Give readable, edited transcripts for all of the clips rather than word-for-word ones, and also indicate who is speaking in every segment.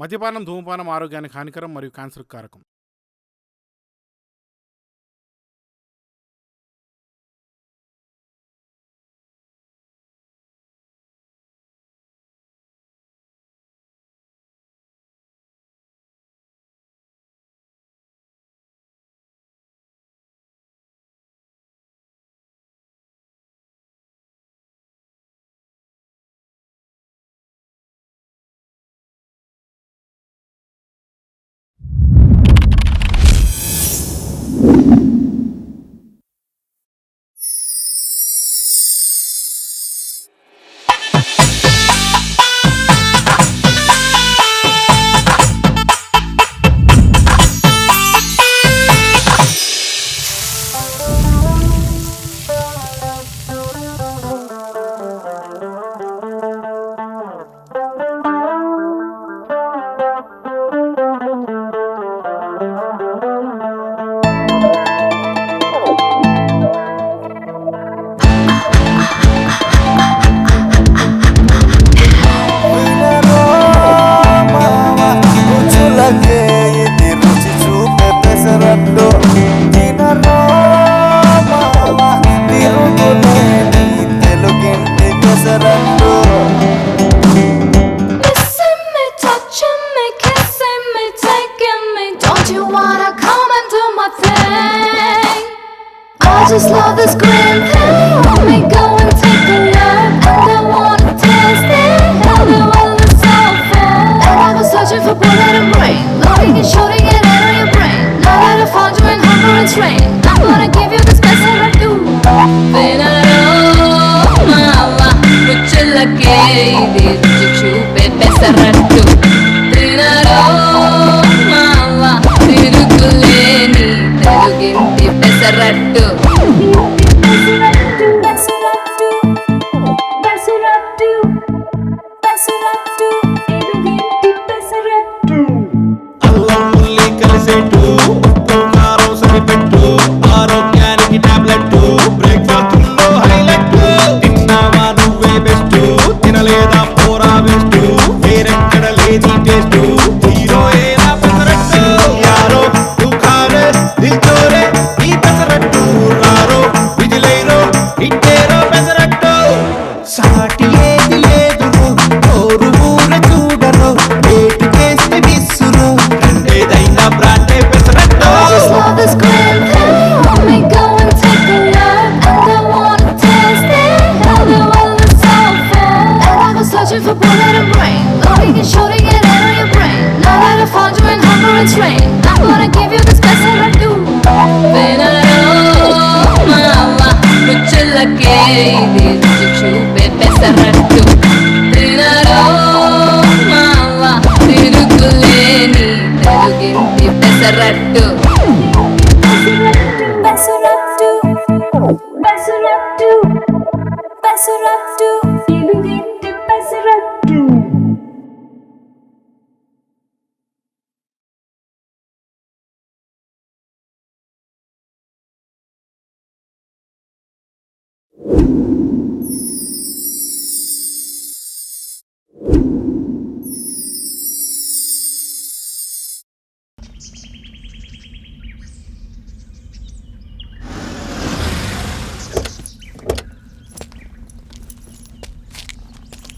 Speaker 1: మద్యపానం, ధూమపానం ఆరోగ్యానికి హానికరం మరియు క్యాన్సర్ కారకం.
Speaker 2: Just love this green thing. Let me go and take a look. And I wanna taste it. Hell, the world is so full. And I was searching for bullet and brain. Loading and shooting it out of your brain. Now that I found you in hunger and strain, I'm gonna give you this best I do. Mala, muchilake, chuchu, pepe saratu. Trinaro, mala, tirukuleni, teluginti pesaratu.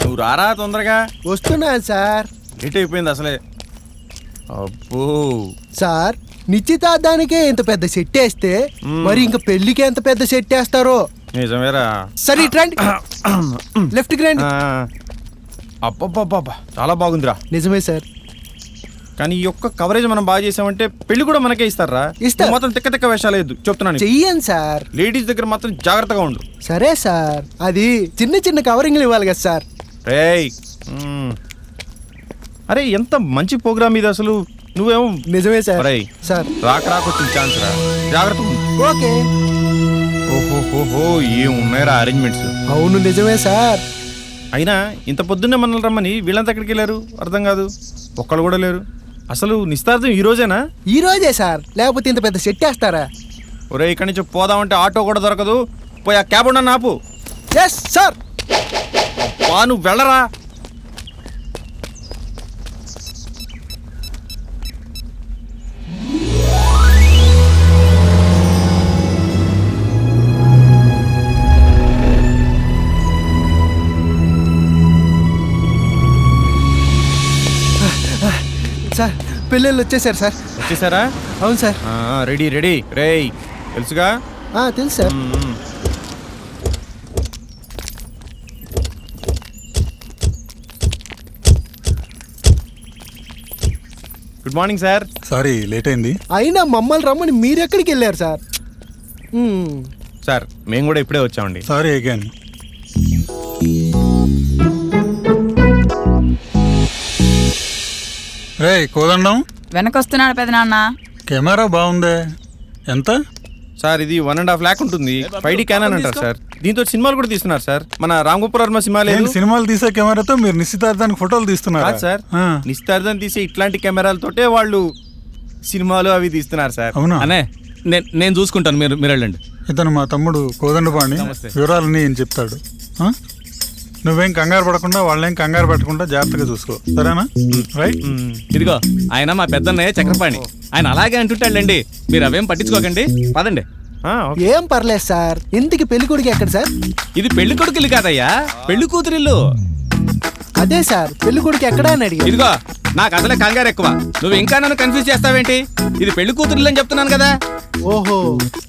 Speaker 3: నువ్వు రారా తొందరగా.
Speaker 4: వస్తున్నాను sir.
Speaker 3: Late అయిపోయింది అసలే. అబ్బో
Speaker 4: sir, నిశ్చితార్థానికే ఇంత పెద్ద set వేస్తే మరి ఇంకా పెళ్లికి ఎంత పెద్ద సెట్ వేస్తారో.
Speaker 3: నిజమేరా.
Speaker 4: సరే రండి, లెఫ్ట్ కి రండి.
Speaker 3: అబ్బబ్బబ్బా చాలా బాగుందిరా.
Speaker 4: నిజమే సార్,
Speaker 3: కానీ ఈ యొక్క కవరేజ్ మనం బాగా చేసామంటే పెళ్లి కూడా మనకే ఇస్తారా?
Speaker 4: ఇస్తారు.
Speaker 3: మాత్రం తిక్క తిక్క వేషాలు వేయద్దు చెప్తున్నాను.
Speaker 4: చెయ్యండి సార్.
Speaker 3: లేడీస్ దగ్గర మాత్రం జాగ్రత్తగా ఉండు.
Speaker 4: సరే సార్, అది చిన్న చిన్న కవరింగ్లు ఇవ్వాలి కదా సార్.
Speaker 3: రేయ్ అరే ఎంత మంచి ప్రోగ్రామ్ ఇది అసలు. నువ్వేమో.
Speaker 4: నిజమే సార్.
Speaker 3: సార్ రాకొచ్చిన ఛాన్స్ రా, జాగ్రత్త.
Speaker 4: ఓకే.
Speaker 3: ఓహోహోహో ఏం ఉన్నాయరా అరేంజ్మెంట్స్.
Speaker 4: అవును నిజమే సార్.
Speaker 3: అయినా ఇంత పొద్దున్నే మనల్ని రమ్మని వీళ్ళంతా ఎక్కడికి వెళ్ళారు అర్థం కాదు. ఒక్కళ్ళు కూడా లేరు. అసలు నిశ్చితార్థం ఈ రోజేనా?
Speaker 4: ఈ రోజే సార్, లేకపోతే ఇంత పెద్ద సెట్ వేస్తారా?
Speaker 3: ఒరే ఇక్కడి నుంచి పోదామంటే ఆటో కూడా దొరకదు. పోయి ఆ క్యాబ్ ఉన్న ఆపు.
Speaker 4: Yes sir.
Speaker 3: నువ్వు వెళ్ళరా.
Speaker 4: పిల్లలు వచ్చేసారు సార్.
Speaker 3: వచ్చేసారా?
Speaker 4: అవును సార్.
Speaker 3: రెడీ రెడీ రేయ్ తెలుసుగా.
Speaker 4: తెలుసు sir.
Speaker 3: Good morning sir.
Speaker 5: Sorry late అయింది.
Speaker 4: అయినా మమ్మల్ని రమ్మని మీరెక్కడికి వెళ్ళారు సార్?
Speaker 3: సార్ మేము కూడా ఇప్పుడే వచ్చామండి.
Speaker 5: Sorry again. రే కోదండం,
Speaker 6: వెనకొస్తున్నాడు పెదనాన్న.
Speaker 5: కెమెరా బాగుందే. ఎంత?
Speaker 3: సార్ ఇది 1.5 lakh ఉంటుంది. 5D క్యానన్ అంటారు సార్. దీంతో సినిమాలు కూడా తీస్తున్నారు సార్. మన రామ్ గోపాల్ వర్మ సినిమా లేదు,
Speaker 5: నేను సినిమాలు తీసే కెమెరాతో మీరు నిశ్చితార్థానికి ఫోటోలు తీస్తున్నారు
Speaker 3: కాదు సార్. నిశ్చితార్థం తీసే ఇట్లాంటి కెమెరాలతోటే వాళ్ళు సినిమాలు అవి తీస్తున్నారు సార్.
Speaker 5: అవునా?
Speaker 7: అనే నేను చూసుకుంటాను, మీరు వెళ్ళండి.
Speaker 5: ఇతను మా తమ్ముడు కోదండపాణి. వివరాలన్నీ ఈయన చెప్తాడు. నువ్వేం కంగారు పడకుండా వాళ్ళేం కంగారు పెట్టకుండా జాగ్రత్తగా చూసుకో, సరేనా? రైట్.
Speaker 7: ఇదిగో ఆయన మా పెద్దన్నయ్య చక్రపాణి. ఆయన అలాగే అంటుంటాడండి, మీరు అవేం పట్టించుకోకండి. పదండి.
Speaker 4: ఏం పర్లేదు సార్. ఇంటికి పెళ్లి కొడుకు ఎక్కడ సార్?
Speaker 7: ఇది పెళ్లి కొడుకులు కాదయ్యా, పెళ్లి కూతురిల్లు.
Speaker 4: అదే సార్, పెళ్లి కొడుకు ఎక్కడా అని అడిగారు.
Speaker 7: ఇదిగో నాకు అసలే కంగారు ఎక్కువ, నువ్వు ఇంకా నన్ను కన్ఫ్యూజ్ చేస్తావేంటి? ఇది పెళ్లి కూతురిల్లు అని చెప్తున్నాను కదా.
Speaker 4: ఓహో,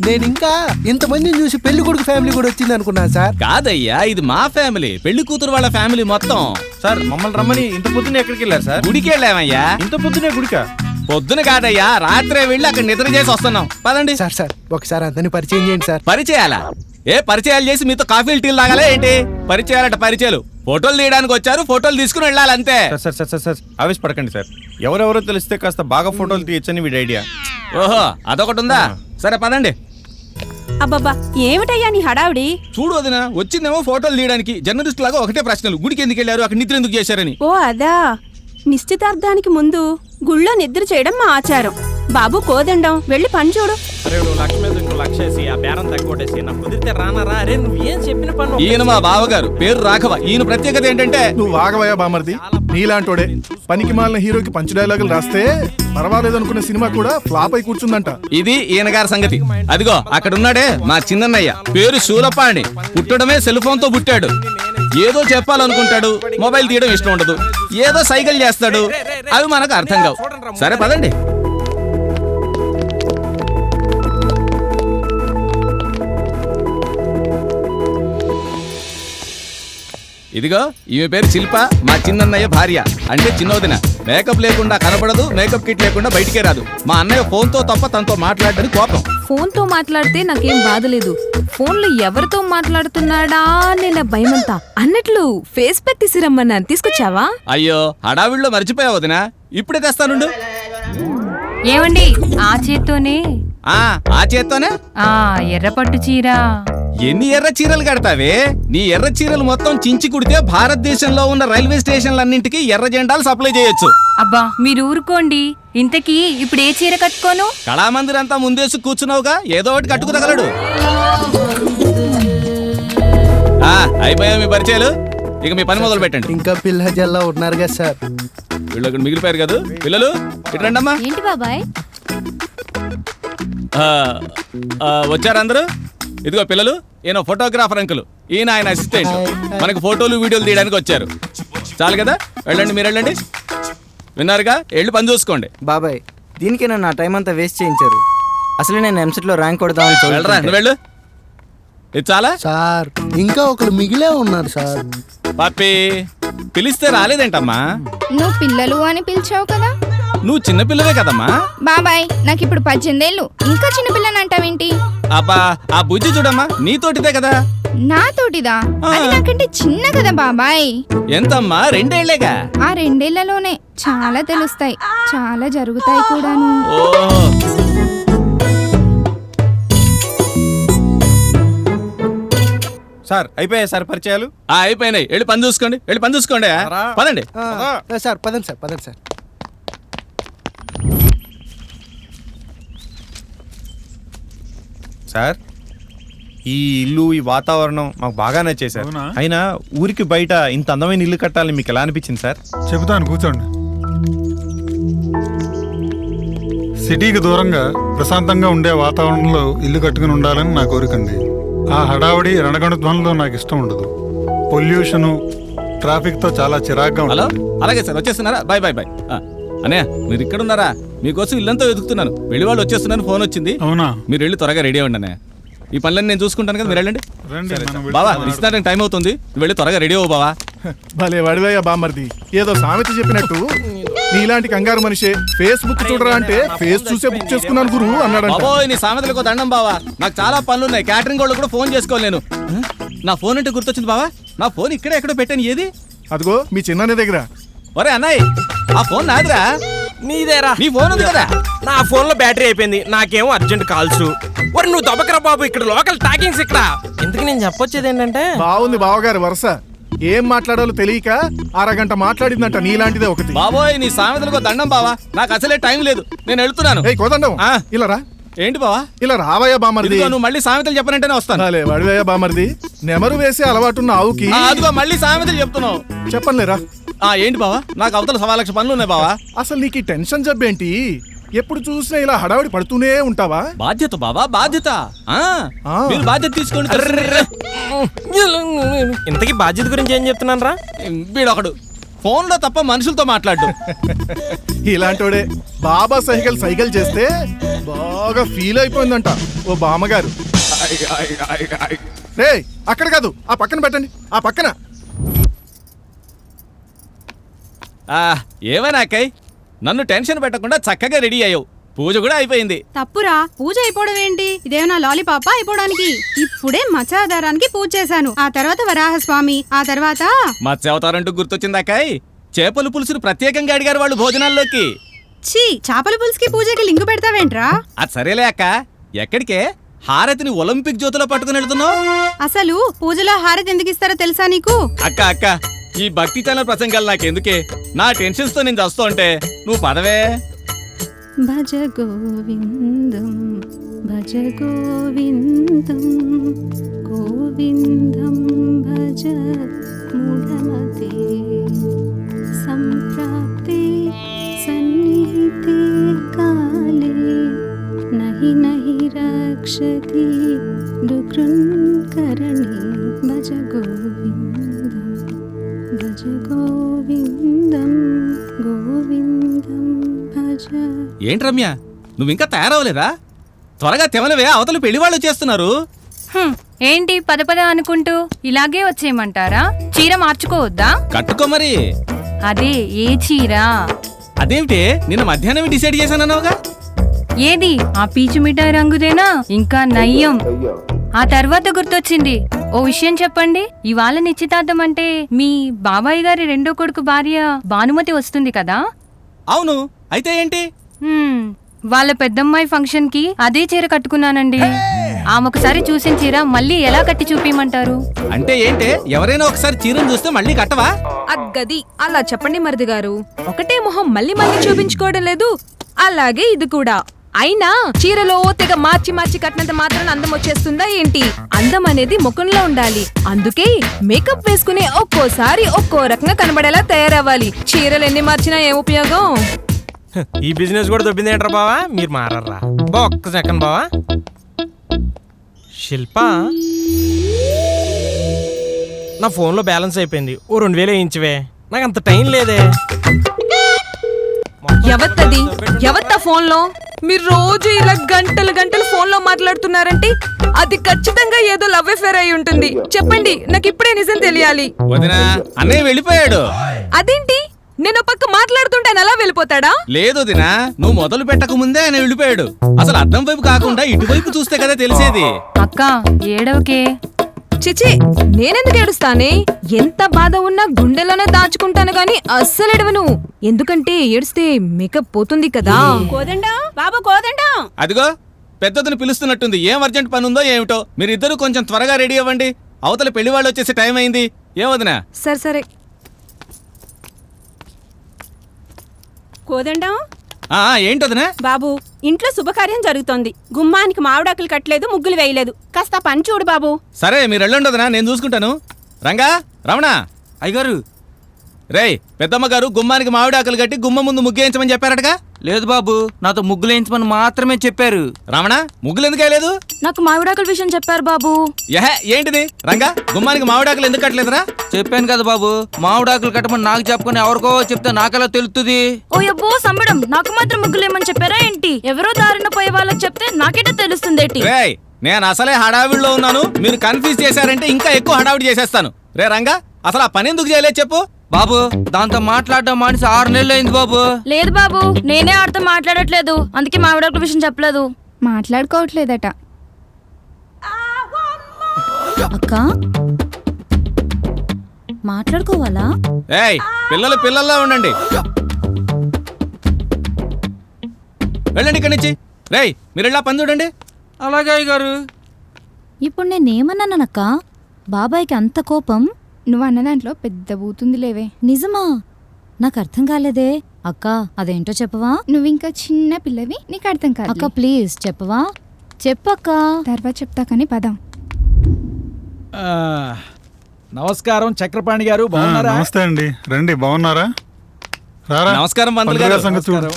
Speaker 4: నేను ఇంకా ఇంతమందిని చూసి పెళ్లి కొడుకు ఫ్యామిలీ కూడా వచ్చింది అనుకున్నాను సార్.
Speaker 7: కాదయ్యా, ఇది మా ఫ్యామిలీ, పెళ్లి కూతురు వాళ్ళ ఫ్యామిలీ మొత్తం.
Speaker 3: సార్ మమ్మల్ని రమ్మని ఇంత పొద్దునే ఎక్కడికి వెళ్ళారు సార్?
Speaker 7: గుడికి వెళ్ళామయ్యా.
Speaker 3: ఇంత పొద్దునే గుడికా?
Speaker 7: పొద్దున కాదయ్యా, రాత్రే వెళ్ళి అక్కడ నిద్ర చేసి వస్తున్నాం. పదండి.
Speaker 4: సార్ సార్ ఒకసారి అందరిని పరిచయం చేయండి సార్.
Speaker 7: పరిచయాలా? ఏ పరిచయాలు చేసి మీతో కాఫీలు టీలు తాగాలా ఏంటి? పరిచయాలట పరిచయాలు. ఫోటోలు తీయడానికి వచ్చారు, ఫోటోలు తీసుకుని వెళ్ళాలి అంతే.
Speaker 3: సార్ సార్ సార్ సార్ ఆవేశపడకండి సార్. ఎవరెవరో తెలిస్తే కాస్త బాగా ఫోటోలు తీయచ్చని వీడి ఐడియా.
Speaker 7: ఓహో అదొకటి ఉందా? సరే పదండి.
Speaker 6: అబ్బబ్బా ఏమిటయ్యా నీ హడావిడి?
Speaker 7: చూడు వదిన, వచ్చిందేమో ఫోటోలు తీయడానికి. జర్నలిస్ట్ లాగా ఒకటే ప్రశ్నలు. గుడికి ఎందుకు వెళ్ళారు, అక్కడ నిద్ర ఎందుకు చేశారని.
Speaker 6: ఓ అదా, నిశ్చితార్థానికి ముందు గుళ్ళో నిద్ర చేయడం మా ఆచారం. బాబు కోదండం, వెళ్ళి పని చూడు.
Speaker 7: ఈయన మా బావగారు, పేరు రాఘవ. ఈయన ప్రత్యేకత ఏంటంటే,
Speaker 8: నువ్వు ఆగవయ్యా బామర్ది, నీలాంటోడే పనికి మాలిన హీరోకి పంచ్ డైలాగులు రాస్తే పర్వాలేదు అనుకున్న సినిమా కూడా ఫ్లాప్ అయి కూర్చుందంట.
Speaker 7: ఇది ఈయన గారి సంగతి. అదిగో అక్కడ ఉన్నాడే మా చిన్నన్నయ్య, పేరు శూలపాణి. పుట్టడమే సెల్ ఫోన్ తో పుట్టాడు. ఏదో చెప్పాలనుకుంటాడు, మొబైల్ తీయడం ఇష్టం ఉండదు. ఏదో సైకిల్ చేస్తాడు, అవి మనకు అర్థం కావు. సరే పదండి. ఇదిగో ఈమె పేరు శిల్ప, మా చిన్నన్నయ్య భార్య, అంటే చిన్నోదిన. మేకప్ లేకుండా కనపడదు, మేకప్ కిట్ లేకుండా బయటికే రాదు. మా అన్నయ్య ఫోన్ తో తప్ప తనతో మాట్లాడడానికి కోపం.
Speaker 9: ఫోన్ తో మాట్లాడితే నాకేం బాధలేదు, ఫోన్లో ఎవరితో మాట్లాడుతున్నాడా నేను భయమంతా. అన్నట్లు ఫేస్ ప్యాక్ తీసిరమ్మన్నాను, తీసుకొచ్చావా?
Speaker 7: అయ్యో హడావిడిలో మర్చిపోయావు వదిన, ఇప్పుడే తెస్తానుండు.
Speaker 9: ఏమండి ఆ చేత్తోనే?
Speaker 7: ఆ చేత్తోనే.
Speaker 9: ఎర్రపట్టు చీర.
Speaker 7: ఎన్ని ఎర్ర చీరలు కడతావే? నీ ఎర్ర చీరలు మొత్తం చించి కుడితే భారతదేశంలో ఉన్న రైల్వే స్టేషన్లన్నింటికి ఎర్ర జెండాలు సప్లై చేయొచ్చు.
Speaker 9: అబ్బా మీరు ఊరుకోండి. ఇంతకీ ఇప్పుడు ఏ చీర కట్టుకోను?
Speaker 7: కళామందిర్ అంతా ముందేసి కూర్చున్నావుగా, ఏదో ఒకటి కట్టుకు తగలడు. అయిపోయా మీ పరిచయాలు, ఇక మీ పని మొదలు పెట్టండి.
Speaker 4: ఇంకా పిల్ల జల్లా ఉన్నారు కదా సార్.
Speaker 7: వీళ్ళు అక్కడ మిగిలిపోయారు కదా. పిల్లలు ఇట్రండి అమ్మా.
Speaker 9: ఏంటి బాబాయ్?
Speaker 7: వచ్చారు అందరూ. ఇదిగో పిల్లలు, ఈయన ఫోటోగ్రాఫర్ అంకుల్, ఈయన ఆయన అసిస్టెంట్. మనకు ఫోటోలు వీడియోలు తీయడానికి వచ్చారు. చాలు కదా, వెళ్ళండి మీరు వెళ్ళండి. విన్నారుగా, వెళ్ళి పని చూసుకోండి.
Speaker 10: బాబాయ్ దీనికే నన్ను నా టైం అంతా వేస్ట్ చేయించారు. అసలు నేను ఎంసెట్లో ర్యాంక్ కొడదామని
Speaker 7: వెళ్ళరా, నువ్వు వెళ్ళు. ఇది చాలా
Speaker 4: సార్, ఇంకా ఒకరు మిగిలే ఉన్నారు సార్.
Speaker 7: పాపి పిలిస్తే రాలేదేంటమ్మా?
Speaker 2: నువ్వు పిల్లలు అని పిలిచావు కదా.
Speaker 7: నువ్వు చిన్నపిల్లవే కదమ్మా.
Speaker 2: బాబాయ్ నాకు ఇప్పుడు 18 ఏళ్ళు, ఇంకా చిన్నపిల్లని అంటావేంటి?
Speaker 7: అబ్బా ఆ బుజ్జి చూడమ్మా, నీతోటిదే కదా.
Speaker 2: నాతోటిదా? అది నాకంటే చిన్న కదా బాబాయ్.
Speaker 7: ఎంతమ్మా? 2 ఏళ్లేగా.
Speaker 2: ఆ 2 ఏళ్లలోనే చాలా తెలుస్తాయి, చాలా జరుగుతాయి కూడాను.
Speaker 7: ఓహో
Speaker 3: సార్ అయిపోయాయి సార్ పరిచయాలు.
Speaker 7: అయిపోయినాయి, వెళ్ళి పని చూసుకోండి, వెళ్ళి పని చూసుకోండి. పదండి.
Speaker 4: సార్ పదండి సార్, పదండి సార్.
Speaker 3: సార్ ఈ ఇల్లు, ఈ వాతావరణం మాకు బాగా నచ్చాయి సార్.
Speaker 5: అవునా?
Speaker 3: అయినా ఊరికి బయట ఇంత అందమైన ఇల్లు కట్టాలని మీకు ఎలా అనిపించింది సార్?
Speaker 5: చెబుతాను, కూర్చోండి. సిటీకి దూరంగా ప్రశాంతంగా ఉండే వాతావరణంలో ఇల్లు కట్టుకుని ఉండాలని నా కోరికండి. ఆ హడావుడి రణగణధ్వనంలో నాకు ఇష్టం ఉండదు. పొల్యూషను, ట్రాఫిక్తో చాలా చిరాగ్గా
Speaker 7: హలో,
Speaker 5: ఉంటుంది.
Speaker 7: అలాగే సార్, వచ్చేస్తున్నారా? Bye bye bye. అన్నయ్య మీరు ఇక్కడ ఉన్నారా? మీకోసం ఇల్లంతా వెతుకుతున్నాను. వెళ్ళి వాళ్ళు వచ్చేస్తున్నాను, ఫోన్ వచ్చింది.
Speaker 5: అవునా?
Speaker 7: మీరు వెళ్ళి త్వరగా రెడీ అవ్వండి అన్నయ్య. ఈ పనులన్నీ నేను చూసుకుంటాను కదా, మీరు వెళ్ళండి.
Speaker 5: రండి మనం
Speaker 7: బావా రిజిస్టర్ టైం అవుతుంది, నువ్వు వెళ్ళి త్వరగా రెడీ అవ్వు బావా.
Speaker 8: భలే వాడివయ్యా బామ్మర్ది. ఏదో సామెత చెప్పినట్టు నీలాంటి కంగారు మనిషే ఫేస్బుక్ చూడరా అంటే ఫేస్ చూసే బుక్ చేసుకున్నాను గురు అన్నాడు.
Speaker 7: బాబోయ్ నీ సామెతలకు దండం బావా. నాకు చాలా పనులు ఉన్నాయి, క్యాటరింగ్ వాళ్ళు కూడా ఫోన్ చేసుకోలేను. నా ఫోన్ అంటే గుర్తొచ్చింది బావా, నా ఫోన్ ఇక్కడే ఎక్కడో పెట్టాను. ఏది?
Speaker 8: అదిగో మీ చిన్న దగ్గర.
Speaker 7: ఒరే అన్నయ్య, ఆ ఫోన్ నాదిరా.
Speaker 11: నీదేరా?
Speaker 7: నీ ఫోన్ ఉంది కదా.
Speaker 11: నా ఫోన్ లో బ్యాటరీ అయిపోయింది, నాకేమో అర్జెంట్ కాల్స్. మరి నువ్వు దొబకరా బాబు, ఇక్కడ లోకల్ టాకింగ్స్ ఇక్కడ. ఇంతకు నేను చెప్పొచ్చేది ఏంటంటే,
Speaker 8: బాగుంది బావగారు వరుస. ఏం మాట్లాడాలో తెలియక అరగంట మాట్లాడిందంట నీలాంటిదే ఒకటి.
Speaker 7: బాబోయ్ నీ సామెతలకు దండం బావా, నాకు అసలే టైం లేదు, నేను వెళ్తున్నాను.
Speaker 8: కోదండం ఇలా రా.
Speaker 7: ఏంటి బావా?
Speaker 8: ఇలా రావయ్యా బామర్ది.
Speaker 7: నువ్వు మళ్ళీ సామెతలు చెప్పనంటేనే వస్తాను.
Speaker 8: వాడివయ్యా బామర్ది. నెమరు వేసే అలవాటున్న ఆవుకి
Speaker 7: అదిగో మళ్ళీ సామెతలు చెప్తున్నావు.
Speaker 8: చెప్పనులేరా.
Speaker 7: ఏంటి బావా? నాకు అవతల 1,00,000 పనులు ఉన్నాయి బావా.
Speaker 8: అసలు నీకు టెన్షన్ జబ్బేంటి? ఎప్పుడు చూసినా ఇలా హడావిడి పడుతూనే ఉంటావా?
Speaker 7: బాధ్యత బావా, బాధ్యత. మీరు బాధ్యత తీసుకోండి.
Speaker 11: ఇంతకీ బాధ్యత గురించి ఏం చెప్తున్నాను రా?
Speaker 7: వీడొకడు ఫోన్ లో తప్ప మనుషులతో మాట్లాడు.
Speaker 8: ఇలాంటోడే బాబా సైకిల్ చేస్తే బాగా ఫీల్ అయిపోయిందంట ఓ బామ్మగారు. రే అక్కడ కాదు, ఆ పక్కన పెట్టండి, ఆ పక్కన.
Speaker 7: ఏమైనా అక్కయ్, నన్ను టెన్షన్ పెట్టకుండా చక్కగా రెడీ అయ్యావు. పూజ కూడా అయిపోయింది.
Speaker 6: తప్పురా, పూజ అయిపోవడం ఏంటి? ఇదేమన్నా లాలీపాప అయిపోవడానికి? ఇప్పుడే మత్స్యావతారానికి పూజ చేశాను, ఆ తర్వాత వరాహస్వామి, ఆ తర్వాత
Speaker 7: మత్స్యావతారంటూ గుర్తొచ్చింది అక్కయ్. చేపల పులుసును ప్రత్యేకంగా అడిగారు వాళ్ళు భోజనాల్లోకి.
Speaker 6: ఛీ, చేపల పులుసుకి పూజకి లింకు పెడతావేంట్రా?
Speaker 7: అది సరేలే అక్క, ఎక్కడికే? హారతిని ఒలింపిక్ జ్యోతిలో పట్టుకుని వెళ్తున్నావు.
Speaker 6: అసలు పూజలో హారతి ఎందుకు ఇస్తారో తెలుసా నీకు?
Speaker 7: అక్క ఈ భక్తి ఛానల్ ప్రసంగాలు నాకెందుకే? నా టెన్షన్స్ తో నేను చస్తూ ఉంటే నువ్వు పదవే.
Speaker 6: భజ గోవిందం భజ గోవిందం గోవిందం భజ మూఢమతే సంప్రాప్తే సన్నిహితే కాలే నహి నహి రక్షతి దుఃఖకరణే భజ గోవిందం భజ గోవిందం గోవిందం భజ.
Speaker 7: ఏంటి రమ్య, నువ్వు ఇంకా తయారవలేదా? త్వరగా తెవలవే, అవతల పెళ్లి వాళ్ళు చేస్తున్నారు.
Speaker 9: ఏంటి పద పద అనుకుంటూ ఇలాగే వచ్చేయమంటారా? చీర మార్చుకోవద్దా?
Speaker 7: కట్టుకో మరి.
Speaker 9: అదే ఏ చీర?
Speaker 7: అదేమిటి నిన్న మధ్యాహ్నం డిసైడ్ చేశానన్నావుగా?
Speaker 9: ఏది ఆ పీచు మిఠాయి రంగుదేనా? ఇంకా నయ్యం. ఆ తర్వాత గుర్తొచ్చింది, ఓ విషయం చెప్పండి. ఇవాళ నిశ్చితార్థం అంటే మీ బాబాయ్ గారి రెండో కొడుకు భార్య భానుమతి వస్తుంది కదా?
Speaker 7: అవును, అయితే ఏంటి?
Speaker 9: వాళ్ళ పెద్దమ్మాయి ఫంక్షన్ కి అదే చీర కట్టుకున్నానండి. ఆమెొకసారి చూసిన చీర మళ్ళీ ఎలా కట్టి చూపించమంటారు?
Speaker 7: అంటే ఏంటి, ఎవరైనా ఒకసారి చీరను చూస్తే మళ్ళీ కట్టవా?
Speaker 9: అగ్గది అలా చెప్పండి మరిది గారు. ఒకటే మొహం మళ్ళీ మళ్ళీ చూపించుకోవడం లేదు, అలాగే ఇది కూడా. అయినా చీరలో తెగ మార్చి మార్చి కట్టినంత మాత్రం అందం వచ్చేస్తుందా ఏంటి? అందం అనేది ముఖంలో ఉండాలి. అందుకే మేకప్ వేసుకునే ఒక్కోసారి ఒక్కో రకంగా కనబడేలా తయారవ్వాలి. చీరలు ఎన్ని మార్చినా ఏం ఉపయోగం?
Speaker 11: ఈ బిజినెస్ కూడా దొబ్బింది ఏంట్రా బావా? మీరు మారర్రా బా, ఒక్క సెకండ్ బావా. శిల్ప, నా ఫోన్లో బ్యాలెన్స్ అయిపోయింది, ఓ 2,000 వేయించవే. నాకు అంత టైం లేదే.
Speaker 9: ఎవత్తది ఎవత్త ఫోన్ లో? మీరు రోజు ఇలా గంటలు గంటలు ఫోన్ లో మాట్లాడుతున్నారంటే అది ఖచ్చితంగా ఏదో లవ్ అఫేర్ అయి ఉంటుంది. చెప్పండి, నాకు ఇప్పుడే నిజం తెలియాలి.
Speaker 7: వదినా, అన్నయ్య వెళ్ళిపోయాడు.
Speaker 9: అదేంటి, నేను పక్క మాట్లాడుతుంటాను అలా వెళ్ళిపోతాడా?
Speaker 7: లేదు వదినా, నువ్వు మొదలు పెట్టక ముందే ఆయన వెళ్ళిపోయాడు. అసలు అద్దం వైపు కాకుండా ఇటువైపు చూస్తే కదా తెలిసేది.
Speaker 9: అక్క ఏడవకే. చిచి, నేనెందుకు ఏడుస్తానే? ఎంత బాధ ఉన్నా గుండెలోనే దాచుకుంటాను గాని అస్సలు ఎడవను. ఎందుకంటే ఏడిస్తే మేకప్ పోతుంది కదా.
Speaker 6: కోదండం బాబు, కోదండం.
Speaker 7: అదిగో పెద్దదని పిలుస్తున్నట్టుంది. ఏం అర్జెంట్ పని ఉందో ఏమిటో. మీరిద్దరూ కొంచెం త్వరగా రెడీ అవ్వండి, అవతల పెళ్లి వాళ్ళు వచ్చేసే టైం అయింది. ఏం వదినా?
Speaker 9: సరే సరే.
Speaker 6: కోదండం.
Speaker 7: ఏంటోదనా?
Speaker 6: బాబు, ఇంట్లో శుభకార్యం జరుగుతోంది. గుమ్మానికి మామిడాకులు కట్టలేదు, ముగ్గులు వేయలేదు. కాస్త పని చూడు బాబు.
Speaker 7: సరే మీరు వెళ్ళండి వదినా, నేను చూసుకుంటాను. రంగా, రమణ,
Speaker 10: అయ్యగారు
Speaker 7: రేయ్ పెద్దమ్మ గారు గుమ్మానికి మామిడాకులు కట్టి గుమ్మ ముందు ముగ్గేయించమని చెప్పారటగా.
Speaker 10: లేదు బాబు, నాతో ముగ్గులు వేయించమని మాత్రమే చెప్పారు.
Speaker 7: రమణ ముగ్గులు ఎందుకు వేయలేదు?
Speaker 9: నాకు మామిడాకుల విషయం చెప్పారు బాబు.
Speaker 7: యహే ఏంటిది రంగా, గుమ్మానికి మామిడాకులు ఎందుకు కట్టలేదురా?
Speaker 10: చెప్పాను కదా బాబు, మామిడాకులు కట్టమని నాకు చెప్పుకొని ఎవరికో చెప్తే నాకెలా తెలుస్తుంది?
Speaker 9: ఓ యబ్బో సమ్మడం, నాకు మాత్రం ముగ్గులేమని చెప్పారా ఏంటి? ఎవరో దారిన పోయే వాళ్ళకి చెప్తే నాకేట తెలుస్తుందేటి?
Speaker 7: రేయ్ నేను అసలే హడావిడిలో ఉన్నాను, మీరు కన్ఫ్యూజ్ చేశారంటే ఇంకా ఎక్కువ హడావిడి చేసేస్తాను. రే రంగా, అసలు ఆ పని ఎందుకు చేయలేదు చెప్పు.
Speaker 10: బాబు దాంతో మాట్లాడడం మానేసి 6 నెలలు అయింది బాబు.
Speaker 9: లేదు బాబు, నేనే ఆడితో మాట్లాడట్లేదు, అందుకే మామిడాకుల విషయం చెప్పలేదు.
Speaker 6: మాట్లాడుకోవట్లేదట.
Speaker 9: అక్క మాట్లాడుకోవాలా?
Speaker 7: ఏయ్ పిల్లలు పిల్లల్లా ఉండండి, వెళ్ళండి ఇక్కడి నుంచి. రేయ్ మీరు ఇలా పని చూడండి.
Speaker 10: అలాగే గారు.
Speaker 9: ఇప్పుడు నేనేమన్నానక్క? బాబాయ్కి అంత కోపం?
Speaker 6: నువ్వు అన్న దాంట్లో పెద్ద బూతుంది లేవే.
Speaker 9: నిజమా? నాకు అర్థం కాలేదే. అక్క అదేంటో చెప్పవా?
Speaker 6: నువ్వు ఇంకా చిన్న పిల్లవి, నీకు అర్థం కాదు.
Speaker 9: అక్క ప్లీజ్ చెప్పవా? చెప్పక్క.
Speaker 6: తర్వాత చెప్తా కానీ పదం.
Speaker 11: నమస్కారం చక్రపాణి గారు, బాగున్నారా?
Speaker 5: నమస్తే అండి, రండి. బాగున్నారా? రారా.
Speaker 7: నమస్కారం పంతులు
Speaker 5: పంతులు
Speaker 7: గారు.
Speaker 5: గారి సంగతి చూడు.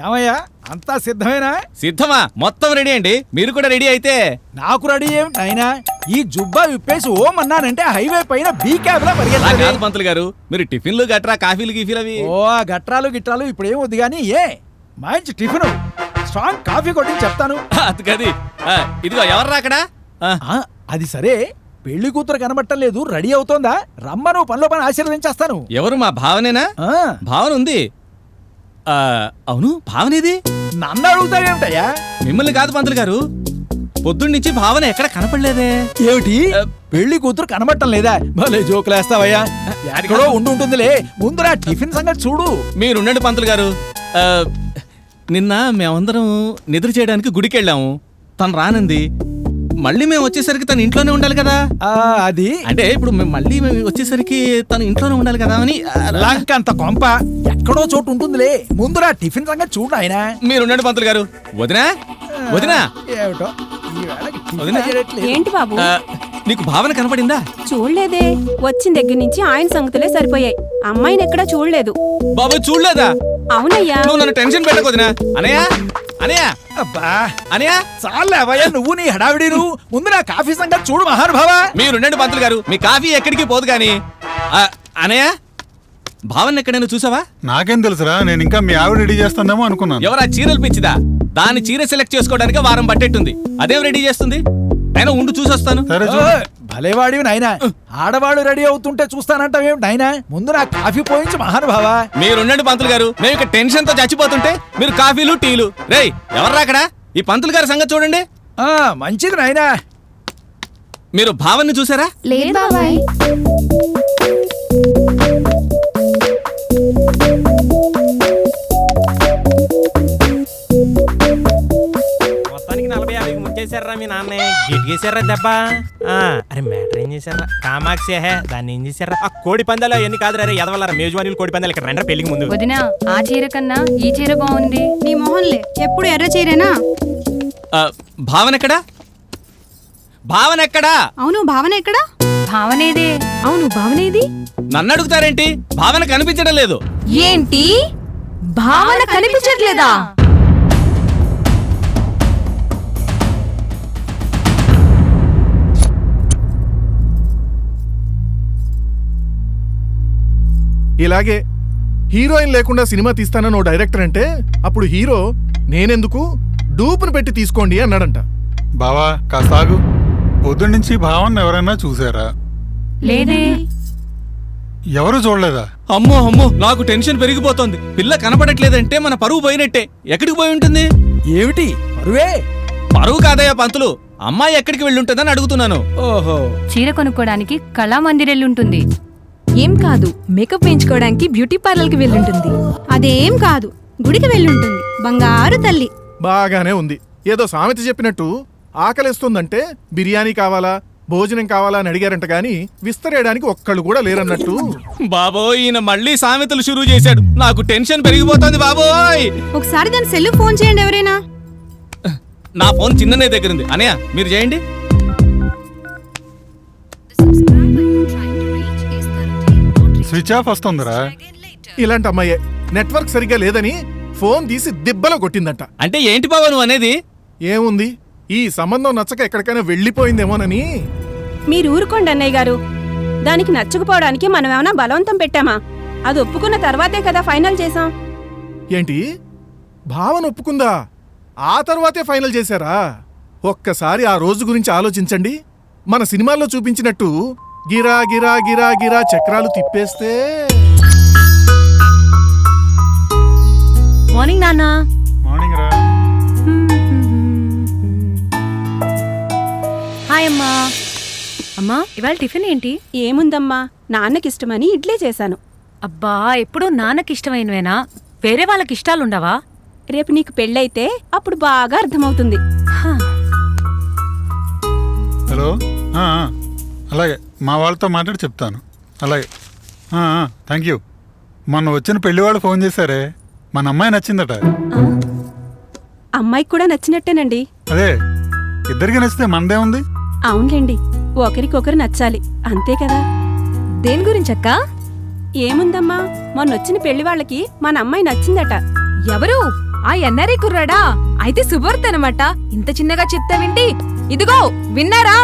Speaker 11: ఏమయ్యా అంతా సిద్ధమేనా?
Speaker 7: సిద్ధమా? మొత్తం రెడీ అండి, మీరు కూడా రెడీ అయితే.
Speaker 11: నాకు రెడీ ఏమిటి అయినా, ఈ జుబ్బా విప్పేసి ఓం అన్నానంటే హైవే పైన బీ క్యాబ్ లా
Speaker 7: అలా
Speaker 11: పరిగెత్తాలి.
Speaker 7: కాదు పంతులు గారు, మీరు టిఫిన్లు గట్రా కాఫీలు గీఫీలు అవి.
Speaker 11: ఓ ఆ గట్రాలు గిట్రాలు ఇప్పుడు ఏం వద్దు గానీ, మంచి టిఫిన్ స్ట్రాంగ్ కాఫీ కొట్టి చెప్తాను.
Speaker 7: అది గది. ఇదిగో ఎవర్రా అక్కడ?
Speaker 11: అది సరే, పెళ్లి కూతురు కనబట్టం లేదు, రెడీ అవుతోందా? రమ్మను, పనిలో పని ఆశీర్వదించేస్తాను.
Speaker 7: ఎవరు? మా భావనేనా? భావన ఉంది. అవును, భావనేది?
Speaker 11: నన్ను అడుగుతావేమిటయ్యా?
Speaker 7: మిమ్మల్ని కాదు పంతులు గారు, పొద్దున్నుంచి భావన ఎక్కడ కనపడలేదే.
Speaker 11: ఏమిటి పెళ్లి కూతురు కనబట్టం లేదా? భలే జోకులేస్తావయ్యా. ఎక్కడో ఉంటుందిలే, ముందురా టిఫిన్ సంగతి చూడు.
Speaker 7: మీరుండండి పంతులు గారు. నిన్న మేమందరం నిద్ర చేయడానికి గుడికి వెళ్ళాము, తను రానంది. మళ్ళీ మేము వచ్చేసరికి తను ఇంట్లోనే ఉండాలి కదా.
Speaker 11: అది
Speaker 7: అంటే ఇప్పుడు మేము వచ్చేసరికి తను ఇంట్లోనే ఉండాలి కదా అని.
Speaker 11: లంకంత కొంప ఎక్కడో చోటు ఉంటుందిలే, ముందురా టిఫిన్ సంగతి చూడు ఆయన.
Speaker 7: మీరుండండి పంతులు గారు. వదినా వదినా,
Speaker 11: ఏమిటో
Speaker 7: వదినా.
Speaker 9: ఏంటి బాబు?
Speaker 7: నీకు భావన కనపడిందా?
Speaker 9: చూడలేదే, వచ్చిన దగ్గర నుంచి ఆయన సంగతులే సరిపోయాయి, అమ్మాయిని ఎక్కడా చూడలేదు.
Speaker 7: బాబు చూడలేదా?
Speaker 9: అవునయ్యా.
Speaker 7: నువ్వు నన్ను టెన్షన్ పెట్టకొదినా. అనయ్య అనయ్య
Speaker 11: అబ్బా
Speaker 7: అనయ్య,
Speaker 11: చాలే అవయ్యా నువ్వు నీ హడావిడి. ముందురా కాఫీ సంగతి చూడు మహానుభావ.
Speaker 7: మీరుండండి పంతులు గారు, మీ కాఫీ ఎక్కడికి పోదు గాని. అనయ్య, భావన ఎక్కడైనా చూసావా?
Speaker 5: నాకేం తెలుసురా, నేను ఇంకా మీ ఆవిడ రెడీ చేస్తుందేమో అనుకున్నాను.
Speaker 7: ఎవరా చీరలు పిచ్చిదా? దాని చీర సెలెక్ట్ చేసుకోవడానికి వారం పట్టేట్టుంది, అదేం రెడీ చేస్తుంది. అయినా ఉండు చూసొస్తాను.
Speaker 5: సరే చూడు.
Speaker 11: భలేవాడివి నాయనా, ఆడవాళ్ళు రెడీ అవుతుంటే చూస్తానంటావేమిటి నాయనా? ముందు నా కాఫీ పోయించు మహానుభావ.
Speaker 7: మీరుండండి పంతులు గారు, మేము ఇక టెన్షన్ తో చచ్చిపోతుంటే మీరు కాఫీలు టీలు. రేయ్ ఎవర్రా అక్కడ? ఈ పంతులు గారి సంగతి చూడండి.
Speaker 11: మంచిది నాయనా.
Speaker 7: మీరు భావన్ని చూసారా?
Speaker 6: లేదు బాబాయ్.
Speaker 11: మొత్తానికి 40-50 ముంచేశారా మీ నాన్న? గిట్గేశారా దెబ్బ? అరే మ్యాటర్ ఏం చేశారా? కామాక్షి దాన్ని ఏం చేశారా? ఆ కోడి పందాలు అవన్నీ కాదు రే ఎదవల్లారా, మేజువాణిలు కోడి పందాలు ఇక్కడ రండి పెళ్లికి ముందు.
Speaker 9: వదినా, ఆ చీర కన్నా ఈ చీర బాగుంది.
Speaker 6: నీ మొహన్లే ఎప్పుడు ఎర్ర చీరేనా?
Speaker 7: భావన ఎక్కడా? భావన ఎక్కడా?
Speaker 6: అవును, భావన ఎక్కడా?
Speaker 9: భావనేదే. అవును, భావనేది?
Speaker 7: నన్ను అడుగుతారేంటి? భావన కనిపించడం లేదు.
Speaker 9: ఏంటి? భావన కనిపించట్లేదా?
Speaker 8: ఇలాగే హీరోయిన్ లేకుండా సినిమా తీస్తానని ఓ డైరెక్టర్ అంటే అప్పుడు హీరో నేనెందుకు డూపును పెట్టి తీసుకోండి అన్నాడంట.
Speaker 5: బావా కాస్త ఆగు. పొద్దున్నుంచి భావన ఎవరైనా చూసారా?
Speaker 9: లేదే.
Speaker 5: ఎవరు చూడలేదా?
Speaker 7: అమ్మో అమ్మో, నాకు టెన్షన్ పెరిగిపోతోంది. పిల్ల కనపడట్లేదంటే మన పరువు పోయినట్టే. ఎక్కడికి పోయి ఉంటుంది?
Speaker 11: ఏమిటి పరువే?
Speaker 7: పరువు కాదయ్యా పంతులు, అమ్మాయి ఎక్కడికి వెళ్ళుంటుందని అడుగుతున్నాను.
Speaker 11: ఓహో,
Speaker 9: చీర కొనుక్కోడానికి కళామందిరెళ్ళుంటుంది. ఏం కాదు, మేకప్ వేయించుకోవడానికి బ్యూటీ పార్లర్కి వెళ్ళుంటుంది.
Speaker 6: అదేం కాదు, గుడికి వెళ్ళుంటుంది. బంగారు తల్లి.
Speaker 8: బాగానే ఉంది. ఏదో సామెత చెప్పినట్టు ఆకలిస్తుందంటే బిర్యానీ కావాలా భోజనం కావాలా అని అడిగారంట గాని విస్తరేయడానికి ఒక్కళ్ళు కూడా లేరన్నట్టు.
Speaker 7: బాబోయ్, ఈయన మళ్ళీ సామెతలు షురూ చేశాడు. నాకు టెన్షన్ పెరిగిపోతోంది బాబోయ్.
Speaker 6: ఒకసారి దాని సెల్ ఫోన్ చేయండి ఎవరైనా.
Speaker 7: నా ఫోన్ చిన్ననే దగ్గరుంది. అనయ్య మీరు చేయండి.
Speaker 5: స్విచ్ ఆఫ్ వస్తుందిరా.
Speaker 8: ఇలాంటి అమ్మాయే నెట్వర్క్ సరిగ్గా లేదని ఫోన్ తీసి దిబ్బలో కొట్టిందంట.
Speaker 7: అంటే ఏంటి బాబా నువ్వు అనేది?
Speaker 8: ఏముంది, ఈ సంబంధం నచ్చక ఎక్కడికైనా వెళ్ళిపోయిందేమోనని.
Speaker 6: మీరు ఊరుకోండి అన్నయ్య గారు. దానికి నచ్చకపోవడానికి మనం ఏమైనా బలవంతం పెట్టామా? అది ఒప్పుకున్న తర్వాతే కదా ఫైనల్ చేసాం.
Speaker 8: ఏంటి, భావన ఒప్పుకుందా? ఆ తర్వాతే ఫైనల్ చేశారా? ఒక్కసారి ఆ రోజు గురించి ఆలోచించండి. మన సినిమాల్లో చూపించినట్టు గిరా గిరా గిరా గిరా చక్రాలు తిప్పేస్తే.
Speaker 9: మార్నింగ్ నాన్న.
Speaker 5: మార్నింగ్ రా.
Speaker 9: హాయ్ అమ్మా. అమ్మా ఇవాళ టిఫిన్ ఏంటి?
Speaker 6: ఏముందమ్మా, నాన్నకిష్టమని ఇడ్లీ చేశాను.
Speaker 9: అబ్బా ఎప్పుడూ నాన్నకి ఇష్టమైనవేనా? వేరే వాళ్ళకి ఇష్టాలుండవా?
Speaker 6: రేపు నీకు పెళ్ళైతే అప్పుడు బాగా అర్థమవుతుంది.
Speaker 5: హలో. అలాగే మా వాళ్ళతో మాట్లాడి చెప్తాను. అలాగే. Thank you. మొన్న వచ్చిన పెళ్లి వాళ్ళు ఫోన్ చేశారే, మన అమ్మాయి నచ్చిందట.
Speaker 6: అమ్మాయికి కూడా నచ్చినట్టేనండి.
Speaker 5: అదే, ఇద్దరికి నచ్చితే మనదే ఉంది.
Speaker 6: అవునులేండి, ఒకరికొకరు నచ్చాలి, అంతే కదా.
Speaker 9: దేని గురించి అక్క?
Speaker 6: ఏముందమ్మా, మొన్నొచ్చిన పెళ్లి వాళ్ళకి మన అమ్మాయి నచ్చిందట.
Speaker 9: ఎవరు? ఆ ఎన్ఆర్ఐ కుర్రాడా? అయితే శుభవార్త అనమాట. ఇంత చిన్నగా చెప్తావేంటి? ఇదిగో విన్నారా?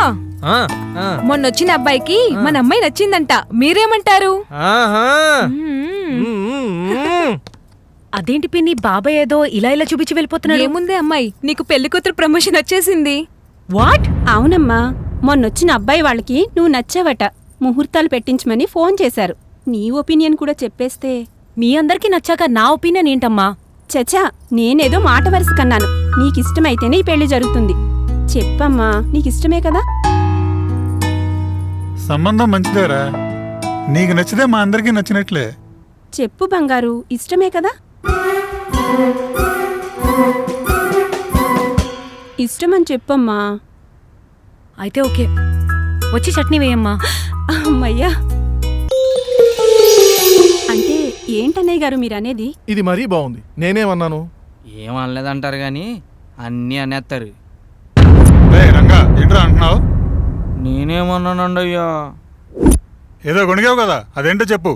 Speaker 9: మొన్నొచ్చిన అబ్బాయికి మన అమ్మాయి నచ్చిందంట. మీరేమంటారు? అదేంటి పిన్ని, బాబాయ్ ఏదో ఇలా ఇలా చూపించి వెళ్ళిపోతున్నాడు. ఏముందే అమ్మాయి, నీకు పెళ్లి కూతురు ప్రమోషన్ వచ్చేసింది. వాట్?
Speaker 6: అవునమ్మా, మొన్నొచ్చిన అబ్బాయి వాళ్ళకి నువ్వు నచ్చావట. ముహూర్తాలు పెట్టించమని ఫోన్ చేశారు. నీ ఒపీనియన్ కూడా చెప్పేస్తే.
Speaker 9: మీ అందరికీ నచ్చాక నా ఒపీనియన్ ఏంటమ్మా?
Speaker 6: చచా, నేనేదో మాట వరుస కన్నాను. నీకిష్టమైతేనే ఈ పెళ్లి జరుగుతుంది. చెప్పమ్మా, నీకిష్టమే కదా?
Speaker 5: సంబంధం మంచిదేరా. నీకు నచ్చితే మా అందరికీ నచ్చినట్లే.
Speaker 6: చెప్పు బంగారు, ఇష్టమే కదా? ఇష్టమని చెప్పమ్మా.
Speaker 9: అయితే ఓకే, వచ్చి చట్నీ వేయమ్మా.
Speaker 6: అమ్మయ్యా. అంటే ఏంటన్నయ్య గారు మీరనేది?
Speaker 8: ఇది మరీ బాగుంది. నేనేమన్నాను?
Speaker 10: ఏమనలేదంటారు కానీ అన్నీ అనేస్తారు.
Speaker 5: రంగా ఏంట్రా అంటున్నావు?
Speaker 10: నేనేమన్నానండి అయ్యా?
Speaker 5: ఏదో గొణిగావు కదా, అదేంటో చెప్పు.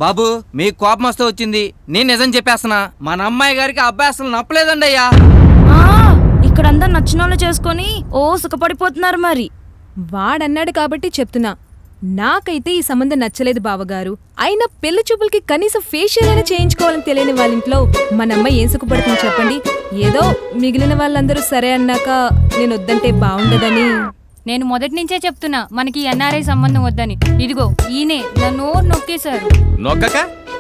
Speaker 10: బాబు మీకు కోపం వస్తే వచ్చింది, నేను నిజం చెప్పేస్తున్నా. మన అమ్మాయి గారికి అబ్బాయి అసలు నప్పలేదండి అయ్యా.
Speaker 9: ఇక్కడంతా నచ్చిన వాళ్ళు చేసుకొని ఓ సుఖపడిపోతున్నారు. మరి వాడన్నాడు కాబట్టి చెప్తున్నా. నాకైతే ఈ సంబంధం నచ్చలేదు బావగారు. అయినా పెళ్లి చూపులకి కనీసం ఫేషియల్ అయినా చేయించుకోవాలని తెలియని వాళ్ళ ఇంట్లో మన అమ్మాయి ఏం సుఖపడుతుంది చెప్పండి? ఏదో మిగిలిన వాళ్ళందరూ సరే అన్నాక నేను వద్దంటే బాగుండదని.
Speaker 12: నేను మొదటి నుంచే చెప్తున్నా మనకి ఎన్ఆర్ఐ సంబంధం వద్దని. ఇదిగో ఈయనే నన్ను నొక్కేశారు.
Speaker 7: నొక్కక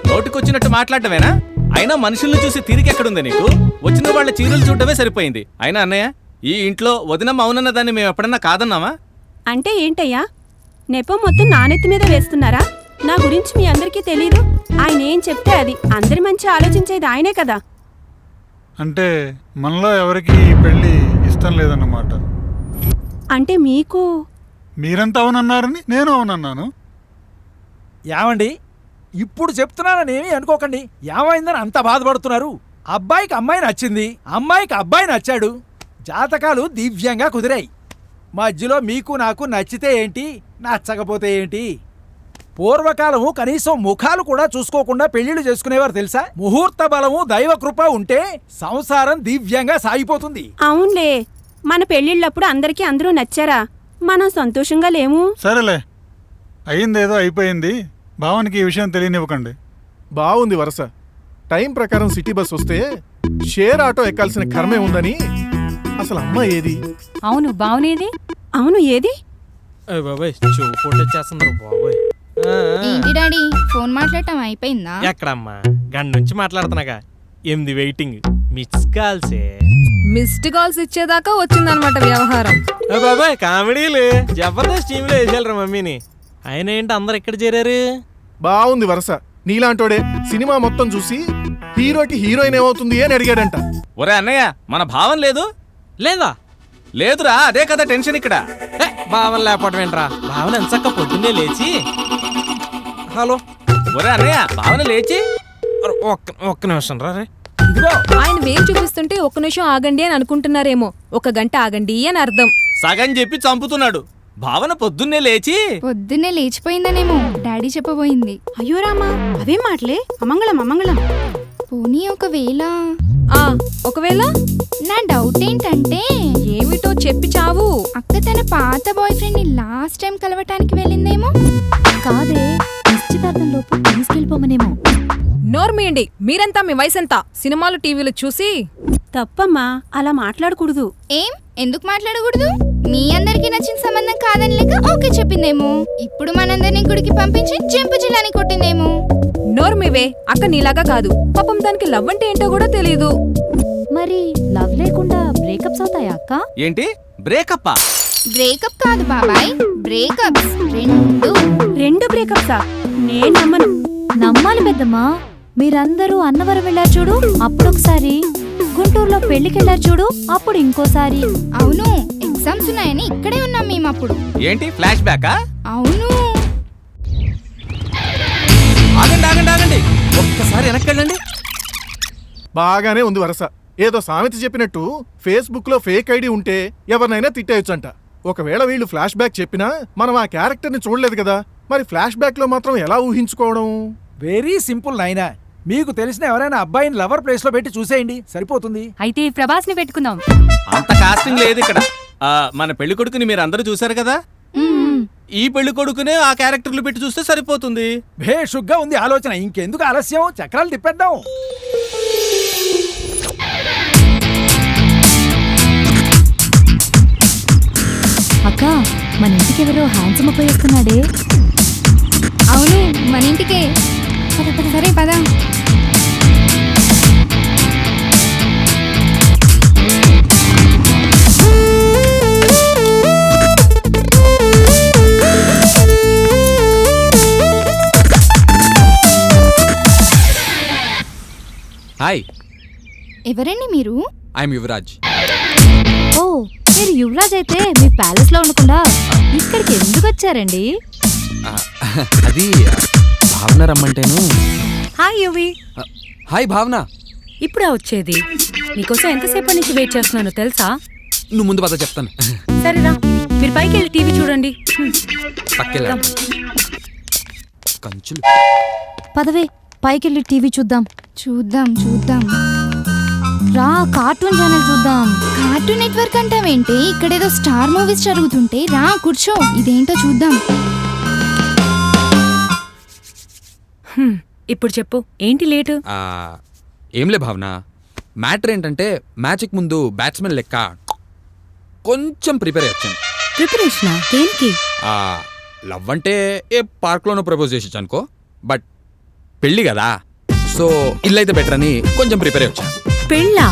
Speaker 7: నోటికొచ్చినట్టు మాట్లాడటమేనా? అయినా మనుషుల్ని చూసి తీరికెక్కడుంది నీకు? వచ్చిన వాళ్ళ చీరలు చూడటమే సరిపోయింది. అయినా అన్నయ్య, ఈ ఇంట్లో వదినమ్మ అవునన్న దాన్ని మేము ఎప్పుడన్నా కాదన్నావా?
Speaker 6: అంటే ఏంటయ్యా, నెపం మొత్తం నానెత్తి మీద వేస్తున్నారా? నా గురించి మీ అందరికీ తెలీదు. ఆయన ఏం చెప్తే అది. అందరి మంచి ఆలోచించేది ఆయనే కదా.
Speaker 5: అంటే మనలో ఎవరికి ఈ పెళ్లి ఇష్టం లేదన్నమాట.
Speaker 6: అంటే మీకు?
Speaker 5: మీరంతా అవునన్నారని నేను అవునన్నాను.
Speaker 13: ఏమండి, ఇప్పుడు చెప్తున్నానని అనుకోకండి. ఏమైందని అంత బాధపడుతున్నారు? అబ్బాయికి అమ్మాయి నచ్చింది, అమ్మాయికి అబ్బాయి నచ్చాడు. జాతకాలు దివ్యంగా కుదిరాయి. మధ్యలో మీకు నాకు నచ్చితే ఏంటి, నచ్చకపోతే ఏంటి? పూర్వకాలము కనీసం ముఖాలు కూడా చూసుకోకుండా పెళ్లిళ్ళు చేసుకునేవారు తెలుసా? ముహూర్త బలము దైవ కృప ఉంటే సంసారం దివ్యంగా సాగిపోతుంది.
Speaker 6: అవునులే, మన పెళ్లిళ్ళప్పుడు అందరికీ అందరూ నచ్చారా? మనం సంతోషంగా లేము.
Speaker 5: సరేలే, అయిందేదో అయిపోయింది. భావనకి ఈ విషయం తెలియనివ్వకండి.
Speaker 8: బాగుంది వరస. టైం ప్రకారం సిటీ బస్ వస్తే షేర్ ఆటో ఎక్కాల్సిన కర్మే ఉందని. అసలు అమ్మ ఏది?
Speaker 12: అవును, బావునేది?
Speaker 6: అవును, ఏది?
Speaker 11: బాబాయ్ చూపు వచ్చేస్తున్నారు బాబోయ్.
Speaker 12: ఏంటి డాడీ, ఫోన్ మాట్లాడటం అయిపోయిందా?
Speaker 11: ఎక్కడమ్మా, గంట నుంచి మాట్లాడుతున్నాగా. 8 వెయిటింగ్. మిస్ కాల్సే.
Speaker 9: మిస్డ్ కాల్స్ ఇచ్చేదాకా వచ్చిందనమాట వ్యవహారం.
Speaker 11: బాబాయ్ కామెడీలు జబర్దస్త్ టీంలో వేసేయాలరా మమ్మీని. ఆయన ఏంటి అందరు ఎక్కడ చేరారు?
Speaker 8: బాగుంది వరస. నీలాంటోడే సినిమా మొత్తం చూసి హీరోకి హీరోయిన్ ఏమవుతుంది అని అడిగాడంట.
Speaker 7: ఒరే అన్నయ్య, మన భావం లేదు?
Speaker 11: లేదా?
Speaker 7: లేదురా, అదే కదా టెన్షన్ ఇక్కడ.
Speaker 11: భావన లేకపోవడం ఏంట్రా? భావన ఎంచక్క పొద్దున్నే లేచి హలో.
Speaker 7: ఒరే అన్నయ్య, భావన లేచి
Speaker 11: ఒక్క నిమిషం రా.
Speaker 9: ఆయన వేలు చూపిస్తుంటే ఒక్క నిమిషం ఆగండి అని అనుకుంటున్నారేమో. 1 గంట ఆగండి అని అర్థం.
Speaker 7: సగం చెప్పి చంపుతున్నాడు. భావన పొద్దున్నే లేచి
Speaker 2: పొద్దున్నే లేచిపోయిందనేమో డాడీ చెప్పబోయింది.
Speaker 6: అయ్యో రామా అవేం మాటలే, అమంగళం అమంగళం.
Speaker 2: పోనీ ఒకవేళ
Speaker 9: ఒకవేళ
Speaker 2: నా డౌట్ ఏంటంటే
Speaker 9: ఏమిటో చెప్పి చావు.
Speaker 2: అక్క తన పాత బాయ్ ఫ్రెండ్ ని లాస్ట్ టైం కలవటానికి వెళ్ళిందేమో.
Speaker 12: కాదే, నిశ్చితార్థంలోపు తీసుకెళ్ళిపోమనేమో.
Speaker 9: నోర్మీయండి, మీరంతా మీ వయసెంత సినిమాలు టీవీలు చూసి.
Speaker 6: తప్పమ్మా, అలా మాట్లాడకూడదు.
Speaker 2: ఏం ఎందుకు మాట్లాడకూడదు? మీ అందరికి నచ్చిన సంబంధం కాదని లేక ఓకే చెప్పిందేమో. ఇప్పుడు మనందరినీ గుడికి పంపించి జంపు జిల్లాని కొట్టిందేమో.
Speaker 9: నోర్మివే, అక్క నీలాగా కాదు. పాపం దానికి లవ్ అంటే ఏంటో కూడా తెలీదు.
Speaker 12: మరి లవ్ లేకుండా బ్రేకప్స్ అవుతాయా అక్క?
Speaker 7: ఏంటి బ్రేకప్పా?
Speaker 2: బ్రేకప్ కాదు బాబాయ్, బ్రేకప్స్
Speaker 6: రెండు బ్రేకప్సా? నేను నమ్మను.
Speaker 12: నమ్మాలి పెద్దమ్మా. మీరందరూ అన్నవరం వెళ్ళారు చూడు, అప్పుడొకసారి. గుంటూరులో పెళ్లికెళ్ళారు చూడు, అప్పుడు ఇంకోసారి.
Speaker 2: అవును, ఎగ్జామ్స్ ఉన్నాయని ఇక్కడే ఉన్నాం మేము అప్పుడు.
Speaker 7: ఏంటి ఫ్లాష్ బ్యాకా?
Speaker 2: అవును.
Speaker 7: ఆగండి ఆగండి ఆగండి, ఒక్కసారి వెనక్కెళ్ళండి.
Speaker 8: బాగానే ఉంది వరస. ఏదో సామెత చెప్పినట్టు ఫేస్బుక్ లో ఫేక్ ఐడి ఉంటే ఎవరినైనా తిట్టేయొచ్చంట. ఒకవేళ వీళ్ళు ఫ్లాష్ బ్యాక్ చెప్పినా మనం ఆ క్యారెక్టర్ ని చూడలేదు కదా, మరి ఫ్లాష్ బ్యాక్ లో మాత్రం ఎలా ఊహించుకోవడం?
Speaker 13: వెరీ సింపుల్ నాయనా. మీకు తెలిసిన ఎవరైనా అబ్బాయిని లవర్ ప్లేస్ లో పెట్టి చూసేయండి, సరిపోతుంది.
Speaker 12: అయితే ప్రభాస్ ని పెట్టుకుందాం.
Speaker 7: అంత కాస్టింగ్ లేదు ఇక్కడ. మన పెళ్లి కొడుకుని మీరు అందరూ చూసారు కదా, ఈ పెళ్లి కొడుకునే ఆ క్యారెక్టర్లు పెట్టి చూస్తే సరిపోతుంది.
Speaker 13: భేషుగ్గా ఉంది ఆలోచన. ఇంకెందుకు ఆలస్యం, చక్రాలు తిప్పేద్దాం.
Speaker 12: అక్క, మన ఇంటికి ఎవరో హ్యాండ్సమ్ అబ్బాయి వస్తున్నాడే.
Speaker 2: అవును, మన ఇంటికే. సరే పద.
Speaker 14: హాయ్,
Speaker 2: ఎవరండి మీరు?
Speaker 14: ఐఎమ్ యువరాజ్.
Speaker 12: ఓ, మీరు యువరాజ్ అయితే మీ ప్యాలెస్ లో ఉండకుండా ఇక్కడికి ఎందుకు వచ్చారండి?
Speaker 14: అది భావన రమ్మంటేను.
Speaker 6: Hi UV.
Speaker 14: హాయ్ భావన.
Speaker 6: ఇప్పుడా వచ్చేది? నీకోసం ఎంతసేపు నుంచి వెయిట్ చేస్తున్నాను తెలుసా?
Speaker 14: నువ్వు ముందు పద చెప్తాను.
Speaker 6: సరేరా, మీరు పైకి వెళ్ళి టీవీ చూడండి.
Speaker 14: పక్కెళ్ళా కంచులు.
Speaker 12: పదవే, పైకెళ్ళి టీవీ చూద్దాం.
Speaker 2: చూద్దాం చూద్దాం.
Speaker 12: రా, కార్టూన్ ఛానల్ చూద్దాం.
Speaker 2: కార్టూన్ నెట్వర్క్ అంటావేంటి? ఇక్కడేదో స్టార్ మూవీస్ జరుగుతుంటే రా కూర్చో, ఇదేంటో చూద్దాం.
Speaker 6: ఇప్పుడు చెప్పు, ఏంటి లేటు?
Speaker 14: ఏంలే భావన, మ్యాటర్ ఏంటంటే మ్యాచ్కి ముందు బ్యాట్స్మెన్ లెక్క కొంచెం ప్రిపేర్ అయ్యాను.
Speaker 6: ప్రిపరేషనా? దేనికి?
Speaker 14: లవ్ అంటే ఏ పార్క్లోనో ప్రపోజ్ చేసి అనుకో, బట్ పెళ్ళి కదా, సో ఇల్లైతే బెటర్ అని కొంచెం ప్రిపేర్ అయ్యి వచ్చాను.
Speaker 6: పెళ్ళా?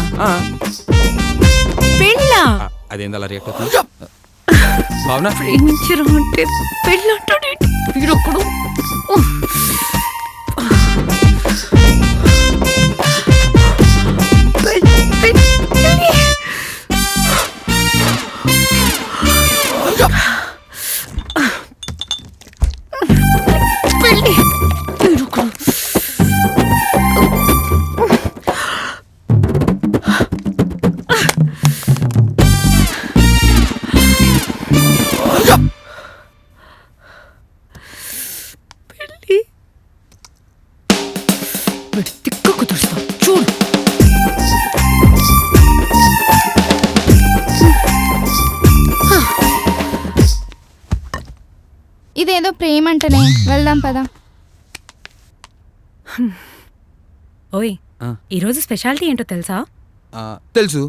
Speaker 6: పెళ్ళా?
Speaker 14: అదేంది అలా రియాక్ట్ అవుతుంది భావన?
Speaker 6: ప్రేమించడం అంటే పెళ్ళంటాడే వీడొక్కడు.
Speaker 2: ఇదేదో ప్రేమంటనే, వెళ్దాం పదా.
Speaker 6: ఓయ్, ఈరోజు స్పెషాలిటీ ఏంటో తెలుసా?
Speaker 14: తెలుసు.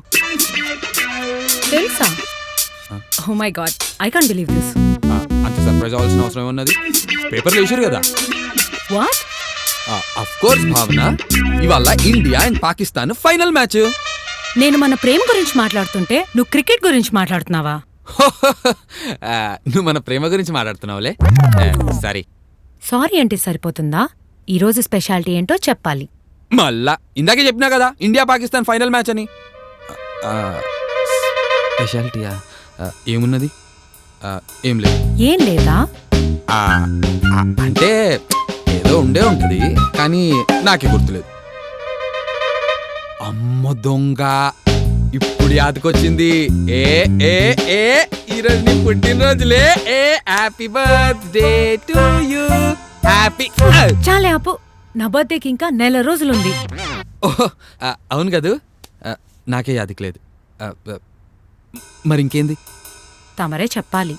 Speaker 6: తెలుసా? Oh my god, I can't believe this.
Speaker 14: అంత సర్ప్రైజ్ అవ్వాల్సిన అవసరం ఏమున్నది? పేపర్లో వేసారు కదా.
Speaker 6: వాట్?
Speaker 14: ఆఫ్ కోర్స్ భావన, ఇవాళ India and Pakistan final match.
Speaker 6: నేను మన ప్రేమ గురించి మాట్లాడుతుంటే నువ్వు క్రికెట్ గురించి మాట్లాడుతున్నావా?
Speaker 14: నువ్వు మన ప్రేమ గురించి మాట్లాడుతున్నావులే. సరే,
Speaker 6: సారీ అంటే సరిపోతుందా? ఈరోజు స్పెషాలిటీ ఏంటో చెప్పాలి.
Speaker 14: మళ్ళా ఇందాకే చెప్పినా కదా ఇండియా పాకిస్తాన్ ఫైనల్ మ్యాచ్ అని. స్పెషాలిటీయా? ఏమున్నది? ఏం లేదు.
Speaker 6: ఏం లేదా?
Speaker 14: అంటే ఏదో ఉండే ఉంటుంది, కానీ నాకే గుర్తులేదు. అమ్మ దొంగ, ఇప్పుడు యాదకొచ్చింది. ఏ ఏ ఏ ఈరోజు నీ పుట్టినరోజులే. ఏ happy birthday to you. Happy.
Speaker 9: చాలే ఆపు, నా బర్త్డేకి ఇంకా నెల రోజులుంది.
Speaker 14: ఓహో అవును కదూ. నాకే యాదికి లేదు. మరి ఇంకేంది?
Speaker 9: తమరే చెప్పాలి.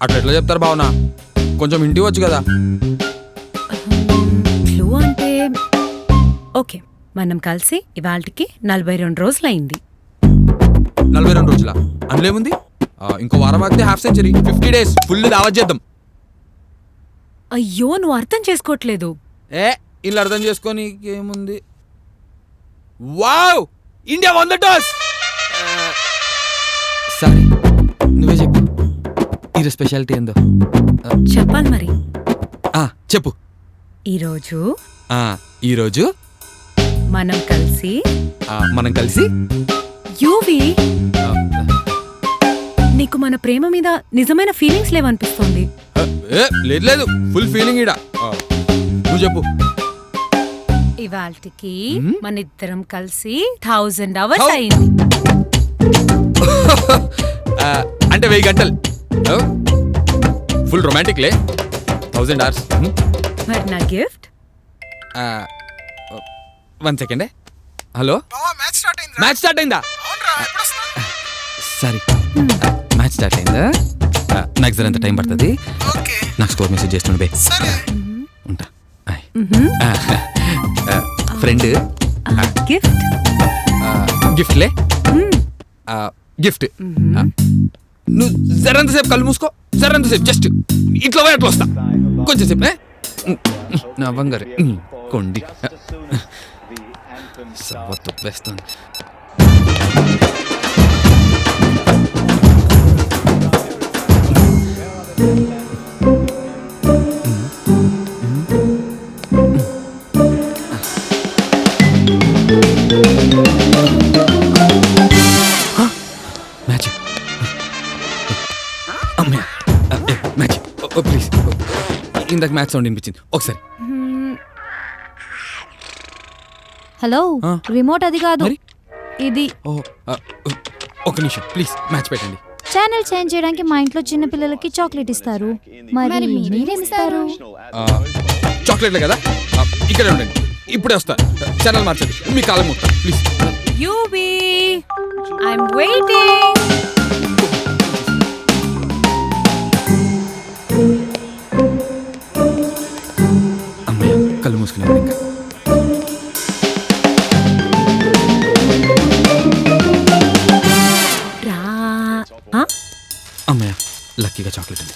Speaker 14: అట్లా ఎట్లా చెప్తారు భావన? కొంచెం ఇంటికి వచ్చు కదా.
Speaker 9: క్లూ అంటే ఓకే, మనం కలిసి ఇవాళకి 42 రోజులైంది.
Speaker 14: 42 రోజుల అందులో ఏముంది? ఇంకో వారం అయితే హాఫ్ సెంచరీ, 50 days ఫుల్ దావత్ చేద్దాం.
Speaker 9: అయ్యో, నువ్వు అర్థం చేసుకోవట్లేదు.
Speaker 14: ఇల్లు అర్థం చేసుకొని ఏముంది. Wow, India one the toss. సరే నువ్వే చెప్పు, ఈరోజు స్పెషాలిటీ ఏందో
Speaker 9: చెప్పాలి మరి.
Speaker 14: చెప్పు. ఈరోజు
Speaker 9: మనం కలిసి యూవి, నీకు మన ప్రేమ మీద నిజమైన ఫీలింగ్స్ లేవనిపిస్తోంది.
Speaker 14: లేదు లేదు, ఫుల్ ఫీలింగ్ ఈడ. నువ్వు చెప్పు.
Speaker 9: ఇవాళకి మన ఇద్దరం కలిసి 1000 hours అయింది.
Speaker 14: అంటే 1000 గంటలు. ఫుల్ రొమాంటిక్ లే. 1000 hours.
Speaker 9: మరి నా gift?
Speaker 14: 1 second. Hello, match start అయిందా? సరే, మ్యాచ్ స్టార్ట్ అయిందా? నాకు జర ఎంత టైం పడుతుంది. నాకు స్కోర్ మెసేజ్ చేస్తుండే బే. ఉంటా. ఫ్రెండ్
Speaker 9: గిఫ్ట్
Speaker 14: గిఫ్ట్లే. గిఫ్ట్. నువ్వు జరంతసేపు కళ్ళు మూసుకో. జరంతసేపు జస్ట్ ఇట్లా పోయి అట్లా వస్తా. కొంచెం సేపు నా బంగారు కొండి తొప్పేస్తాను. Match match please. ఇందాక మ్యాచ్ సౌండ్ వినిపించింది ఒకసారి.
Speaker 12: హలో, రిమోట్ అది కాదు, ఇది.
Speaker 14: ఒక నిమిషం ప్లీజ్, మ్యాచ్ పెట్టండి.
Speaker 12: ఛానల్ చేంజ్ చేయడానికి మా ఇంట్లో చిన్న పిల్లలకి చాక్లెట్ ఇస్తారు. మరి మీరేమిస్తారు?
Speaker 14: చాక్లెట్లే కదా, ఇక్కడే ఉండండి. ఇప్పుడే వస్తా. ఛానల్ మార్చండి. మీ కాలం మొత్తం ప్లీజ్.
Speaker 9: UV, I'm waiting.
Speaker 14: అమ్మయ్య, కళ్ళు మూసుకున్నాను ఇంకా. అమ్మయ్య, లక్కీగా చాక్లెట్ ఉంది.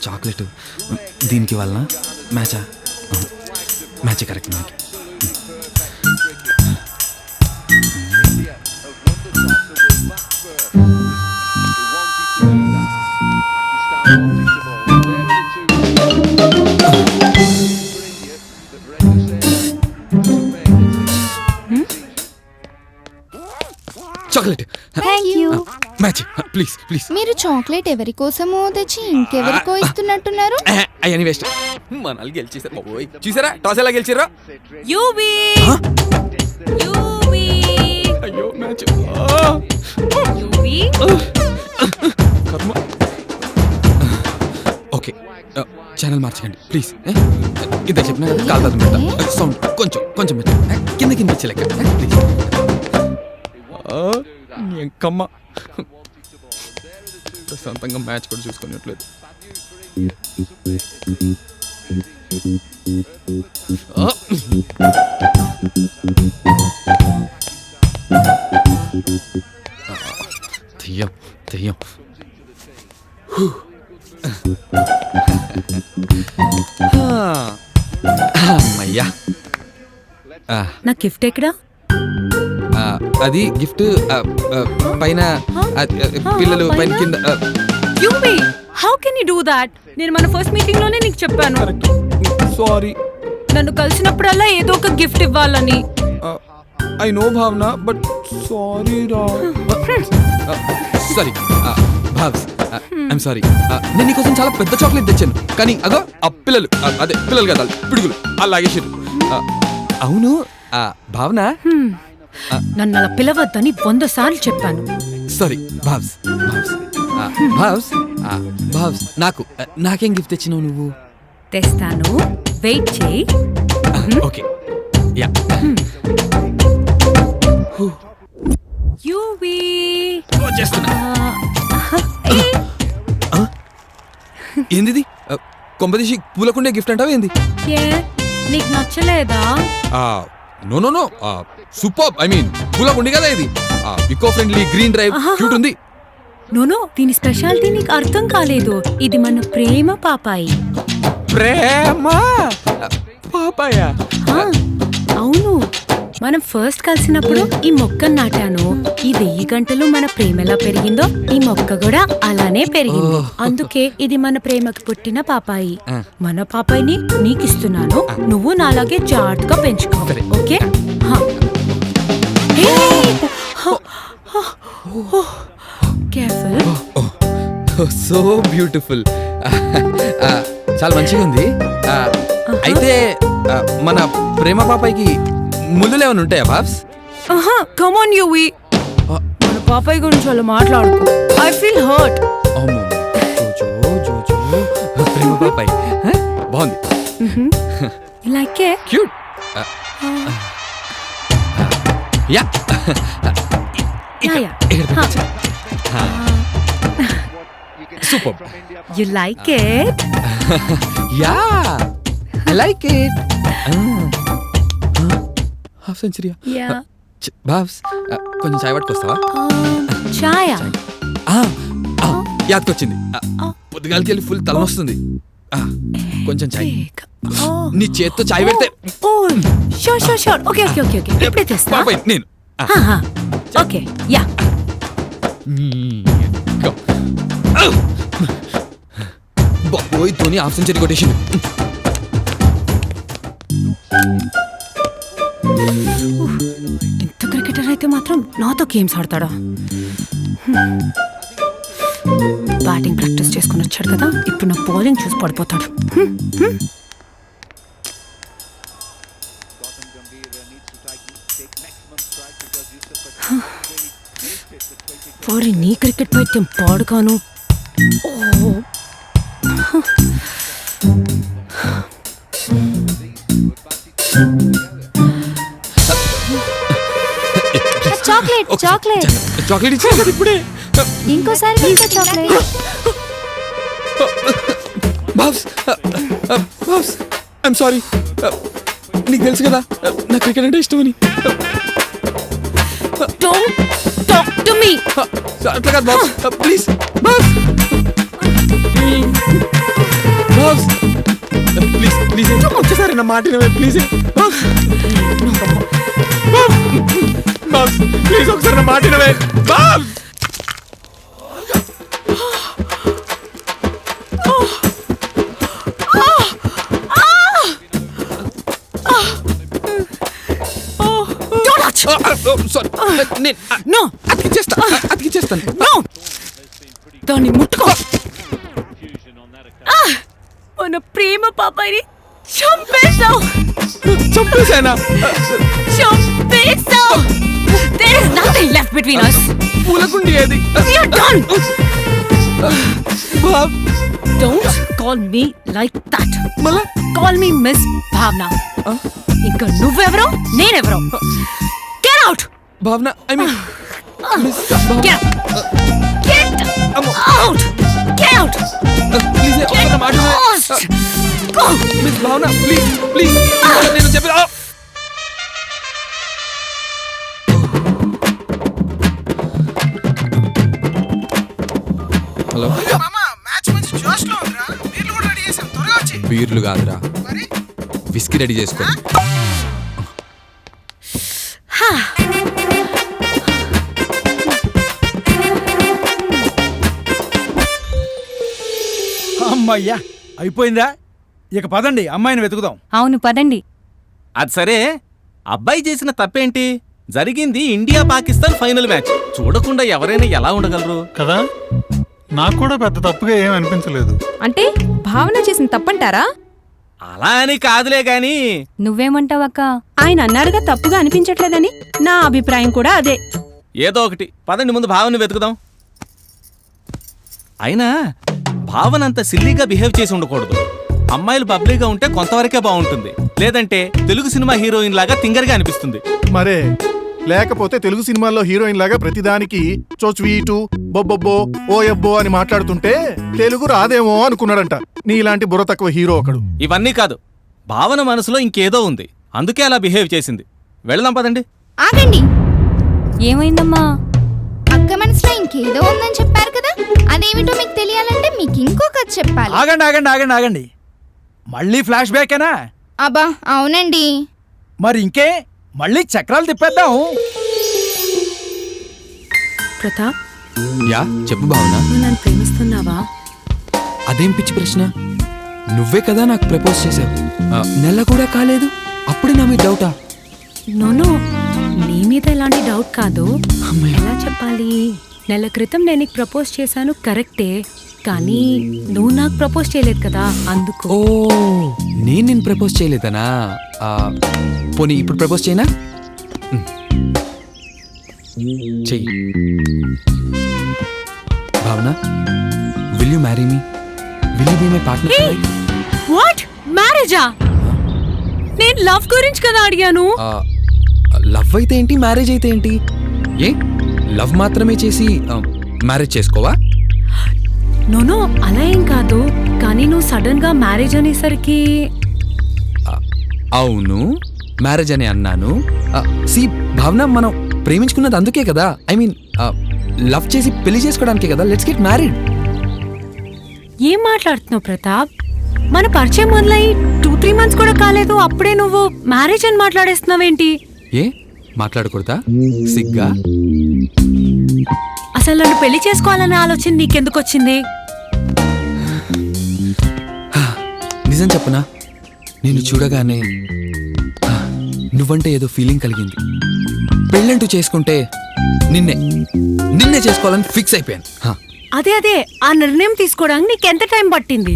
Speaker 14: చాక్లెట్ దీనికి వలన మ్యాచా? మ్యాచ్ కరెక్ట్ నాకు. Chocolate.
Speaker 12: Thank you.
Speaker 14: Match please please.
Speaker 2: మీరు చాక్లెట్ ఎవరి కోసమో తెచ్చి ఇంకెవరికో ఇస్తున్నట్టున్నారు.
Speaker 14: అయ్యని వేస్ట్. మనల్ని గెలిచేసారు. ఓయ్, చూసారా టాస్ ఎలా గెలిచారా?
Speaker 9: యూవి, యూవి.
Speaker 14: అయ్యో మ్యాచ్.
Speaker 9: యూవి.
Speaker 14: ఓకే, ఛానల్ మార్చకండి ప్లీజ్. ఇద్దరు చెప్పినా కదా, కాల్ దాని పెడతా. సౌండ్ కొంచెం కొంచెం కింద కిందించలేక ప్లీజ్. ఎంకమ్మ, ప్రశాంతంగా మ్యాచ్ కూడా చూసుకునేట్లేదు. తెయ్యం తెయ్యం. అమ్మయ్యా.
Speaker 9: నా గిఫ్ట్ ఎక్కడా?
Speaker 14: అది గిఫ్ట్ పైన పిల్లలు పైన కింద.
Speaker 9: UV, how can you do that? నేను మన ఫస్ట్ మీటింగ్ లోనే నీకు చెప్పాను.
Speaker 14: సారీ.
Speaker 9: నన్ను కలిసినప్పుడల్లా ఏదో ఒక గిఫ్ట్ ఇవ్వాలని.
Speaker 14: I know Bhavana, but sorry రా. సారీ. Bhavs I'm sorry. నేను నీకోసం చాలా పెద్ద చాక్లెట్ తెచ్చాను, కానీ అగో ఆ పిల్లలు అదే పిల్లలు కదా పిడుగులు అలాగేసారు. అవును భావన,
Speaker 9: నన్ను అలా పిలవద్దని 100 సార్లు చెప్పాను.
Speaker 14: సారీ భావ్స్. భావ్స్ భావ్స్ నాకేం గిఫ్ట్ తెచ్చినావు నువ్వు?
Speaker 9: తెస్తాను, వెయిట్ చేయి.
Speaker 14: Okay yeah.
Speaker 9: యూవి
Speaker 14: ఏంది కొంపదీసి పూలకుండే గిఫ్ట్ అంటావు ఏంది?
Speaker 9: నీకు నచ్చలేదా?
Speaker 14: No no no super. I mean పూలకుండి కదా ఇది, eco friendly green drive cute ఉంది.
Speaker 9: నోనో, దీని స్పెషాలిటీ నీకు అర్థం కాలేదు. ఇది మన ప్రేమ పాపాయి.
Speaker 14: ప్రేమ పాపాయ?
Speaker 9: అవును, మనం ఫస్ట్ కలిసినప్పుడు ఈ మొక్కను నాటాను. ఈ 1000 గంటలు మన ప్రేమ ఎలా పెరిగిందో ఈ మొక్క కూడా అలానే పెరిగింది. అందుకే ఇది మన ప్రేమకు పుట్టిన పాపాయి. మన పాపాయిని నీకిస్తున్నాను, నువ్వు నాలాగే జాగ్రత్తగా పెంచుకో. ఓకే? కేర్ఫుల్.
Speaker 14: So beautiful. చాలా మంచిగా ఉంది. అయితే మన ప్రేమ పాపాయికి ముళ్ళులు ఏమైనా ఉంటాయా బాబ్స్?
Speaker 9: కమ్ ఆన్ యూవి, మన పాపాయి గురించి వాళ్ళు మాట్లాడుకో. I feel hurt.
Speaker 14: ప్రేమ పాపాయి బాగుంది.
Speaker 9: Like it?
Speaker 14: Cute. Yeah. Super.
Speaker 9: You like it?
Speaker 14: Yeah, I like it. Half century.
Speaker 9: Yeah.
Speaker 14: బాబ్స్ కొంచెం చాయ్ పట్టుకొస్తావా?
Speaker 9: చాయా?
Speaker 14: యాదకొచ్చింది. పొద్దుగాలకి వెళ్ళి ఫుల్ తలనొస్తుంది. కొంచెం చాయ్. నీ చేత్తో చాయ్ పెడితే.
Speaker 9: షూర్. ఓకే. ఇప్పుడే తెస్తా.
Speaker 14: నేను
Speaker 9: ఓకే. యా.
Speaker 14: బాబోయ్, ధోని హాఫ్ సెంచరీ కొట్టేసింది.
Speaker 9: ఇంత క్రికెటర్ అయితే మాత్రం నాతో గేమ్స్ ఆడతాడా? బ్యాటింగ్ ప్రాక్టీస్ చేసుకుని వచ్చాడు కదా, ఇప్పుడు నా బౌలింగ్ చూసి పడిపోతాడు. పోరి, నీ క్రికెట్ పైత్యం పాడుగాను.
Speaker 14: చాక్లెట్ ఇచ్చాను కదా ఇప్పుడే.
Speaker 12: ఇంకోసారి చాక్లెట్.
Speaker 14: Bob's I'm sorry. నీకు తెలుసు కదా నా క్రికెట్ అంటే ఇష్టమని. అట్లా కాదు బాబ్స్, ప్లీజ్ బాబ్స్. ప్లీజ్ ఒక్కసారి నా మాట ప్లీజ్. బాబ్స్ ప్లీజ్ ఒకసారి నా మాట బాబ్స్. అతికిచ్చేస్తాను.
Speaker 9: దాన్ని ముట్టుకో. మన ప్రేమ పాపాయిని చంపేశావు.
Speaker 14: చంపేశానా?
Speaker 9: చంపేశావు. There is nothing left between us.
Speaker 14: పూలకుండి ఏది?
Speaker 9: We are done. Don't call me like that. Call me Miss Bhavna. ఇంకా నువ్వెవరో నేనెవరో. Get out.
Speaker 14: భావన, I mean miss
Speaker 9: Get out. Get out. Get out.
Speaker 14: Please ఒక్క మాట.
Speaker 9: Go.
Speaker 14: మిస్ భావన please నేను చెప్పేది. హలో, బీర్లు కాదురా, విస్కీ రెడీ చేసుకో.
Speaker 13: అమ్మయ్యా, అయిపోయిందా? ఇక పదండి, అమ్మాయిని వెతుకుదాం.
Speaker 12: అవును, పదండి.
Speaker 7: అది సరే, అబ్బాయి చేసిన తప్పేంటి? జరిగింది ఇండియా పాకిస్తాన్ ఫైనల్ మ్యాచ్. చూడకుండా ఎవరైనా ఎలా ఉండగలరు
Speaker 5: కదా? నాకు కూడా పెద్ద తప్పుగా ఏం అనిపించలేదు.
Speaker 9: అంటే భావన చేసిన తప్పంటారా?
Speaker 7: అలా అని కాదులే గాని
Speaker 12: నువ్వేమంటావక్క?
Speaker 6: ఆయన అన్నారుగా తప్పుగా అనిపించట్లేదని. నా అభిప్రాయం కూడా అదే.
Speaker 7: ఏదో ఒకటి పదండి ముందు భావన వెతుకుదాం. అయినా భావన అంత సిల్లీగా బిహేవ్ చేసి ఉండకూడదు. అమ్మాయిలు బబ్లీగా ఉంటే కొంతవరకే బాగుంటుంది, లేదంటే తెలుగు సినిమా హీరోయిన్ లాగా తింగర్గా అనిపిస్తుంది.
Speaker 8: మరే లేకపోతే తెలుగు సినిమాల్లో హీరోయిన్ లాగా ప్రతిదానికి చోచ్వీటు బొబ్బొబ్బో ఓ ఎబ్బో అని మాట్లాడుతుంటే తెలుగు రాదేమో అనుకున్నాడంట నీ ఇలాంటి బుర్ర తక్కువ హీరో ఒకడు.
Speaker 7: ఇవన్నీ కాదు, భావన మనసులో ఇంకేదో ఉంది, అందుకే అలా బిహేవ్ చేసింది. వెళదాం పదండి.
Speaker 2: ఆగండి.
Speaker 12: ఏమైందమ్మా?
Speaker 2: అక్క మనసులో ఇంకేదో ఉందని చెప్పారు కదా, అదేమిటో మీకు తెలియాలంటే మీకు ఇంకొక చెప్పాలి.
Speaker 13: ఆగండి ఆగండి ఆగండి ఆగండి, మళ్ళీ ఫ్లాష్ బ్యాకేనా?
Speaker 2: అబ్బా అవునండి.
Speaker 13: మరి ఇంకే, మళ్ళీ చక్రాలు తిప్పేద్దాం.
Speaker 6: ప్రతాప్,
Speaker 14: యా చెప్పు భావన.
Speaker 6: నువ్వు నన్ను ప్రేమిస్తున్నావా?
Speaker 14: అదేం పిచ్చి ప్రశ్న? నువ్వే కదా నాకు ప్రపోజ్ చేసావు. నెల కూడా కాలేదు, అప్పుడే నా మీద డౌటా?
Speaker 6: నోనో, నీ మీద ఎలాంటి డౌట్ కాదు. ఎలా చెప్పాలి, నెల క్రితం నేను నీకు ప్రపోజ్ చేశాను కరెక్టే, కానీ నువ్వు నాకు ప్రపోజ్ చేయలేదు కదా, అందుకు.
Speaker 14: ఓ నేను నిన్ను ప్రపోజ్ చేయలేదనా? పోనీ ఇప్పుడు ప్రపోజ్ చేయనా? చెయ్యి. Bhavana, will you marry me? Will you be my partner?
Speaker 6: What, మ్యారేజా? నేను లవ్ గురించి కదా అడిగాను.
Speaker 14: లవ్ అయితే ఏంటి, మ్యారేజ్ అయితే ఏంటి? ఏ లవ్ మాత్రమే చేసి మ్యారేజ్ చేసుకోవా?
Speaker 6: నోనో, అలా ఏం కాదు, కానీ నువ్వు సడన్ గా మ్యారేజ్ అనేసరికి.
Speaker 14: అవును, మ్యారేజ్ అని అన్నాను. సి భావన, మనం ప్రేమించుకున్నది అందుకే కదా, ఐ మీన్ లవ్ చేసి పెళ్లి చేసుకోవడానికే కదా. Let's get married.
Speaker 6: ఏం మాట్లాడుతున్నావు ప్రతాప్? మన పరిచయం మొదలై 2-3 months కూడా కాలేదు, అప్పుడే నువ్వు మ్యారేజ్ అని మాట్లాడేస్తున్నావేంటి?
Speaker 14: ఏ మాట్లాడకూడదా? సిగ్గా?
Speaker 6: అసలు నన్ను పెళ్లి చేసుకోవాలనే ఆలోచన నీకెందుకు వచ్చింది?
Speaker 14: నిజం చెప్పనా, నేను చూడగానే నువ్వంటే ఏదో ఫీలింగ్ కలిగింది. పెళ్ళంటూ చేసుకుంటే నిన్నే చేసుకోవాలని ఫిక్స్ అయిపోయాను.
Speaker 6: అదే ఆ నిర్ణయం తీసుకోవడానికి నీకెంత టైం పట్టింది?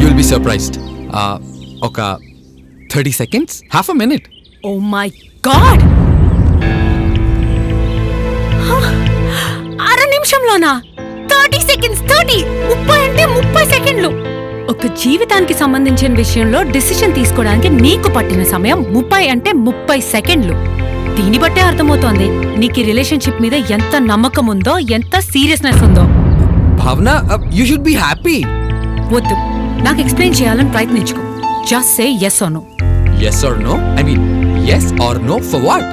Speaker 14: You will be surprised. ఒక 30 seconds, half a minute.
Speaker 6: Oh my god, 6 నిమిషంలోనా? 30 seconds, 30 అంటే 30 సెకండ్లు. ఒక జీవితానికి సంబంధించిన విషయంలో డిసిషన్ తీసుకోవడానికి నీకు పట్టిన సమయం 30 అంటే 30 సెకండ్లు. దీన్ని బట్టే అర్థమవుతోంది నీకు ఈ రిలేషన్షిప్ మీద ఎంత నమ్మకం ఉందో, ఎంత సీరియస్నెస్ ఉందో.
Speaker 14: భావన, యు షుడ్ బి హ్యాపీ.
Speaker 6: వద్దు, నాకు ఎక్స్ప్లెయిన్ చేయాలని ప్రయత్నించుకో. Just say yes or no.
Speaker 14: Yes or no? I mean, yes or no for what?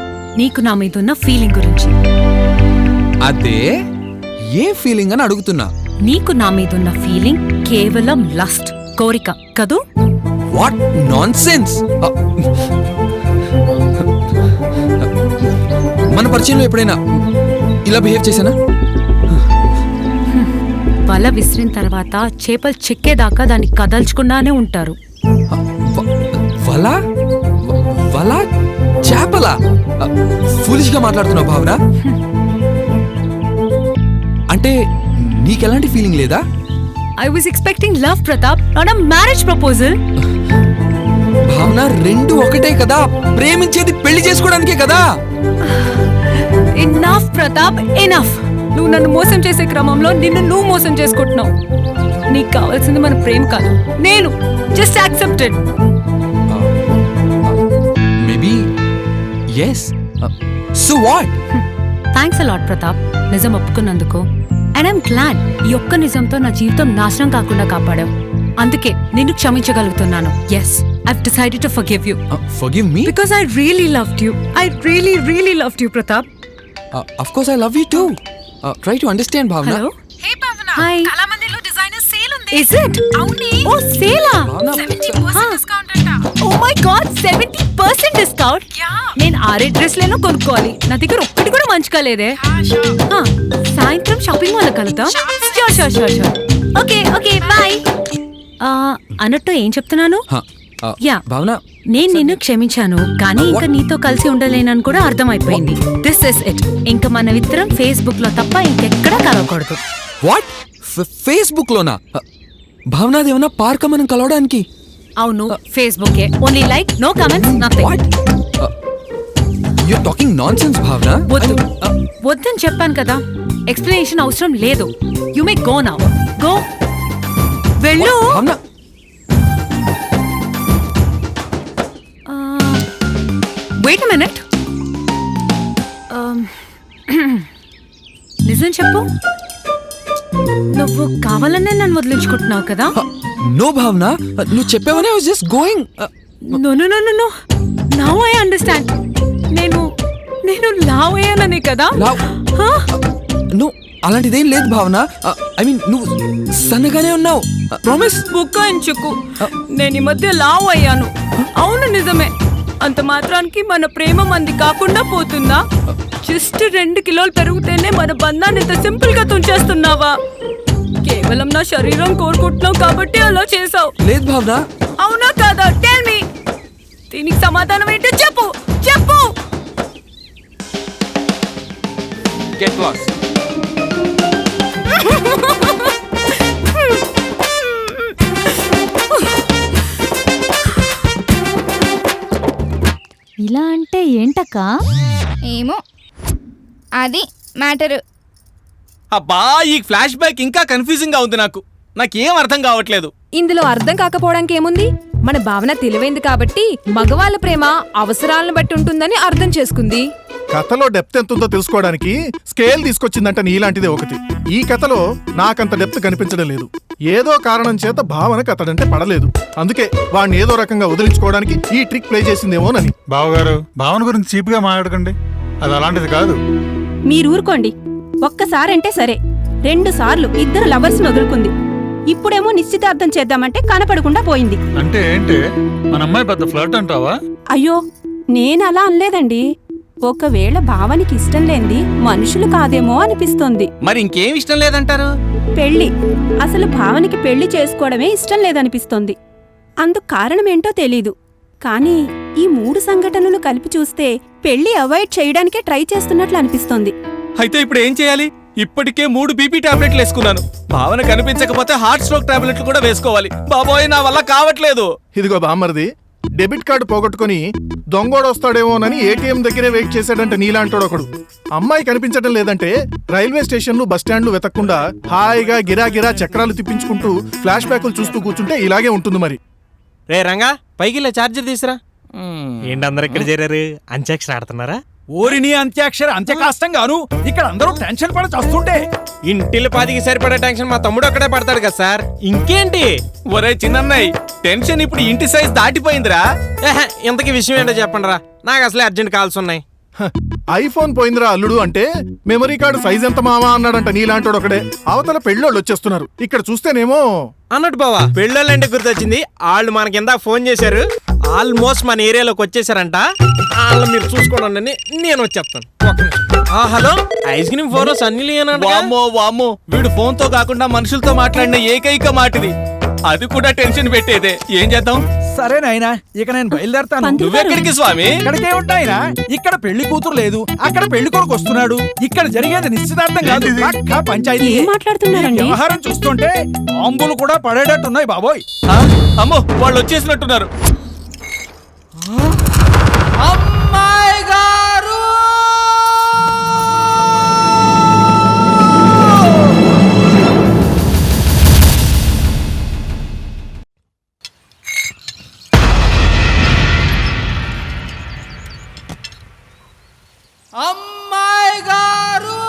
Speaker 6: నీకు నా మీద ఉన్న ఫీలింగ్ గురించి.
Speaker 14: అదే ఏ ఫీలింగ్ అని అడుగుతున్నా.
Speaker 6: నీకు నా మీద ఉన్న ఫీలింగ్ కేవలం లస్ట్, కోరిక కదూ?
Speaker 14: What nonsense! మన పరిచయంలో ఎప్పుడైనా ఇలా బిహేవ్ చేశానా?
Speaker 6: వల విసిరిన తర్వాత చేపలు చిక్కేదాకా దాన్ని కదల్చుకున్నానే ఉంటారు.
Speaker 14: వల చేపలా? ఫూలిష్ గా మాట్లాడుతున్నావు భావన. అంటే నీకెలాంటి ఫీలింగ్ లేదా?
Speaker 6: I was expecting love, Pratap, not a marriage proposal.
Speaker 14: భావన, రెండు ఒకటే కదా, ప్రేమించేది పెళ్లి చేసుకోవడానికే కదా.
Speaker 6: Enough, Pratap, enough. నువ్వు నన్ను మోసం చేసే క్రమంలో నువ్వు మోసం చేసుకుంటున్నావు. నీకు కావాల్సింది మన ప్రేమ కాదు, నేను. Just accepted.
Speaker 14: Maybe yes. So what?
Speaker 6: Thanks a lot Pratap, నిజం ఒప్పుకున్నందుకు. అండ్ ఐమ్ గ్లాడ్ ఈ ఒక్క నిజంతో నా జీవితం నాశనం కాకుండా కాపాడావు. అందుకే నిన్ను క్షమించగలుగుతున్నాను. Yes, I've decided to forgive you.
Speaker 14: Forgive me?
Speaker 6: Because I really loved you. I really loved you, Pratap.
Speaker 14: Of course I love you too. Try to understand, Bhavna.
Speaker 6: Hello.
Speaker 9: హే భావన,
Speaker 6: Hi.
Speaker 9: కళామందిర్లో డిజైనర్ సేల్ ఉంది.
Speaker 6: Is it?
Speaker 9: అవునే.
Speaker 6: Oh, sale ah?
Speaker 9: 70% discount అంట.
Speaker 6: Oh my God, 70% discount? నేను 6 డ్రెస్లను కొనుక్కోవాలి, నా దగ్గర ఒక్కటి కూడా మంచిగా లేదే. సాయంత్రం షాపింగ్ మాల్ కలుద్దాం. షూర్. Okay bye. అన్నట్టు ఏం చెప్తున్నాను? యా,
Speaker 14: భావన,
Speaker 6: నేను నిన్ను క్షమించాను, కానీ ఇంకా నీతో కలిసి ఉండలేనని కూడా అర్థమైపోయింది. This is it. ఇంకా మనమిద్దరం ఫేస్బుక్ లో తప్ప ఇంకెక్కడా కలవకూడదు.
Speaker 14: వాట్? ఫేస్బుక్ లోనా? భావనాది ఏమన్నా పార్క మనం కలవడానికి?
Speaker 6: అవును, ఫేస్బుకే. Only like, no comments, nothing.
Speaker 14: You talking nonsense Bhavana.
Speaker 6: వద్దు, వద్దని చెప్పాను కదా. ఎక్స్ప్లెనేషన్ అవసరం లేదు. You may go now. Go, వెళ్ళు.
Speaker 14: Bhavana,
Speaker 6: wait minute. నిజం చెప్పు, నువ్వు కావాలనే నన్ను వదిలించుకుంటున్నావు కదా?
Speaker 14: నో భావన, నువ్వు చెప్పావనే I was just going.
Speaker 6: No no no no no, now I understand. నేను లావ్ అయ్యాననే కదా?
Speaker 14: నో, అలాంటిదేం లేదు భావన. ఐ మీన్ నువ్వు సన్నగానే ఉన్నావు. ప్రామిస్.
Speaker 6: బుక్కాయించుకు, నేను ఈ మధ్య లావ్ అయ్యాను. అవును, నిజమే. అంత మాత్రానికి మన ప్రేమ మంది కాకుండా పోతుందా? జస్ట్ 2 కిలోలు పెరిగితేనే మన బంధాన్ని ఇంత సింపుల్ గా తుంచేస్తున్నావా? కేవలం నా శరీరం కోరుకుంటున్నావు కాబట్టి అలా చేసావు.
Speaker 14: లేదు భావన.
Speaker 6: అవునా కాదా? Tell me. దీనికి సమాధానం ఏంటో చెప్పు, చెప్పు.
Speaker 14: Get lost.
Speaker 12: ఇలా అంటే ఏంటక్కా?
Speaker 2: ఏమో, అది మ్యాటరు.
Speaker 7: అబ్బా, ఈ ఫ్లాష్ బ్యాక్ ఇంకా కన్ఫ్యూజింగ్ గా ఉంది. నాకేం అర్థం కావట్లేదు.
Speaker 9: ఇందులో అర్థం కాకపోవడానికి ఏముంది? మన భావన తెలివైంది కాబట్టి మగవాళ్ళ ప్రేమ అవసరాలను బట్టి ఉంటుందని అర్థం చేసుకుంది.
Speaker 8: కథలో డెప్త్ ఎంత ఉందో తెలుసుకోవడానికి స్కేల్ తీసుకొచ్చిందంట నీలాంటిదే ఒకటి. ఈ కథలో నాకంత డెప్త్ కనిపించడం లేదు. ఏదో కారణం చేత భావనకు అతడంటే పడలేదు. అందుకే వాడిని ఏదో రకంగా వదిలించుకోవడానికి ఈ ట్రిక్ ప్లే చేసిందేమోనని.
Speaker 5: బావగారు, భావన గురించి చీప్ గా మాట్లాడకండి. అది అలాంటిది కాదు.
Speaker 15: మీరు ఊరుకోండి. ఒక్కసారంటే సరే, 2 సార్లు ఇద్దరు లవర్స్ వదులుకుంది. ఇప్పుడేమో నిశ్చితార్థం చేద్దామంటే కనపడకుండా పోయింది.
Speaker 5: అంటే ఏంటి, మన అమ్మాయి పెద్ద ఫ్లర్ట్ అంటావా?
Speaker 15: అయ్యో, నేనలా అనలేదండి. ఒకవేళ భావనికి ఇష్టం లేనిది మనుషులు కాదేమో అనిపిస్తోంది.
Speaker 7: మరి ఇంకేం ఇష్టం లేదంటారు?
Speaker 15: పెళ్లి. అసలు భావనికి పెళ్లి చేసుకోవడమే ఇష్టం లేదనిపిస్తోంది. అందుకు కారణమేంటో తెలీదు. కానీ ఈ 3 సంఘటనలు కలిపి చూస్తే పెళ్లి అవాయిడ్ చేయడానికే ట్రై చేస్తున్నట్లు అనిపిస్తోంది.
Speaker 7: అయితే ఇప్పుడు ఏం చేయాలి? ఇప్పటికే 3 బీపీ టాబ్లెట్లు వేసుకున్నాను. భావన కనిపించకపోతే హార్ట్ స్ట్రోక్ టాబ్లెట్లు కూడా వేసుకోవాలి. బాబోయ్, నా వల్ల కావట్లేదు.
Speaker 8: ఇదిగో బామ్మర్ది, డెబిట్ కార్డు పోగొట్టుకుని దొంగోడొస్తాడేమోనని ఏటీఎం దగ్గరే వెయిట్ చేశాడంట నీలాంటోడు ఒకడు. అమ్మాయి కనిపించడం లేదంటే రైల్వే స్టేషన్లు బస్టాండ్లు వెతకకుండా హాయిగా గిరాగిరా చక్రాలు తిప్పించుకుంటూ ఫ్లాష్ బ్యాకులు చూస్తూ కూర్చుంటే ఇలాగే ఉంటుంది మరి.
Speaker 11: రే రంగా, పైకి చార్జర్ తీసురా. ఏంటి అందరు ఇక్కడ చేరారు? అంత్యాక్షరి ఆడుతున్నారా?
Speaker 13: ఓరిని అంత్యాక్షరి అంత్య కష్టంగాను. ఇక్కడ అందరూ టెన్షన్ పడి వస్తుంటే
Speaker 11: ఇంటిల్లి 10కి సరిపడే టెన్షన్ మా తమ్ముడు అక్కడే పడతాడు కదా సార్. ఇంకేంటి?
Speaker 7: ఒరే చిన్నన్నయ్య, టెన్షన్ ఇప్పుడు ఇంటి సైజ్ దాటిపోయిందిరా.
Speaker 11: ఇంతకీ విషయం ఏంటో చెప్పండి రా, నాకు అసలే అర్జెంట్ కాల్స్ ఉన్నాయి.
Speaker 8: ఐఫోన్ పోయిందిరా అల్లుడు అంటే మెమరీ కార్డు సైజ్ ఎంత మావా అన్నాడంట నీలాంటోడు ఒకడే. అవతల పెళ్ళోళ్ళు వచ్చేస్తున్నారు. ఇక్కడ చూస్తేనేమో
Speaker 11: అన్నట్టు బావా, పెళ్ళోళ్ళంటే గుర్తొచ్చింది. వాళ్ళు మనకి ఇందాక ఫోన్ చేశారు. ఆల్మోస్ట్ మన ఏరియాలోకి వచ్చేసారంట. వాళ్ళు మీరు చూసుకోండి, నేను వచ్చేస్తాను. Hello, ice cream phone Sunny.
Speaker 7: వామ్మో, వీడు ఫోన్ తో కాకుండా మనుషులతో మాట్లాడిన ఏకైక మాటిది. అది కూడా టెన్షన్ పెట్టేదే. ఏం చేద్దాం?
Speaker 13: సరే నాయనా, ఇక నేను బయలుదేరతాను.
Speaker 7: నువ్వెక్కడికి స్వామి?
Speaker 13: ఇక్కడికే ఉంటాయినా. ఇక్కడ పెళ్లి కూతురు లేదు, అక్కడ పెళ్లి కొడుకు వస్తున్నాడు. ఇక్కడ జరిగేది నిశ్చితార్థం కాదు, పక్కా పంచాయతీ.
Speaker 15: ఏం మాట్లాడుతున్నారండి?
Speaker 13: వ్యవహారం చూస్తుంటే బాంబులు కూడా పడేటట్టున్నాయి బాబోయ్.
Speaker 7: అమ్మో, వాళ్ళు వచ్చేసినట్టున్నారు.
Speaker 10: అమ్మాయి గారు, అమ్మాయి గారు.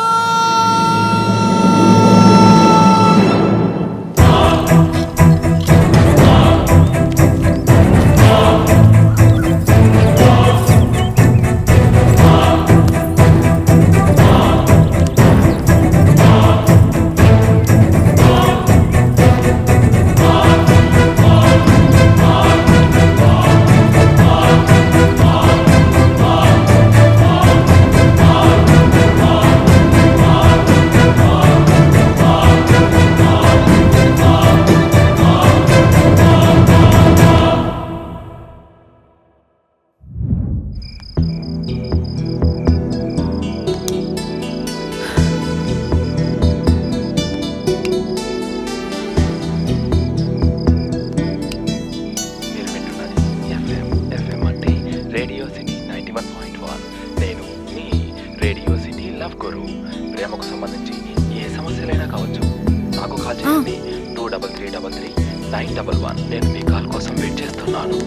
Speaker 16: 911 నేను మీ కాల్ కోసం వెయిట్ చేస్తున్నాను.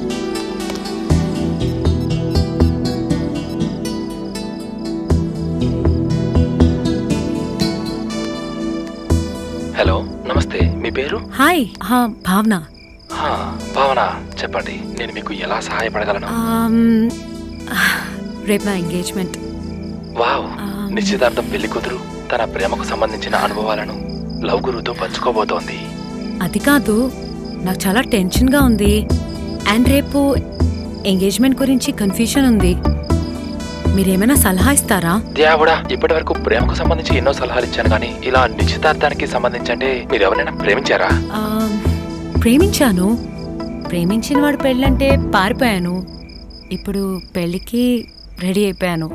Speaker 16: హలో నమస్తే, మీ పేరు?
Speaker 6: హాయ్ భావన.
Speaker 16: భావన, చెప్పండి, నేను మీకు ఎలా సహాయపడగలను?
Speaker 6: రేపు నా ఎంగేజ్మెంట్.
Speaker 16: వావ్, నిశ్చితార్థం పెళ్లి కూతురు తన ప్రేమకు సంబంధించిన అనుభవాలను లవ్ గురువుతో పంచుకోబోతోంది.
Speaker 6: అది కాదు, నాకు చాలా టెన్షన్గా ఉంది. అండ్ రేపు ఎంగేజ్మెంట్ గురించి కన్ఫ్యూషన్ ఉంది. మీరేమైనా సలహా ఇస్తారా?
Speaker 16: దేవుడా, ఇప్పటి వరకు ప్రేమకు సంబంధించి ఎన్నో సలహాలు ఇచ్చాను, కానీ ఇలా నిశ్చితార్థానికి సంబంధించి అంటే మీరు ఎవరైనా ప్రేమించారా?
Speaker 6: ప్రేమించాను. ప్రేమించిన వాడు పెళ్ళంటే పారిపోయాను. ఇప్పుడు పెళ్లికి రెడీ అయిపోయాను.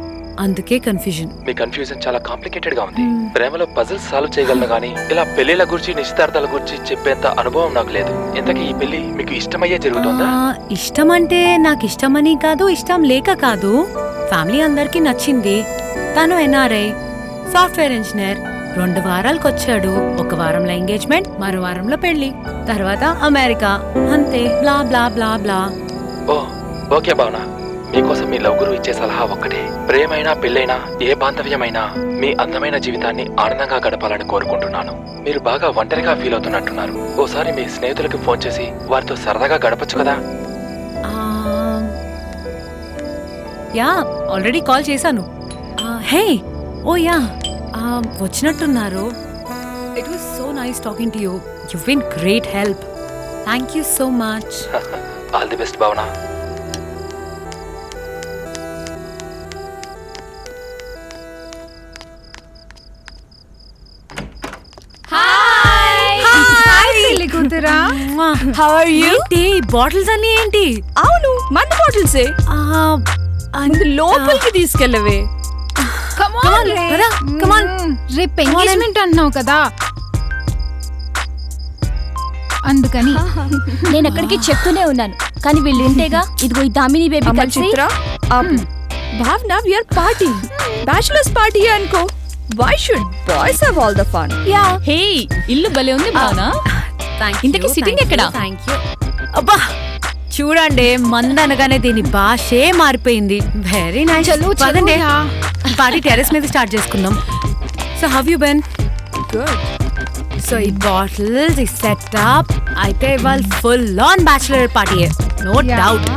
Speaker 6: అందుకే కన్ఫ్యూజన్.
Speaker 16: మీ కన్ఫ్యూజన్ చాలా కాంప్లికేటెడ్ గా ఉంది. ప్రేమలో పజిల్స్ సాల్వ్ చేయగలను, కానీ ఇలా పెళ్లిళ్ళ గురించి నిశ్చితార్థాల గురించి చెప్పేంత అనుభవం నాకు లేదు. ఇంతకీ ఈ పెళ్లి మీకు ఇష్టమయ్యే జరుగుతుందా?
Speaker 6: ఇష్టం అంటే నాకు ఇష్టమని కాదు, ఇష్టం లేక కాదు. ఫ్యామిలీ అందరికి నచ్చింది. తను ఎన్ఆర్ఐ, సాఫ్ట్వేర్ ఇంజనీర్. 2 వారాలకు వచ్చాడు. 1 వారంలో ఎంగేజ్మెంట్, మరో వారంలో పెళ్లి, తర్వాత అమెరికా. అంతే, బ్లా బ్లా బ్లా బ్లా.
Speaker 16: ఓ ఓకే భావన, మీకోసం మీ లవ్ గురువు ఇచ్చే సలహా ఒక్కటే. ప్రేమైనా పెళ్ళైనా ఏ బాంధవ్యమైనా మీ అందమైన జీవితాన్ని ఆనందంగా గడపాలని కోరుకుంటున్నాను. మీరు బాగా ఒంటరిగా ఫీల్ అవుతున్నట్టున్నారు. ఓసారి మీ స్నేహితులకి ఫోన్ చేసి వారితో సరదాగా గడపచ్చు కదా?
Speaker 6: యా, ఆల్రెడీ కాల్ చేశాను. హే, ఓ యా, వచ్చినట్టున్నారు. It was so nice talking to you. You've been great help. Thank you so much.
Speaker 16: All the best Bhavana.
Speaker 9: కూతురా,
Speaker 6: హౌ ఆర్ యు? బాటిల్స్ అన్ని ఏంటి?
Speaker 9: అవును, మందు బాటిల్సే. లోపలికి తీసుకెళ్ళవే.
Speaker 17: రేపు ఎంగేజ్మెంట్ అంటున్నావు కదా, అందుకని
Speaker 12: నేను ఎక్కడికి చెప్తూనే ఉన్నాను, కానీ వీళ్ళు ఇంటేగా. ఇదిగో ఈ దామిని బేబీ కలిసి
Speaker 9: Bhavana, we are party, bachelors party అనుకో. Why should boys have all the fun?
Speaker 6: Yeah. Hey, ఇల్లు భలే ఉంది భావన. ఇంతకీ సిట్టింగ్ ఎక్కడ? Thank you. అబ్బా, చూడండి, మందనగానే దీని భాషే మారిపోయింది. Very nice. పదండి, పార్టీ టెర్రస్ మీద స్టార్ట్ చేసుకుందాం. So how you been?
Speaker 9: Good.
Speaker 6: So ఈ బాటిల్స్, ఈ సెటప్ అయితే ఇవాళ full on bachelor party, no doubt.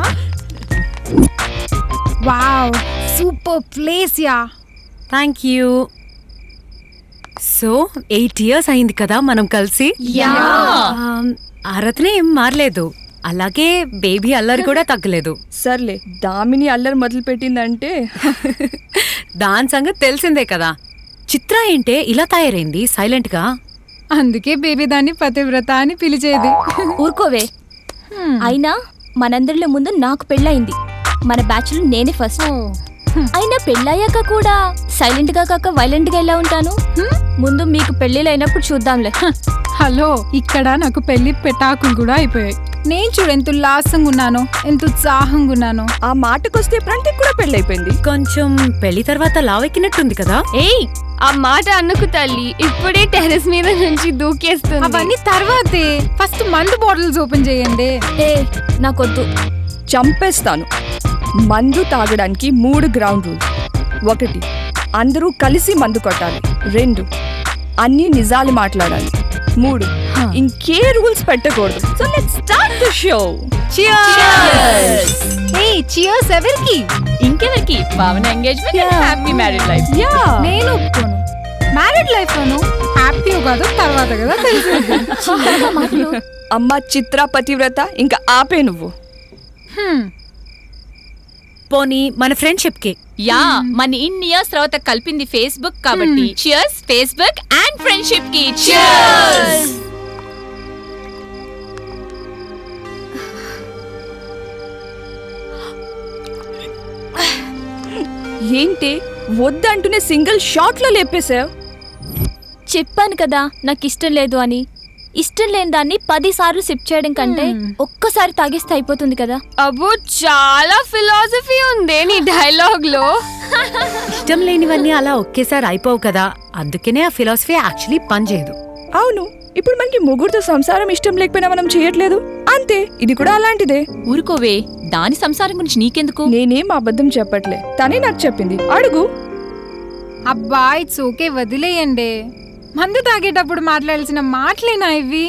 Speaker 17: Wow, super place yeah.
Speaker 6: Thank you. So 8 years అయింది కదా మనం కలిసి. ఆరత్నే ఏం మారలేదు, అలాగే బేబీ అల్లరి కూడా తగ్గలేదు.
Speaker 9: సర్లే, దామిని అల్లరి మొదలు పెట్టిందంటే
Speaker 6: దాని సంగతి తెలిసిందే కదా. చిత్ర ఏంటే ఇలా తయారైంది సైలెంట్ గా?
Speaker 17: అందుకే బేబీ దాన్ని పతివ్రత అని పిలిచేది.
Speaker 12: ఊరుకోవే. అయినా మనందరిలో ముందు నాకు పెళ్ళయింది. మన బ్యాచ్ లో నేనే ఫస్ట్. అయినా పెళ్ళయ్యాక కూడా సైలెంట్ గా కాక వైలెంట్ గా ఎలా ఉంటాను? ముందు మీకు పెళ్లిళ్ళు అయినప్పుడు చూద్దాంలే.
Speaker 17: హలో, ఇక్కడ నాకు పెళ్లి పెటాకులు కూడా అయిపోయాయి. నేను చూడు ఎంత ఉల్లాసంగా ఉన్నాను, ఎంత ఉత్సాహంగా ఉన్నాను.
Speaker 9: ఆ మాటకొస్తే ప్రంటికి కూడా పెళ్లి అయిపోయింది.
Speaker 6: కొంచెం పెళ్లి తర్వాత లావెక్కినట్టుంది కదా.
Speaker 9: ఏయ్, ఆ మాట అన్నకు తల్లి, ఇప్పుడే టెర్రస్ మీద నుంచి దూకేస్తుంది.
Speaker 17: అవన్నీ తర్వాతే, ఫస్ట్ మందు బాటిల్స్ ఓపెన్ చేయండి.
Speaker 9: ఏ నాకొద్దు, చంపేస్తాను. మందు తాగడానికి 3 గ్రౌండ్ రూల్స్. 1, అందరూ కలిసి మందు కొట్టాలి. 2, అన్ని నిజాలు మాట్లాడాలి. 3, ఇంకే రూల్స్ పెట్టకూడదు. So let's start the show.
Speaker 17: Cheers! Hey, cheers ఎవరికి?
Speaker 9: ఇంకెవరికి? భావన engagement and happy married life. Yeah,
Speaker 17: నేను ఒప్పుకోను. మ్యారీడ్ లైఫ్ అను హ్యాపీ కాదు, తర్వాత కదా తెలిసింది.
Speaker 9: అమ్మ చిత్ర పతివ్రత, ఇంకా ఆపే నువ్వు.
Speaker 6: పోనీ మన ఫ్రెండ్షిప్ కి.
Speaker 15: యా, మన ఇన్ని ఇయర్స్ తర్వాత కలిపింది ఫేస్బుక్ కాబట్టి చియర్స్ ఫేస్బుక్ అండ్ ఫ్రెండ్షిప్ కి. చియర్స్.
Speaker 9: ఏంటి వద్దంటూనే సింగిల్ షాట్ లో లేపేశావు?
Speaker 12: చెప్పాను కదా నాకు ఇష్టం లేదు అని. ఇష్టం లేని దాన్ని 10 సార్లు సిప్ చేయడం కంటే ఒక్కసారి తాగేస్తే అయిపోతుంది కదా.
Speaker 9: అబ్బో, చాలా ఫిలాసఫీ ఉంది నీ డైలాగ్ లో.
Speaker 6: ఇష్టం లేనివన్నీ అలా ఒకేసారి అయిపోవు కదా, అందుకనే ఆ ఫిలాసఫీ యాక్చువల్లీ పనిచేయదు.
Speaker 9: అవును,
Speaker 18: ఇప్పుడు మనకి ముగ్గురితో సంసారం ఇష్టం లేకపోయినా మనం చేయట్లేదు అంతే. ఇది కూడా అలాంటిదే.
Speaker 6: ఊరుకోవే, దాని సంసారం గురించి నీకెందుకు?
Speaker 18: నేనేం అబద్ధం చెప్పట్లే, తనే నాకు చెప్పింది. అడుగు.
Speaker 17: అబ్బా ఇట్స్ ఓకే, వదిలేయండి. మందు తాగేటప్పుడు మాట్లాడాల్సిన మాటలేనా ఇవి?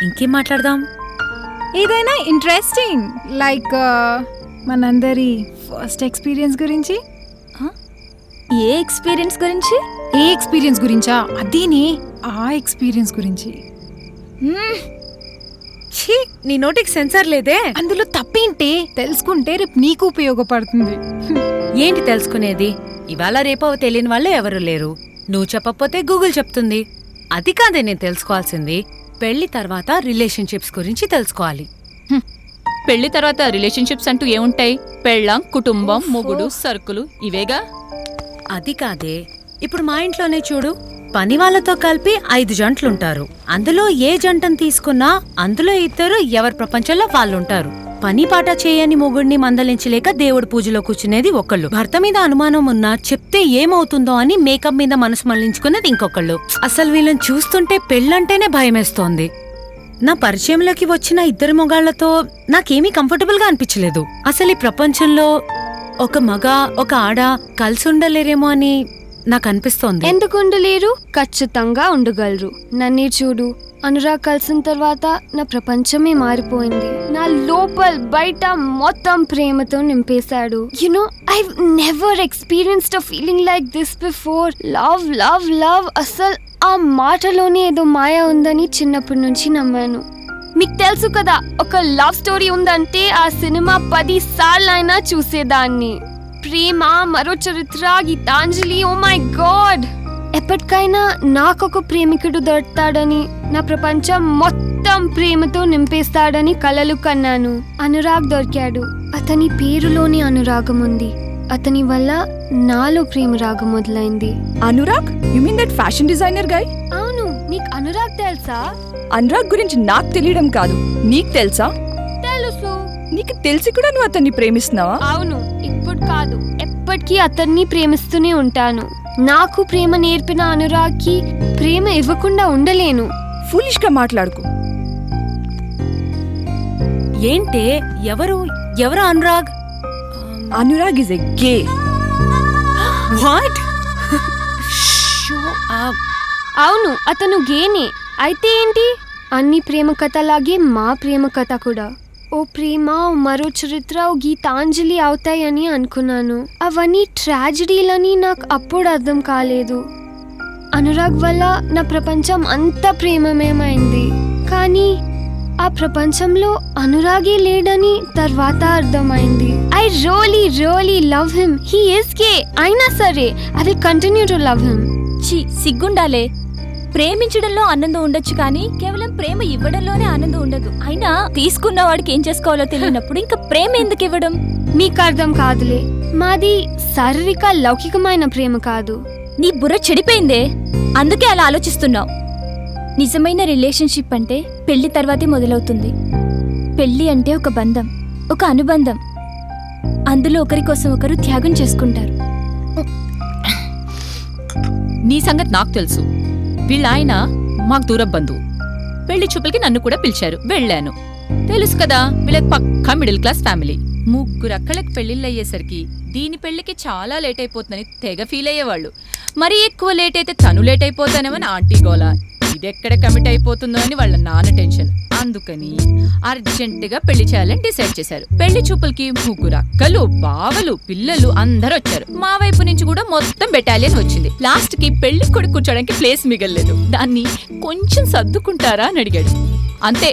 Speaker 6: ఇంకేం మాట్లాడదాం?
Speaker 17: ఏదైనా ఇంట్రెస్టింగ్, లైక్ మనందరి ఫస్ట్ ఎక్స్పీరియన్స్ గురించి.
Speaker 12: ఏ ఎక్స్పీరియన్స్ గురించి?
Speaker 17: ఏ ఎక్స్పీరియన్స్ గురించా? అదేనే, ఆ ఎక్స్పీరియన్స్ గురించి.
Speaker 6: ఛీ, నీ నోటికి సెన్సార్ లేదే.
Speaker 17: అందులో తప్పేంటే? తెలుసుకుంటే రేపు నీకు ఉపయోగపడుతుంది.
Speaker 6: ఏంటి తెలుసుకునేది? ఇవాళ రేపు తెలియని వాళ్ళు ఎవరు లేరు. నువ్వు చెప్పకపోతే గూగుల్ చెప్తుంది. అది కాదే నేను తెలుసుకోవాల్సింది. పెళ్లి తర్వాత రిలేషన్షిప్స్ గురించి తెలుసుకోవాలి. పెళ్లి తర్వాత రిలేషన్షిప్స్ అంటూ ఏముంటాయి? పెళ్ళాం, కుటుంబం, మొగుడు, సరుకులు ఇవేగా. అది కాదే, ఇప్పుడు మా ఇంట్లోనే చూడు, పని వాళ్ళతో కలిపి 5 జంటలుంటారు. అందులో ఏ జంటను తీసుకున్నా అందులో 2 ఎవరి ప్రపంచంలో వాళ్ళుంటారు. పని పాట చేయని మొగుడిని మందలించలేక దేవుడి పూజలో కూర్చునేది ఒకళ్ళు. భర్త మీద అనుమానం ఉన్నా చెప్తే ఏమవుతుందో అని మేకప్ మీద మనసు మళ్లించుకునేది ఇంకొకళ్ళు. అసలు వీళ్ళని చూస్తుంటే పెళ్ళంటేనే భయమేస్తోంది. నా పరిచయంలోకి వచ్చిన 2 మొగాళ్లతో నాకేమీ కంఫర్టబుల్ గా అనిపించలేదు. అసలు ఈ ప్రపంచంలో ఒక మగ ఒక ఆడ కలిసి ఉండలేరేమో అని నాకు అనిపిస్తోంది.
Speaker 19: ఎందుకు ఉండలేరు? ఖచ్చితంగా ఉండగలరు. నన్నే చూడు, అనురాగ్ కలిసిన తర్వాత నా ప్రపంచమే మారిపోయింది. నా లోపల బయట మొత్తం ప్రేమతో నింపేశాడు. You know I never experienced a feeling like this before. Love love love. అసలు ఆ మాటలోనే ఏదో మాయ ఉందని చిన్నప్పటి నుంచి నమ్మాను. మీకు తెలుసు కదా, ఒక లవ్ స్టోరీ ఉందంటే ఆ సినిమా 10 సార్లైనా చూసేదాన్ని. ప్రేమ, మరో చరిత్ర, గీతాంజలి, ఓ మై గాడ్. ఎప్పటికైనా నాకొక ప్రేమికుడు దొరుకుతాడని, నా ప్రపంచం మొత్తం ప్రేమతో నింపేస్తాడని కలలు కన్నాను. అనురాగ్ దొరికాడు. అతని పేరులోని అనురాగం ఉంది. అతని వల్ల నాలో ప్రేమ రాగం మొదలైంది.
Speaker 18: Anurag? You mean that fashion designer guy?
Speaker 19: అవును. నీకు అనురాగ్ తెలుసా?
Speaker 18: అనురాగ్ గురించి నాకు తెలియడం కాదు, నీకు తెలుసా?
Speaker 19: తెలుసు.
Speaker 18: నీకు తెలిసి కూడా నువ్వు అతన్ని ప్రేమిస్తున్నావా?
Speaker 19: అవును, ఇప్పుడు కాదు, ఎప్పటికీ అతన్ని ప్రేమిస్తూనే ఉంటాను. నాకు ప్రేమ నేర్పిన అనురాగ్కి ప్రేమ ఇవ్వకుండా ఉండలేను.
Speaker 18: ఫూలిష్ గా మాట్లాడుకు.
Speaker 6: ఏంటే? ఎవరు Anurag?
Speaker 18: Anurag is a gay.
Speaker 6: What?
Speaker 19: అవును, అతను గేనే. అయితే ఏంటి? అన్ని ప్రేమ కథలాగే మా ప్రేమ కథ కూడా ఓ ప్రేమ, మరో చరిత్ర, ఓ గీతాంజలి అవుతాయని అనుకున్నాను. అవన్నీ ట్రాజడీలని నాకు అప్పుడు అర్థం కాలేదు. అనురాగ్ వల్ల నా ప్రపంచం అంతా ప్రేమమయమైంది. కానీ ఆ ప్రపంచంలో అనురాగే లేడని తర్వాత అర్థమైంది. I really love him. He is gay. అయినా సరే I will continue to love him.
Speaker 12: ఛీ, సిగ్గుండాలే. ప్రేమించడంలో ఆనందం ఉండొచ్చు కానీ కేవలం ప్రేమ ఇవ్వడంలోనే ఆనందం ఉండదు. అయినా తీసుకున్న వాడికి ఏం చేసుకోవాలో తెలియనప్పుడు ఇంకా ప్రేమ ఎందుకు ఇవ్వడం?
Speaker 19: మీకు అర్థం కాదులే. మాది శారీరక లౌకికమైన ప్రేమ కాదు.
Speaker 12: నీ బుర్ర చెడిపోయిందే, అందుకే అలా ఆలోచిస్తున్నావు. నిజమైన రిలేషన్షిప్ అంటే పెళ్లి తర్వాతే మొదలవుతుంది. పెళ్లి అంటే ఒక బంధం, ఒక అనుబంధం. అందులో ఒకరి కోసం ఒకరు త్యాగం చేసుకుంటారు.
Speaker 6: నీ సంగతి నాకు తెలుసు. వీళ్ళ ఆయన మాకు దూర బంధువు. పెళ్లి చూపులకి నన్ను కూడా పిలిచారు, వెళ్ళాను. తెలుసు కదా, వీళ్ళకి పక్కా మిడిల్ క్లాస్ ఫ్యామిలీ. 3 అక్కలకి పెళ్లిళ్ళు అయ్యేసరికి దీని పెళ్లికి చాలా లేట్ అయిపోతుందని తెగ ఫీల్ అయ్యేవాళ్ళు. మరీ ఎక్కువ లేట్ అయితే తను లేట్ అయిపోతానేమని ఆంటీ గోలా. ఇదెక్కడ కమిట్ అయిపోతుందో అని వాళ్ళ నాన్న టెన్షన్. అందుకని అర్జెంటుగా పెళ్లి చేయాలని డిసైడ్ చేశారు. పెళ్లి చూపులకి 3 అక్కలు, బావలు, పిల్లలు అందరూ వచ్చారు. మా వైపు నుంచి కూడా మొత్తం బెటాలియన్ వచ్చింది. లాస్ట్ కి పెళ్లి కొడుకు కూర్చోడానికి ప్లేస్ మిగలలేదు. దాన్ని కొంచెం సర్దుకుంటారా అని అడిగాడు. అంతే,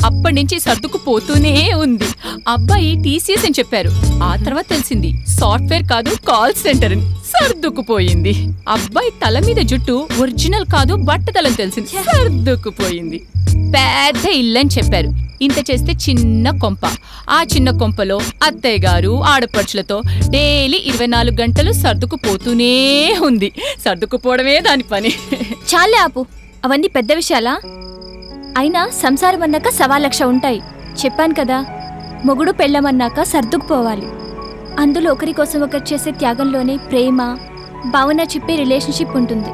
Speaker 6: అప్పటి నుంచి సర్దుకుపోతూనే ఉంది. అబ్బాయి టీసీఎస్ అని చెప్పారు. ఆ తర్వాత తెలిసింది సాఫ్ట్వేర్ కాదు, కాల్ సెంటర్ అని. సర్దుకుపోయింది. అబ్బాయి తల మీద జుట్టు ఒరిజినల్ కాదు, బట్టతలని తెలిసింది. సర్దుకుపోయింది. పెద్ద ఇల్లని చెప్పారు. ఇంత చేస్తే చిన్న కొంప. ఆ చిన్న కొంపలో అత్తయ్య గారు ఆడపడుచులతో డైలీ 24 గంటలు సర్దుకుపోతూనే ఉంది. సర్దుకుపోవడమే దాని పని.
Speaker 12: చాలే ఆపు, అవన్నీ పెద్ద విషయాలా? అయినా సంసారం అన్నాక 1,00,000 ఉంటాయి. చెప్పాను కదా, మొగుడు పెళ్ళమన్నాక సర్దుకుపోవాలి. అందులో ఒకరి కోసం ఒకరు చేసే త్యాగంలోనే ప్రేమ, భావన చెప్పే రిలేషన్షిప్ ఉంటుంది.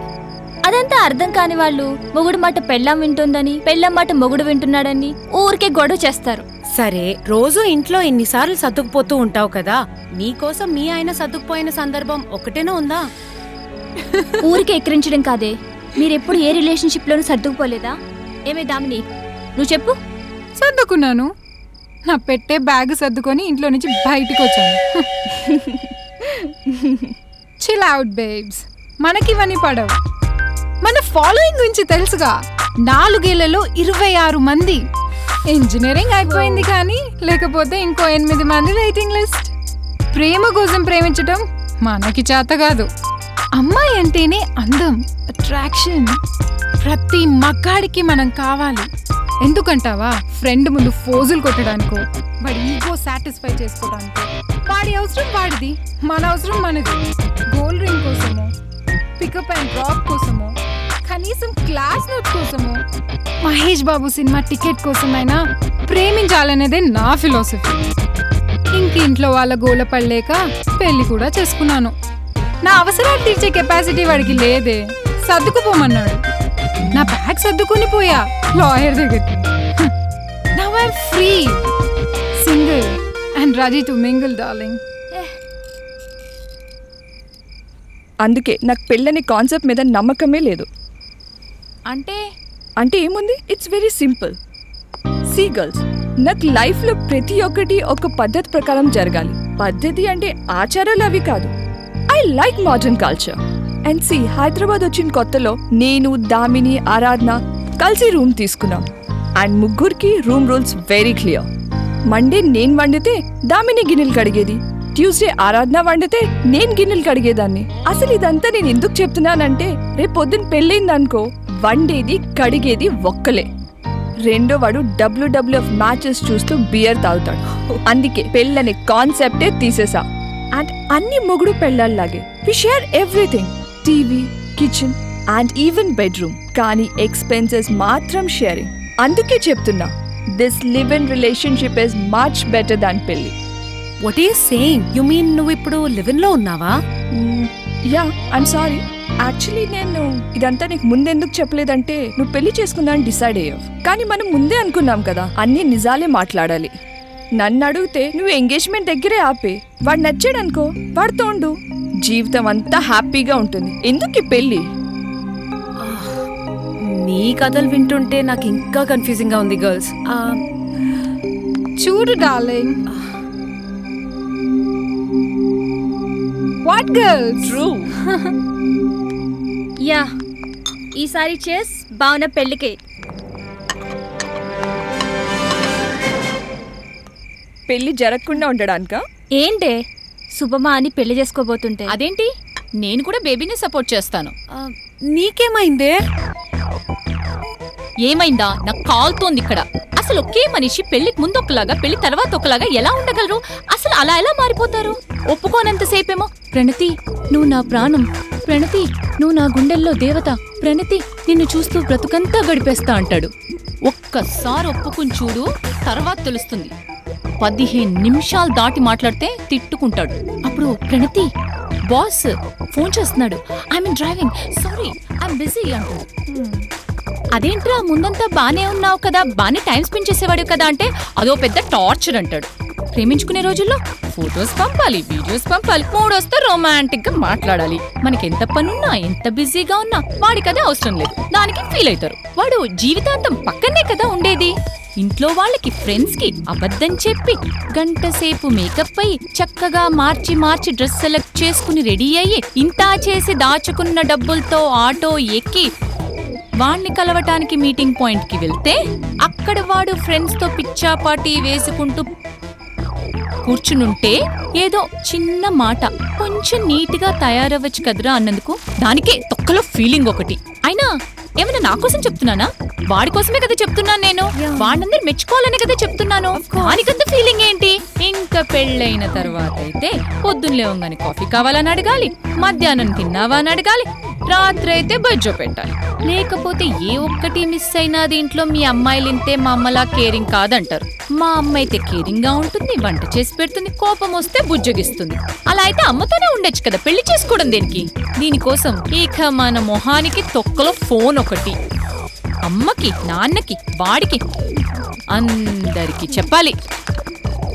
Speaker 12: అదంతా అర్థం కాని వాళ్ళు మొగుడు మాట పెళ్ళాం వింటుందని, పెళ్ళాం మాట మొగుడు వింటున్నాడని ఊరికే గొడవ చేస్తారు.
Speaker 6: సరే, రోజు ఇంట్లో ఎన్నిసార్లు సర్దుకుపోతూ ఉంటావు కదా, నీకోసం మీ ఆయన సర్దుకుపోయిన సందర్భం ఒకటేనా ఉందా?
Speaker 12: ఊరికే ఎక్కిరించడం కాదే, మీరెప్పుడు ఏ రిలేషన్షిప్ లోనూ సర్దుకుపోలేదా? ఏమే దామిని, నువ్వు చెప్పు.
Speaker 17: సర్దుకున్నాను. నా పెట్టే బ్యాగ్ సర్దుకొని ఇంట్లో నుంచి బయటికి వచ్చాను. చిల్ అవుట్ బేబ్స్, మనకి ఇవన్నీ పడవు. మన ఫాలోయింగ్ గురించి తెలుసుగా, 4 ఏళ్లలో 26 మంది. ఇంజనీరింగ్ అయిపోయింది కానీ లేకపోతే ఇంకో 8 మంది వెయిటింగ్ లిస్ట్. ప్రేమ కోసం ప్రేమించటం మనకి చేత కాదు. అమ్మాయి అంటేనే అందం, అట్రాక్షన్. ప్రతి మగాడికి మనం కావాలి. ఎందుకంటావా? ఫ్రెండ్ ముందు ఫోజులు కొట్టడానికో, వాడి ఈగో సాటిస్ఫై చేసుకోవడానికో. వాడి అవసరం వాడిది, మన అవసరం మనది. గోల్డ్ రింగ్ కోసమో, పికప్ అండ్ డ్రాప్ కోసమో, కనీసం క్లాస్ నోట్ కోసమో, మహేష్ బాబు సినిమా టికెట్ కోసమైనా ప్రేమించాలనేదే నా ఫిలాసఫీ. ఇంక ఇంట్లో వాళ్ళ గోల పడలేక పెళ్లి కూడా చేసుకున్నాను. నా అవసరాలు తీర్చే కెపాసిటీ వాడికి లేదే, సర్దుకుపోమన్నాడు. నా బ్యాగ్ సర్దుకుని పోయా లాయర్ దగ్గరికి. Now I am free, single and ready to mingle darling.
Speaker 18: అందుకే నాకు పెళ్ళని కాన్సెప్ట్ మీద నమ్మకమే లేదు. అంటే ఏముంది, it's very simple. See girls, నాకు లైఫ్లో ప్రతి ఒక్కటి ఒక పద్ధతి ప్రకారం జరగాలి. పద్ధతి అంటే ఆచారాలు అవి కాదు. I like modern culture. And see, Hyderabad వచ్చిన కొత్తలో నేను, దామిని, ఆరాధన కలిసి రూమ్ తీసుకున్నాం. అండ్ ముగ్గురికి room rules very clear. Monday నేను వండితే దామిని గిన్నెలు కడిగేది, ట్యూస్డే ఆరాధన వండితే నేను గిన్నెలు కడిగేదాన్ని. అసలు ఇదంతా నేను ఎందుకు చెప్తున్నానంటే, రేపు పొద్దున్న పెళ్ళైందనుకో, వండేది కడిగేది ఒక్కలే. రెండో వాడు WWF మ్యాచెస్ చూస్తూ బియర్ తాగుతాడు. అందుకే పెళ్ళనే కాన్సెప్టే తీసేసా. అండ్ అన్ని మొగుడు పెళ్ళాల్లాగే we share everything, TV, kitchen and even bedroom. కానీ ఎక్స్పెన్సెస్ మాత్రం షేరింగ్. అందుకే చెప్తున్నా, this live in relationship is much better than పెళ్లి.
Speaker 6: What is saying? You mean నువ్వు ఇప్పుడు లివ్ ఇన్ లో ఉన్నావా?
Speaker 18: Yeah, I'm sorry. యాక్చువల్లీ నేను ఇదంతా నీకు ముందెందుకు చెప్పలేదంటే, నువ్వు పెళ్లి చేసుకుందా అని డిసైడ్ అయ్యావు. కానీ మనం ముందే అనుకున్నాం కదా, అన్ని నిజాలే మాట్లాడాలి. నన్ను అడిగితే నువ్వు ఎంగేజ్మెంట్ దగ్గరే ఆపే. వాడు నచ్చాడు అనుకో, వాడితో ఉండు. జీవితం అంతా హ్యాపీగా ఉంటుంది. ఎందుకు ఈ పెళ్లి?
Speaker 6: నీ కథలు వింటుంటే నాకు ఇంకా కన్ఫ్యూజింగ్ గా ఉంది గర్ల్స్.
Speaker 17: చూడు darling, what girls?
Speaker 18: True.
Speaker 12: Yeah, ఈసారి చేస్ భావన పెళ్ళికే.
Speaker 18: పెళ్లి జరగకుండా ఉండడానికా?
Speaker 12: ఏంటే శుభమా అని పెళ్లి చేసుకోబోతుంటే?
Speaker 6: అదేంటి, నేను కూడా బేబీని సపోర్ట్ చేస్తాను. నీకేమైందే? ఏమైందా? నాకు కాల్తోంది ఇక్కడ. అసలు ఒకే మనిషి పెళ్లికి ముందు ఒకలాగా, పెళ్లి తర్వాత ఒకలాగా ఎలా ఉండగలరు? అసలు అలా ఎలా మారిపోతారు? ఒప్పుకోనంతసేపేమో ప్రణతి నువ్వు నా ప్రాణం, ప్రణతి నువ్వు నా గుండెల్లో దేవత, ప్రణతి నిన్ను చూస్తూ బ్రతుకంతా గడిపేస్తా అంటాడు. ఒక్కసారి ఒప్పుకుని చూడు, తర్వాత తెలుస్తుంది. 15 నిమిషాలు దాటి మాట్లాడితే తిట్టుకుంటాడు. అప్పుడు ప్రణతి బాస్ ఫోన్ చేస్తున్నాడు, I'm driving, sorry I'm busy అంటాడు. అదేంట్రా, ముందంతా బానే ఉన్నావు కదా, బానే టైం స్పెండ్ చేసేవాడు కదా అంటే అదో పెద్ద టార్చర్ అంటాడు. ప్రేమించుకునే రోజుల్లో ఫొటోస్ పంపాలి, వీడియోస్ పంపాలి, మూడొస్తే రొమాంటిక్ గా మాట్లాడాలి. మనకి ఎంత పనున్నా, ఎంత బిజీగా ఉన్నా వాడికదే అవసరం లేదు, దానికి ఫీల్ అవుతారు. వాడు జీవితాంతం పక్కనే కదా ఉండేది. ఇంట్లో వాళ్ళకి, ఫ్రెండ్స్ కి అబద్ధం చెప్పి గంట సేపు మేకప్ అయ్యి చక్కగా మార్చి మార్చి డ్రెస్ సెలెక్ట్ చేసుకుని రెడీ అయ్యి ఇంతా చేసి దాచుకున్న డబ్బులతో ఆటో ఎక్కి వాణ్ణి కలవటానికి మీటింగ్ పాయింట్ కి వెళ్తే అక్కడ వాడు ఫ్రెండ్స్ తో పిచ్చా పార్టీ వేసుకుంటూ కూర్చునుంటే ఏదో చిన్న మాట, కొంచెం నీట్ గా తయారవ్వచ్చు కదరా అన్నందుకు దానికే తొక్కలో ఫీలింగ్ ఒకటి. అయినా ఏమైనా నా కోసం చెప్తున్నానా? వాడి కోసమే కదా చెప్తున్నాను నేను. వాడినందరూ మెచ్చుకోవాలనే కదా చెప్తున్నాను. దానికంత ఫీలింగ్ ఏంటి? ఇంకా ఇక పెళ్ళైన తర్వాత అయితే పొద్దున్న లేవగానే కాఫీ కావాలని అడగాలి, మధ్యాహ్నం తిన్నావా అని అడగాలి, రాత్రి అయితే బజ్జో పెట్టాలి. లేకపోతే ఏ ఒక్కటి మిస్ అయినా దీంట్లో మీ అమ్మాయిలింతే మా అమ్మలా కేరింగ్ కాదంటారు. మా అమ్మ అయితే కేరింగ్ గా ఉంటుంది, వంట చేసి పెడుతుంది, కోపం వస్తే బుజ్జగిస్తుంది. అలా అయితే అమ్మతోనే ఉండొచ్చు కదా, పెళ్లి చేసుకోవడం దేనికి? దీనికోసం ఇక మన మొహానికి తొక్కలో ఫోన్ ఒకటి. అమ్మకి, నాన్నకి, వాడికి, అందరికి చెప్పాలి.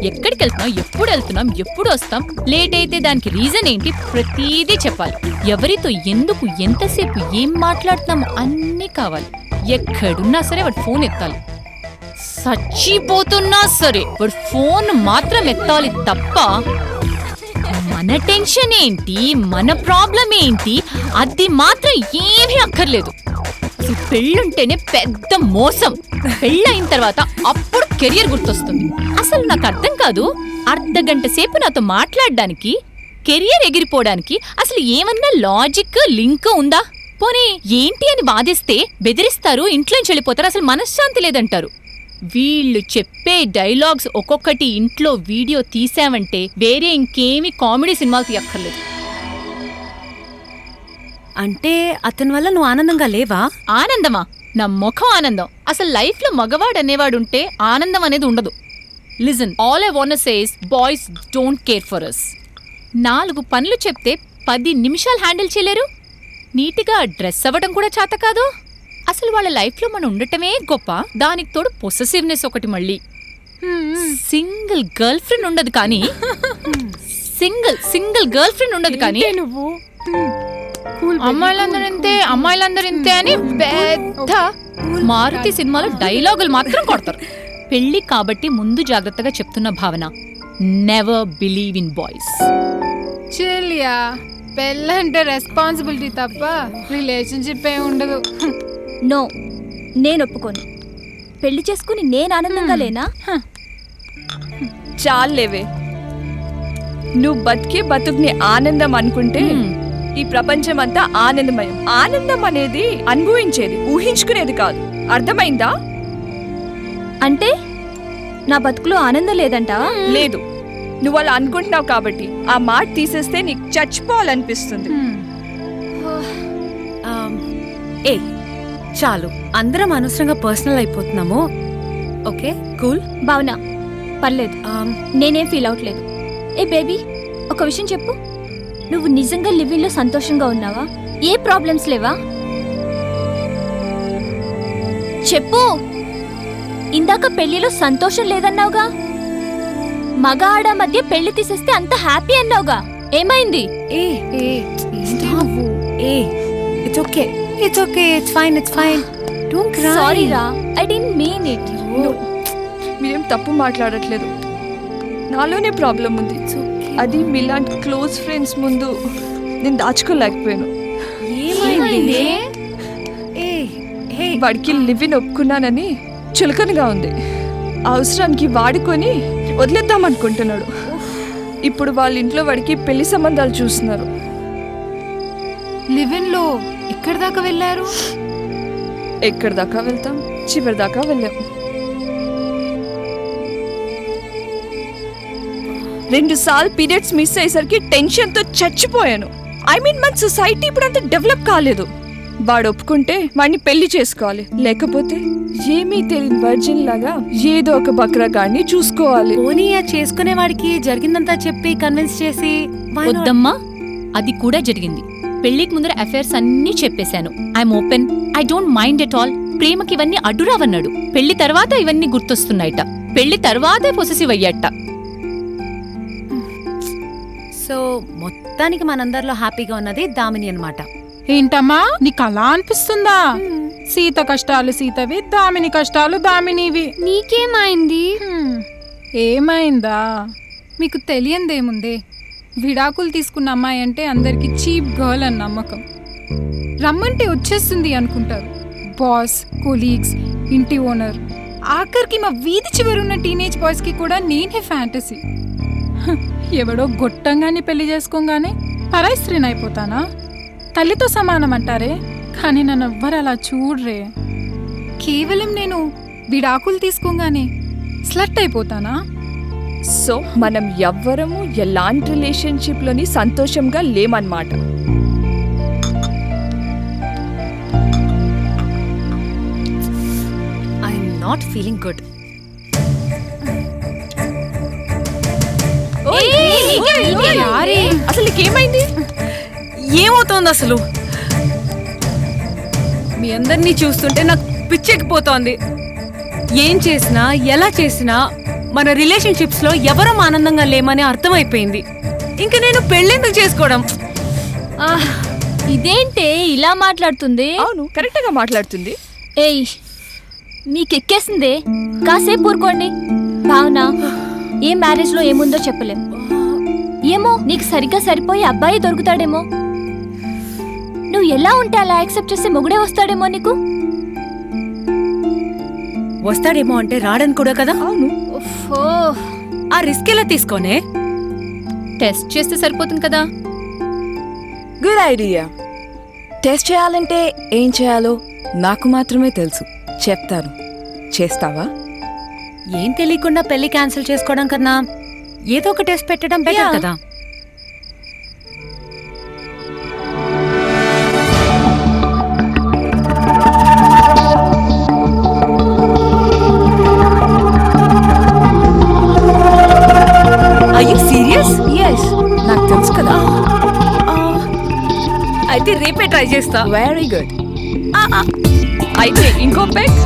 Speaker 6: ఎక్కడికి వెళ్తున్నాం, ఎప్పుడు వెళ్తున్నాం, ఎప్పుడు వస్తాం, లేట్ అయితే దానికి రీజన్ ఏంటి, ప్రతిదీ చెప్పాలి. ఎవరితో, ఎందుకు, ఎంతసేపు, ఏం మాట్లాడుతున్నాము అన్నీ కావాలి. ఎక్కడున్నా సరే వాడు ఫోన్ ఎత్తాలి. చచ్చిపోతున్నా సరే వాడు ఫోన్ మాత్రం ఎత్తాలి తప్ప మన టెన్షన్ ఏంటి, మన ప్రాబ్లం ఏంటి, అది మాత్రం ఏమీ అక్కర్లేదు. అసలు పెళ్ళుంటేనే పెద్ద మోసం. పెళ్ళయిన తర్వాత అప్పుడు కెరియర్ గుర్తొస్తుంది. అసలు నాకు అర్థం కాదు, అర్ధగంట సేపు నాతో మాట్లాడడానికి, కెరియర్ ఎగిరిపోవడానికి అసలు ఏమన్నా లాజిక్ లింక్ ఉందా? పోనీ ఏంటి అని బాధిస్తే బెదిరిస్తారు, ఇంట్లోంచి వెళ్ళిపోతారు, అసలు మనశ్శాంతి లేదంటారు. వీళ్ళు చెప్పే డైలాగ్స్ ఒక్కొక్కటి ఇంట్లో వీడియో తీసావంటే వేరే ఇంకేమి కామెడీ సినిమాలు తీయక్కర్లేదు. అంటే అతని వల్ల నువ్వు ఆనందంగా లేవా? ఆనందమా? నా ముఖం ఆనందం. అసలు లైఫ్ లో మగవాడు అనేవాడుంటే ఆనందం అనేది ఉండదు. Listen, all I want say is boys don't care for us. 4 పనులు చెప్తే 10 నిమిషాలు హ్యాండిల్ చేయలేరు. నీట్గా డ్రెస్ అవ్వడం కూడా చేత కాదు. అసలు వాళ్ళ లైఫ్ లో మనం ఉండటమే గొప్ప. దానికి తోడు పొసెసివ్నెస్ ఒకటి. మళ్ళీ సింగిల్ గర్ల్ ఫ్రెండ్ ఉండదు కానీ సింగిల్ గర్ల్ ఫ్రెండ్ ఉండదు కానీ
Speaker 17: నువ్వు
Speaker 6: అమ్మాయిలందరూ ఇంతే అని పెద్ద మారుతి సినిమాలో డైలాగులు మాత్రం కొడతారు. పెళ్లి కాబట్టి ముందు జాగ్రత్తగా చెప్తున్న భావన, నెవర్ బిలీవ్ ఇన్ బాయ్స్.
Speaker 17: చెల్లియా, పెళ్ళంటే రెస్పాన్సిబిలిటీ తప్ప రిలేషన్షిప్ ఏ ఉండదు.
Speaker 12: నో, నేను ఒప్పుకోను. పెళ్లి చేసుకుని నేను ఆనందంగా లేనా?
Speaker 18: చాలేవే, నువ్వు బతికే బతుకుని ఆనందం అనుకుంటే ఈ ప్రపంచం అంతా ఆనందమయం. ఆనందం అనేది అనుభవించేది, ఊహించుకునేది కాదు. అర్థమైందా?
Speaker 12: అంటే నా బతుకులో ఆనందం లేదంటా?
Speaker 18: లేదు, నువ్వు అలా అనుకుంటున్నావు కాబట్టి ఆ మాట తీసేస్తే నీకు చచ్చిపోవాలనిపిస్తుంది.
Speaker 6: ఏ చాలు, అందరం అనవసరంగా పర్సనల్ అయిపోతున్నాము. ఓకే, కూల్
Speaker 12: భావన, పర్లేదు, నేనేం ఫీల్ అవట్లేదు. ఏ బేబీ, ఒక విషయం చెప్పు, నువ్వు నిజంగా లివింగ్ లో సంతోషంగా ఉన్నావా? ఏ ప్రాబ్లమ్స్ లేవా? చెప్పు. ఇందాక పెళ్లిలో సంతోషం లేదన్నావుగా, మగ ఆడ మధ్య పెళ్లి తీసేస్తే అంత హ్యాపీ అన్నావుగా, ఏమైంది?
Speaker 6: It's okay, it's fine. Don't cry.
Speaker 12: Sorry రా, ఐ డిడ్ంట్ మీన్ ఇట్.
Speaker 18: మీరేం తప్పు మాట్లాడట్లేదు, నాలోనే ప్రాబ్లం ఉంది. అది మీలాంటి క్లోజ్ ఫ్రెండ్స్ ముందు నేను దాచుకోలేకపోయాను. వాడికి లివిన్ ఒప్పుకున్నానని చులకనగా ఉంది. అవసరానికి వాడుకొని వదిలేద్దాం అనుకుంటున్నాడు. ఇప్పుడు వాళ్ళ ఇంట్లో వాడికి పెళ్లి సంబంధాలు చూస్తున్నారు.
Speaker 17: లివిన్ లో ఎక్కడి దాకా వెళ్ళారు?
Speaker 18: ఎక్కడి దాకా వెళ్తాం, చివరి దాకా వెళ్ళాం. 2 సార్లు పీరియడ్స్ మిస్ అయ్యేసరికి టెన్షన్తో చచ్చిపోయాను. ఐ మీన్ మన సొసైటీ ఇప్పుడు అంత డెవలప్ కాలేదు. వాడు ఒప్పుకుంటే వాడిని పెళ్లి చేసుకోవాలి, లేకపోతే ఏమీ తెలియని వర్జిన్ లాగా ఏదో ఒక బక్రాగాడిని చూసుకోవాలి.
Speaker 6: పోనీ ఆ చేసుకునే వాడికి జరిగిందంతా చెప్పి కన్విన్స్ చేసి, వద్దమ్మా, అది కూడా జరిగింది. పెళ్లికి ముందర అఫైర్స్ అన్నీ చెప్పేశాను. I'm open, I don't mind at all. ప్రేమకి ఇవన్నీ అడ్డురావన్నాడు. పెళ్లి తర్వాత ఇవన్నీ గుర్తొస్తున్నాయట. పెళ్లి తర్వాతే పొసెసివ్ అయ్యాట. సో మొత్తానికి మనందరిలో హ్యాపీగా ఉన్నది దామిని అన్నమాట.
Speaker 17: ఏంటమ్మా, నీకు అలా అనిపిస్తుందా? సీత కష్టాలు సీతవి, దామిని కష్టాలు దామినివి.
Speaker 19: నీకేమైంది?
Speaker 17: ఏమైందా? మీకు తెలియందేముందే, విడాకులు తీసుకున్న అమ్మాయి అంటే అందరికి చీప్ గర్ల్ అని నమ్మకం. రమ్మంటే వచ్చేస్తుంది అనుకుంటారు. బాస్, కొలీగ్స్, ఇంటి ఓనర్, ఆఖరికి మా వీధి చివరున్న టీనేజ్ బాయ్స్కి కూడా నేనే ఫ్యాంటసీ. ఎవడో గొట్టంగానే పెళ్లి చేసుకోగానే పరాయి స్త్రీని అయిపోతానా? తల్లితో సమానం అంటారే, కానీ నన్ను ఎవ్వరు అలా చూడరే. కేవలం నేను విడాకులు తీసుకోగానే స్లట్ అయిపోతానా?
Speaker 18: సో మనం ఎవ్వరము ఎలాంటి రిలేషన్షిప్ లోని సంతోషంగా లేమన్నమాట.
Speaker 6: I'm not feeling good.
Speaker 18: అసలు నీకేమైంది?
Speaker 6: ఏమవుతోంది అసలు? మీ అందరినీ చూస్తుంటే నాకు పిచ్చెక్కిపోతోంది. ఏం చేసినా ఎలా చేసినా మన రిలేషన్షిప్స్ లో ఎవరం ఆనందంగా లేమని అర్థమైపోయింది. ఇంక నేను పెళ్ళెందుకు చేసుకోవడం?
Speaker 12: ఇదేంటే ఇలా మాట్లాడుతుంది?
Speaker 18: అవును, కరెక్ట్ గా మాట్లాడుతుంది.
Speaker 12: ఏయ్, మీకెక్కేసిందే, కాసేపు ఊరుకోండి. భావన, ఏ మ్యారేజ్ లో ఏముందో చెప్పలేం. ఏమో నీకు సరిగ్గా సరిపోయి అబ్బాయి దొరుకుతాడేమో. నువ్వు ఎలా ఉంటే అలా యాక్సెప్ట్ చేస్తే మొగుడే వస్తాడేమో నీకు.
Speaker 6: వస్తాడేమో అంటే రాడని కూడా కదా.
Speaker 18: అవును.
Speaker 6: ఆ రిస్క్ ఎలా తీసుకోనే?
Speaker 9: టెస్ట్ చేస్తే సరిపోతుంది కదా.
Speaker 18: Good idea. టెస్ట్ చేయాలంటే ఏం చేయాలో నాకు మాత్రమే తెలుసు, చెప్తాను. చేస్తావా?
Speaker 6: ఏం తెలియకుండా పెళ్లి క్యాన్సిల్ చేసుకోవడం కన్నా ఏదో ఒక టెస్ట్ పెట్టడం బెటర్ కదా.
Speaker 18: ఎస్, నాకు తెలుసు కదా.
Speaker 6: అయితే రేపే ట్రై చేస్తా.
Speaker 18: Very good. అయితే ఇంకో పెగ్.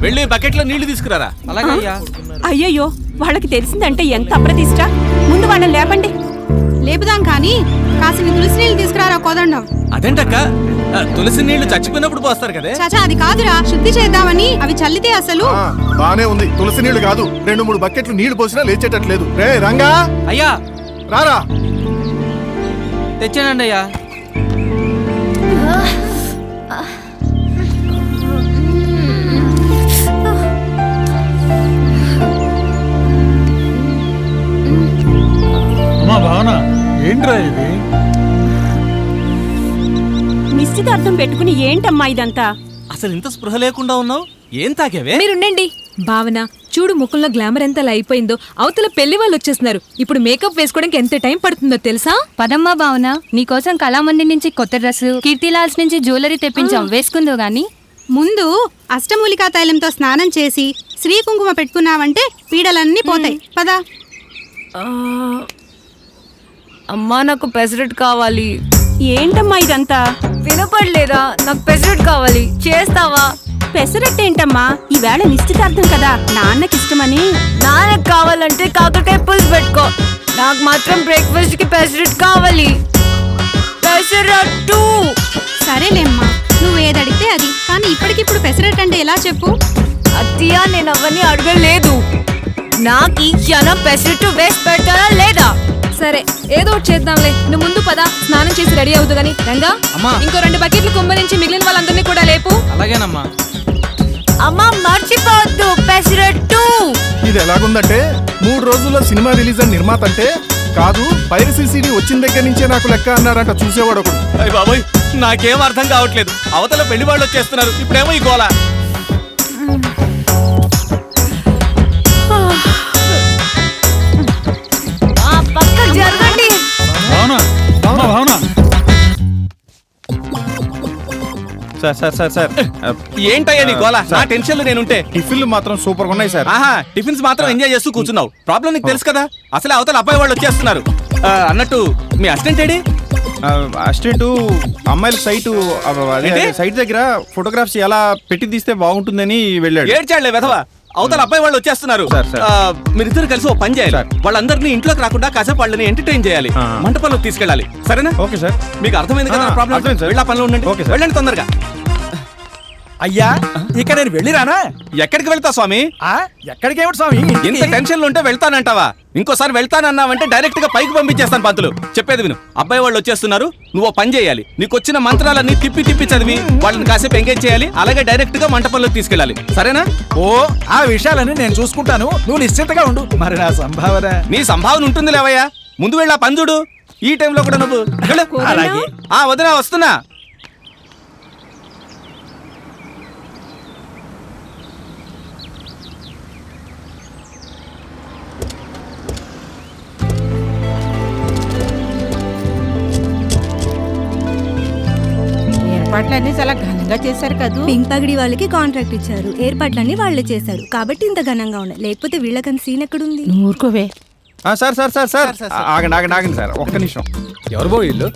Speaker 7: వెళ్ళి బకెట్ లో నీళ్లు తీసుకురారా.
Speaker 10: అలాగే అయ్యా.
Speaker 15: అయ్యయ్యో వాళ్ళకి తెలిసిందంటే ఎంత అప్రతిష్ట. ముందు వాళ్ళని లేపండి.
Speaker 6: లేపుదాం కానీ కాసిన తులసి నీళ్ళు తీసుకురారా కోదండం.
Speaker 7: అదేంటక్క, తులసి నీళ్లు చచ్చిపోయినప్పుడు పోస్తారు కదే.
Speaker 6: చాచా అది కాదురా, శుద్ధి చేద్దామని. అవి చల్లితే అసలు
Speaker 8: బానే ఉంది. తులసి నీళ్లు కాదు, 2-3 బకెట్లు నీళ్లు పోసినా లేచేటట్లేదు. రే రంగా,
Speaker 10: అయ్యా
Speaker 8: రారా.
Speaker 10: తెచ్చానండి అయ్యా.
Speaker 5: అమ్మా భావన, ఏంట్రా ఇది?
Speaker 15: నిశ్చితార్థం పెట్టుకుని ఏంటమ్మా ఇదంతా?
Speaker 7: అసలు ఇంత స్పృహ లేకుండా ఉన్నావు, ఏం తాకేవే?
Speaker 9: మీరుండండి. భావన చూడు, ముఖంలో గ్లామర్ ఎంత అయిపోయిందో. అవతల పెళ్లి వాళ్ళు వచ్చేస్తున్నారు. ఇప్పుడు మేకప్ వేసుకోవడానికి ఎంత టైం పడుతుందో తెలుసా?
Speaker 12: పదమ్మా భావన, నీకోసం కళామంది నుంచి కొత్త డ్రెస్, కీర్తిలాల్స్ నుంచి జ్యువెలరీ తెప్పించాం, వేసుకుందో గాని.
Speaker 6: ముందు అష్టమూలికా తైలంతో స్నానం చేసి శ్రీ కుంకుమ పెట్టుకున్నావంటే పీడలన్నీ పోతాయి. పదా.
Speaker 18: అమ్మా నాకు పెసరెట్ కావాలి.
Speaker 15: ఏంటమ్మా ఇదంతా?
Speaker 18: వినపడలేదా? నాకు పెసరెట్ కావాలి, చేస్తావా?
Speaker 15: పెసరట్టు ఏంటమ్మా? ఈవేళ నిశ్చితార్థం కదా, నాన్నకిష్టమని.
Speaker 18: నాన్నకు కావాలంటే కాకరకాయ పులుసు పెట్టుకో, నాకు మాత్రం బ్రేక్ఫాస్ట్ కి పెసరెట్ కావాలి. పెసరట్టు.
Speaker 6: సరేలేమ్మా, నువ్వు ఏదడిగితే అది. కానీ ఇప్పటికిప్పుడు పెసరట్ అంటే ఎలా చెప్పు?
Speaker 18: అత్తయ్య నేను అవన్నీ అడగలేదు. నాకు ఈ క్షణం పెసరట్టు వేసి పెడతారా లేదా?
Speaker 9: సరే ఏదో ఒకటి చేద్దాంలే. నువ్వు ముందు పద, స్నానం చేసి రెడీ అవుతు గాని. రంగా, ఇంకో 2 బకెట్లు కుమ్మరించి మిగిలిన వాళ్ళందరినీ కూడా లేపు.
Speaker 10: అలాగేనమ్మా.
Speaker 18: అమ్మా మర్చిపోవద్దు పెసరట్టు.
Speaker 8: ఇది ఎలాగుందంటే 3 రోజుల్లో సినిమా రిలీజ్ అని నిర్మాత అంటే కాదు, పైరసీ సీడీ వచ్చిన దగ్గర నుంచే నాకు లెక్క అన్నారంట చూసేవాడు ఒకడు.
Speaker 7: అయ్య బాబోయ్, నాకేం అర్థం కావట్లేదు. అవతల పెళ్లి వాళ్ళు వచ్చేస్తున్నారు, ఇప్పుడేమో ఈ గోల.
Speaker 18: పక్క జరగండి.
Speaker 5: భావన, భావన.
Speaker 3: సార్
Speaker 7: ఏంటయ్యా నీ గోల? నా టెన్షన్ లో నేనుంటే.
Speaker 3: టిఫిన్లు మాత్రం సూపర్ ఉన్నాయి సార్.
Speaker 7: ఆహా, టిఫిన్స్ మాత్రం ఎంజాయ్ చేస్తూ కూర్చున్నావు. ప్రాబ్లం నీకు తెలుసు కదా. అసలే అవతల అబ్బాయి వాళ్ళు వచ్చేస్తున్నారు. అన్నట్టు మీ అసిస్టెంట్ ఏడి?
Speaker 3: అసిస్టెంట్ అమ్మాయిల సైట్ దగ్గర ఫోటోగ్రాఫ్స్ ఎలా పెట్టి తీస్తే బాగుంటుందని వెళ్ళాడు.
Speaker 7: ఏడ్చాడులే వెధవా. అవతల అబ్బాయి వాళ్ళు వచ్చేస్తున్నారు. మీరిద్దరు కలిసి ఓ పని చేయాలి. వాళ్ళందరినీ ఇంట్లోకి రాకుండా కాసేపు వాళ్ళని ఎంటర్టైన్ చేయాలి. మంటపంలో తీసుకెళ్ళాలి. సరేనా?
Speaker 3: Okay sir.
Speaker 7: మీకు అర్థమైంది కదా ప్రాబ్లం? వెళ్ళా పనిలో ఉండండి. వెళ్ళండి తొందరగా.
Speaker 13: అయ్యా ఇక నేను వెళ్ళిరానా?
Speaker 7: ఎక్కడికి వెళ్తా స్వామి?
Speaker 13: ఎక్కడికి ఏమిటి స్వామి?
Speaker 7: ఇంత టెన్షన్ లో ఉంటే వెళ్తానంటావా? ఇంకోసారి వెళ్తానన్నావంటే డైరెక్ట్ గా పైకి పంపించేస్తాను పంతులు. చెప్పేది విను. అబ్బాయి వాళ్ళు వచ్చేస్తున్నారు, నువ్వు పని చేయాలి. నీకు వచ్చిన మంత్రాలన్నీ తిప్పి చదివి వాళ్ళని కాసేపు ఎంగేజ్ చేయాలి. అలాగే డైరెక్ట్ గా మంటపంలోకి తీసుకెళ్ళాలి. సరేనా?
Speaker 13: ఓ, ఆ విషయాలన్నీ నేను చూసుకుంటాను, నువ్వు నిశ్చింతగా ఉండు. మరి నా సంభావన?
Speaker 7: నీ సంభావన ఉంటుంది లేవయ్యా. ముందు వెళ్ళా పని చూడు. ఈ టైంలో కూడా నువ్వు
Speaker 13: అలాగే.
Speaker 7: వదినా వస్తున్నా.
Speaker 6: ఏర్పాట్లన్నీ చాలా ఘనంగా చేశారు కదా.
Speaker 12: పింక్ పగిడి వాళ్ళకి కాంట్రాక్ట్ ఇచ్చారు, ఏర్పాట్లన్నీ వాళ్ళే చేశారు కాబట్టి ఇంత ఘనంగా ఉన్నాయి. లేకపోతే వీళ్ళకని సీన్ ఎక్కడుంది?
Speaker 6: ఊరుకోవే.
Speaker 3: సార్ ఆగండి సార్, ఒక్క నిమిషం.
Speaker 14: ఎవరు బో వీళ్ళు?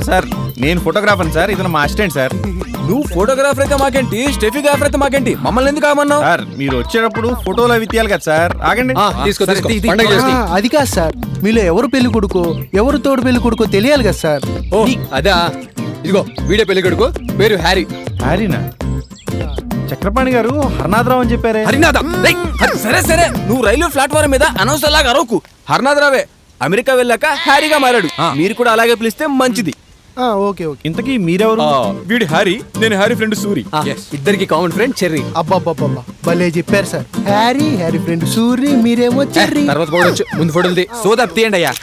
Speaker 3: సార్ నేను ఫోటోగ్రాఫర్ సార్, ఇది మా అసిస్టెంట్ సార్.
Speaker 14: నువ్వు ఫోటోగ్రాఫర్ అయితే మాకేంటి, స్టెఫిగ్రాఫర్ అయితే మాకేంటి? మమ్మల్ని ఎందుకు కామన్నావు?
Speaker 3: సార్ మీరు వచ్చేటప్పుడు ఫోటోలు అవి తీయాలి కదా సార్. ఆగండి.
Speaker 4: అది కాదు సార్, మీలో ఎవరు పెళ్లి కొడుకో ఎవరు తోడు పెళ్లి కొడుకో తెలియాలి కదా సార్.
Speaker 14: ఓ అదా, ఇదిగో వీడియో పెళ్లి కొడుకు, పేరు హ్యారీ.
Speaker 3: హ్యారీనా? చక్రపాణి గారు హర్నాథరావు అని చెప్పారే.
Speaker 14: హరినాథ? సరే నువ్వు రైల్వే ప్లాట్ఫారం మీద అనౌన్స్ లాగా అరవకు. హర్నాథరావే అమెరికా వెళ్ళాక హ్యారీగా మారాడు. మీరు కూడా అలాగే పిలిస్తే మంచిది.
Speaker 4: ఓకే.
Speaker 3: ఇంతకీ మీరెవరు?
Speaker 14: వీడి హ్యారీ, నేను హ్యారీ ఫ్రెండ్ సూరి. ఇద్దరికి కామన్ ఫ్రెండ్ చెర్రీ.
Speaker 4: అబ్బా భలే చెప్పారు సార్. హ్యారీ ఫ్రెండ్ సూరి, మీరేమో చెర్రీ.
Speaker 14: తర్వాత పోవచ్చు, ముందు ఫోటోలు సోదా తీయండి అయ్యా.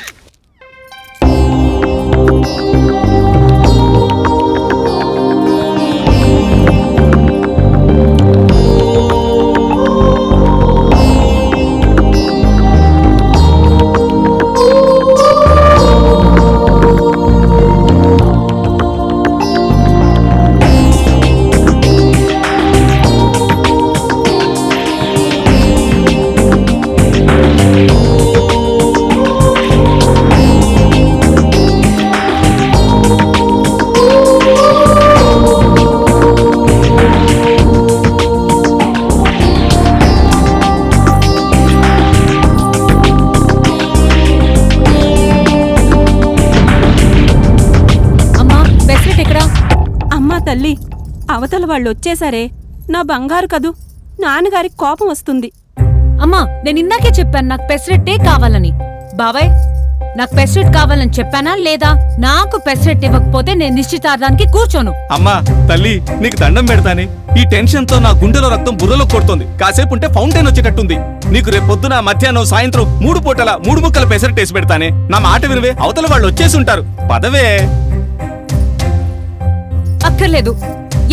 Speaker 15: వాళ్ళు వచ్చేసరే నా బంగారు కదూ నాన్నగారికి కోపం వస్తుంది.
Speaker 6: అమ్మా నేను ఇందాకే చెప్పాను నాకు పెసరెట్టే కావాలని. బాబాయ్ నాకు పెసరెట్ కావాలని చెప్పానా లేదా? నాకు పెసరెట్ ఇవ్వకపోతే నేను నిశ్చితార్థానికి కూర్చోను.
Speaker 7: అమ్మా తల్లి నీకు దండం పెడతానే. ఈ టెన్షన్ తో నా గుండెలో రక్తం బుర్రలో కొడుతుంది. కాసేపు ఉంటే ఫౌంటైన్ వచ్చేటట్టుంది. నీకు రేపు పొద్దున మధ్యాహ్నం సాయంత్రం 3 పూటల 3 ముక్కల పెసరెట్ వేసి పెడతానే. నా మాట వినవే, అవతల వాళ్ళు వచ్చేసి ఉంటారు. పదవే.
Speaker 6: అక్కర్లేదు,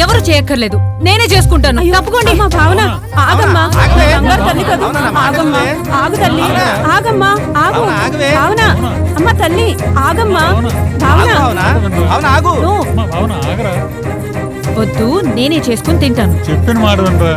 Speaker 6: ఎవరు చేయక్కర్లేదు, నేనే చేసుకుంటాను. తప్పుకోండి.
Speaker 15: అమ్మా భావన ఆగమ్మా, బంగారు తల్లి కదూ. ఆగమ్మా, ఆగు తల్లి, ఆగమ్మా, ఆగు భావన. అమ్మ తల్లి ఆగమ్మా, భావన
Speaker 7: ఆగు.
Speaker 6: వద్దు, నేనే చేసుకుని తింటాను.
Speaker 5: చెప్పిన మాట వినరా.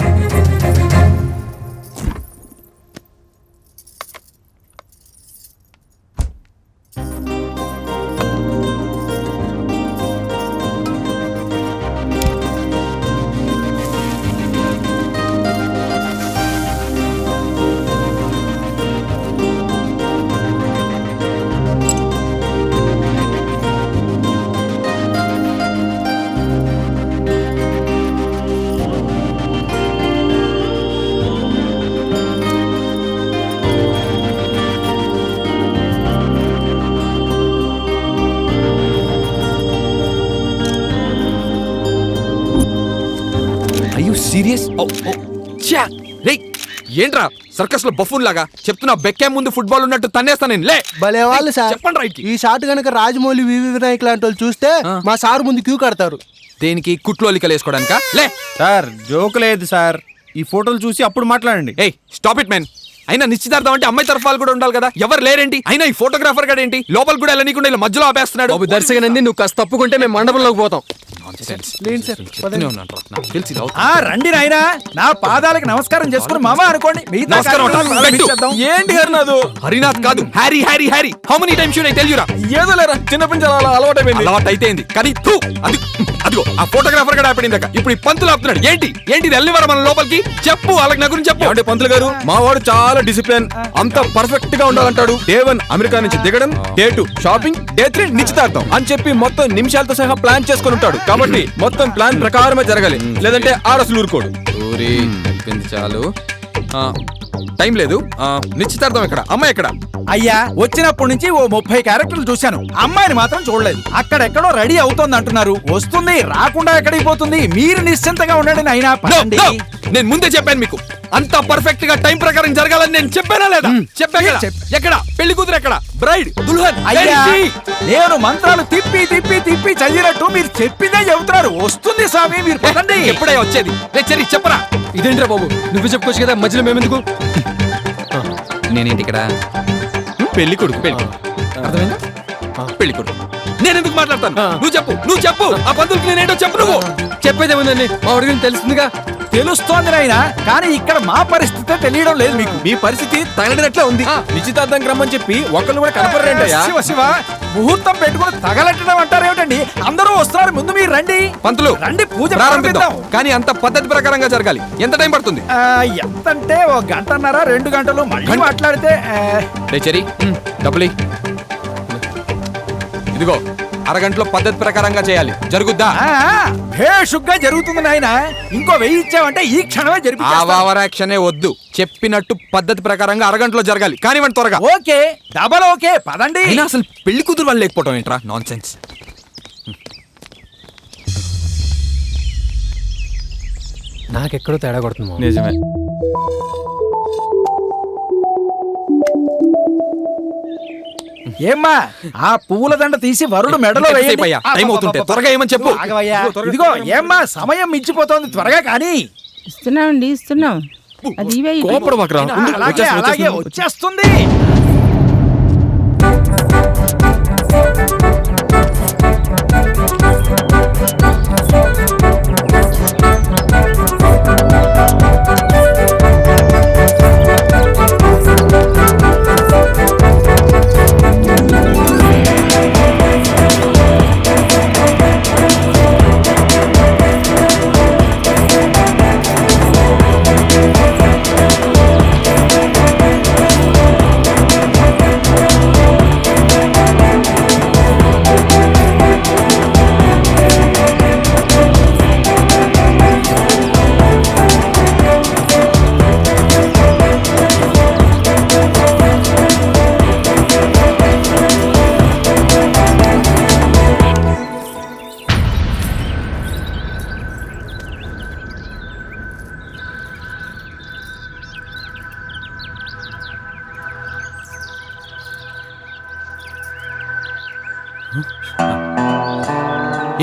Speaker 14: సీరియస్? ఏంట్రా సర్కస్ లో బఫూన్ లాగా చెప్తున్నా? బెక్కే ముందు ఫుట్బాల్ ఉన్నట్టు తన్నేస్తా నేను. లే
Speaker 4: భలే వాళ్ళు సార్.
Speaker 14: చెప్పండి రైట్.
Speaker 4: ఈ షాట్ గనక రాజమౌళి వివి వినాయక్ లాంటి వాళ్ళు చూస్తే మా సార్ ముందు క్యూ కడతారు.
Speaker 14: దేనికి? కుట్లోలికలు వేసుకోవడానికా? లే
Speaker 3: సార్ జోక్ లేదు సార్, ఈ ఫోటోలు చూసి అప్పుడు మాట్లాడండి.
Speaker 14: ఏయ్ స్టాప్ ఇట్ మ్యాన్. అయినా నిశ్చితార్థం అంటే అమ్మాయి తరఫాలు కూడా ఉండాలి కదా, ఎవరు లేరేంటి? అయినా ఈ ఫోటోగ్రాఫర్ గడ ఏంటి లోపల కూడా వెళ్ళనీకుండా ఇలా మధ్యలో ఆపేస్తున్నాడు.
Speaker 10: దర్శకనండి నువ్వు కాస్త తప్పుకుంటే మేము మండపంలోకి పోతాం.
Speaker 13: రండి నాయనా, నా పాదాలకు నమస్కారం చేసుకుని మామ అనుకోండి.
Speaker 14: ఏంటి హరినాథ్? హరినాథ్ కాదు, Harry Harry Harry. How many times should I tell you రా? ఏదో లేరా, చిన్నప్పటి అలవాటైపోయింది. అలవాటైతేంది కానీ అదిగో ఆ ఫోటోగ్రాఫర్ గడ ఆపడిందాక ఇప్పుడు ఈ పంతులు ఆపుతున్నాడు. ఏంటి ఏంటి వెళ్ళివరా మన లోపలికి? చెప్పు వాళ్ళకి నా గురించి చెప్పు.
Speaker 3: అంటే పంతులు గారు మా వాడు చాలా డిసిప్లిన్, అంత పర్ఫెక్ట్ గా ఉండాలంటాడు. డే 1 అమెరికా నుంచి దిగడం, డే 2 షాపింగ్, డే 3 నిశ్చితార్థం అని చెప్పి మొత్తం నిమిషాలతో సహా ప్లాన్ చేసుకుని ఉంటాడు. కాబట్టి మొత్తం ప్లాన్ ప్రకారమే జరగాలి, లేదంటే ఆడసలు ఊరుకోడు.
Speaker 14: చాలు, టైం లేదు. నిశ్చితార్థం ఎక్కడ? అమ్మాయి ఎక్కడ?
Speaker 13: అయ్యా వచ్చినప్పటి నుంచి ఓ 30 క్యారెక్టర్లు చూశాను, అమ్మాయిని మాత్రం చూడలేదు. అక్కడెక్కడో రెడీ అవుతోంది అంటున్నారు. వస్తుంది, రాకుండా ఎక్కడికి పోతుంది? మీరు నిశ్చింతగా ఉండండి నాయనా.
Speaker 14: నేను ముందే చెప్పాను మీకు, అంత పర్ఫెక్ట్ గా టైం ప్రకారం జరగాలని నేను చెప్పానా లేదా? చెప్పా. ఎక్కడ పెళ్లి కూతురు ఎక్కడ? బ్రైడ్ దుల్హన్.
Speaker 13: అయ్యా నేను మంత్రాలు తిప్పి తిప్పి తిప్పి చదివినట్టు మీరు చెప్పిందే చెబుతున్నారు. వస్తుంది స్వామి, మీరు పదండి.
Speaker 14: ఎప్పుడే వచ్చేది? సరే చెప్పరా.
Speaker 10: ఇదేంట్రా బాబు, నువ్వు చెప్పుకోవచ్చు కదా, మధ్యలో మేమెందుకు?
Speaker 14: నేనేంటి ఇక్కడ? పెళ్లి కొడుకు. అర్థమైందా? పెళ్లి కొడుకు. నేనెందుకు మాట్లాడతాను? నువ్వు చెప్పు. ఆ పంతులకి నేనేంటో చెప్పు. నువ్వు
Speaker 10: చెప్పేదేముందండి, మా అడుగుని తెలుస్తుందిగా.
Speaker 13: తెలుస్తోంది నాయనా, కానీ ఇక్కడ మా పరిస్థితి తెలియడం లేదు మీకు.
Speaker 3: మీ పరిస్థితి తగలడినట్లే ఉంది. నిశ్చితార్థం రమ్మని చెప్పి ఒకళ్ళు కూడా కనపడరేంటయ్యా?
Speaker 13: శివ శివ, ముహూర్తం పెట్టుకుని తగలెట్టడం అంటారేమిటండి? అందరూ వస్తున్నారు, ముందు మీరు రండి.
Speaker 14: పంతులు
Speaker 13: రండి, పూజ
Speaker 14: ప్రారంభిద్దాం. కానీ అంత పద్ధతి ప్రకారంగా జరగాలి. ఎంత టైం పడుతుంది?
Speaker 13: ఎంతంటే 1 గంటన్నర 2 గంటలు. మళ్ళీ మాట్లాడితే
Speaker 14: డబ్బులు ఇదిగో, అరగంటలో పద్ధతి ప్రకారంగా చేయాలి. జరుగుద్దా?
Speaker 13: భేషుగ్గా జరుగుతుంది నాయన. ఇంకో 1000 ఇచ్చావంటే ఈ క్షణమే జరిపి.
Speaker 14: ఓవరాక్షనే వద్దు, చెప్పినట్టు పద్ధతి ప్రకారంగా అరగంటలో జరగాలి. కానివ్వండి త్వరగా.
Speaker 13: ఓకే, డబల్ ఓకే, పదండి.
Speaker 14: అసలు పెళ్లి కూతురు వాళ్ళు లేకపోవడం ఏంట్రా? Non sense.
Speaker 10: నాకెక్కడో తేడా కొడుతుంది.
Speaker 14: నిజమే.
Speaker 13: ఏమ్మా, ఆ పువ్వుల దండ తీసి వరుడు మెడలో వేయండి.
Speaker 14: టైం అవుతుంటే త్వరగా ఏమని చెప్పు.
Speaker 13: ఇదిగో ఏమ్మా, సమయం మించిపోతోంది, త్వరగా కానీ.
Speaker 18: ఇస్తున్నాం. అది
Speaker 13: అలాగే వచ్చేస్తుంది.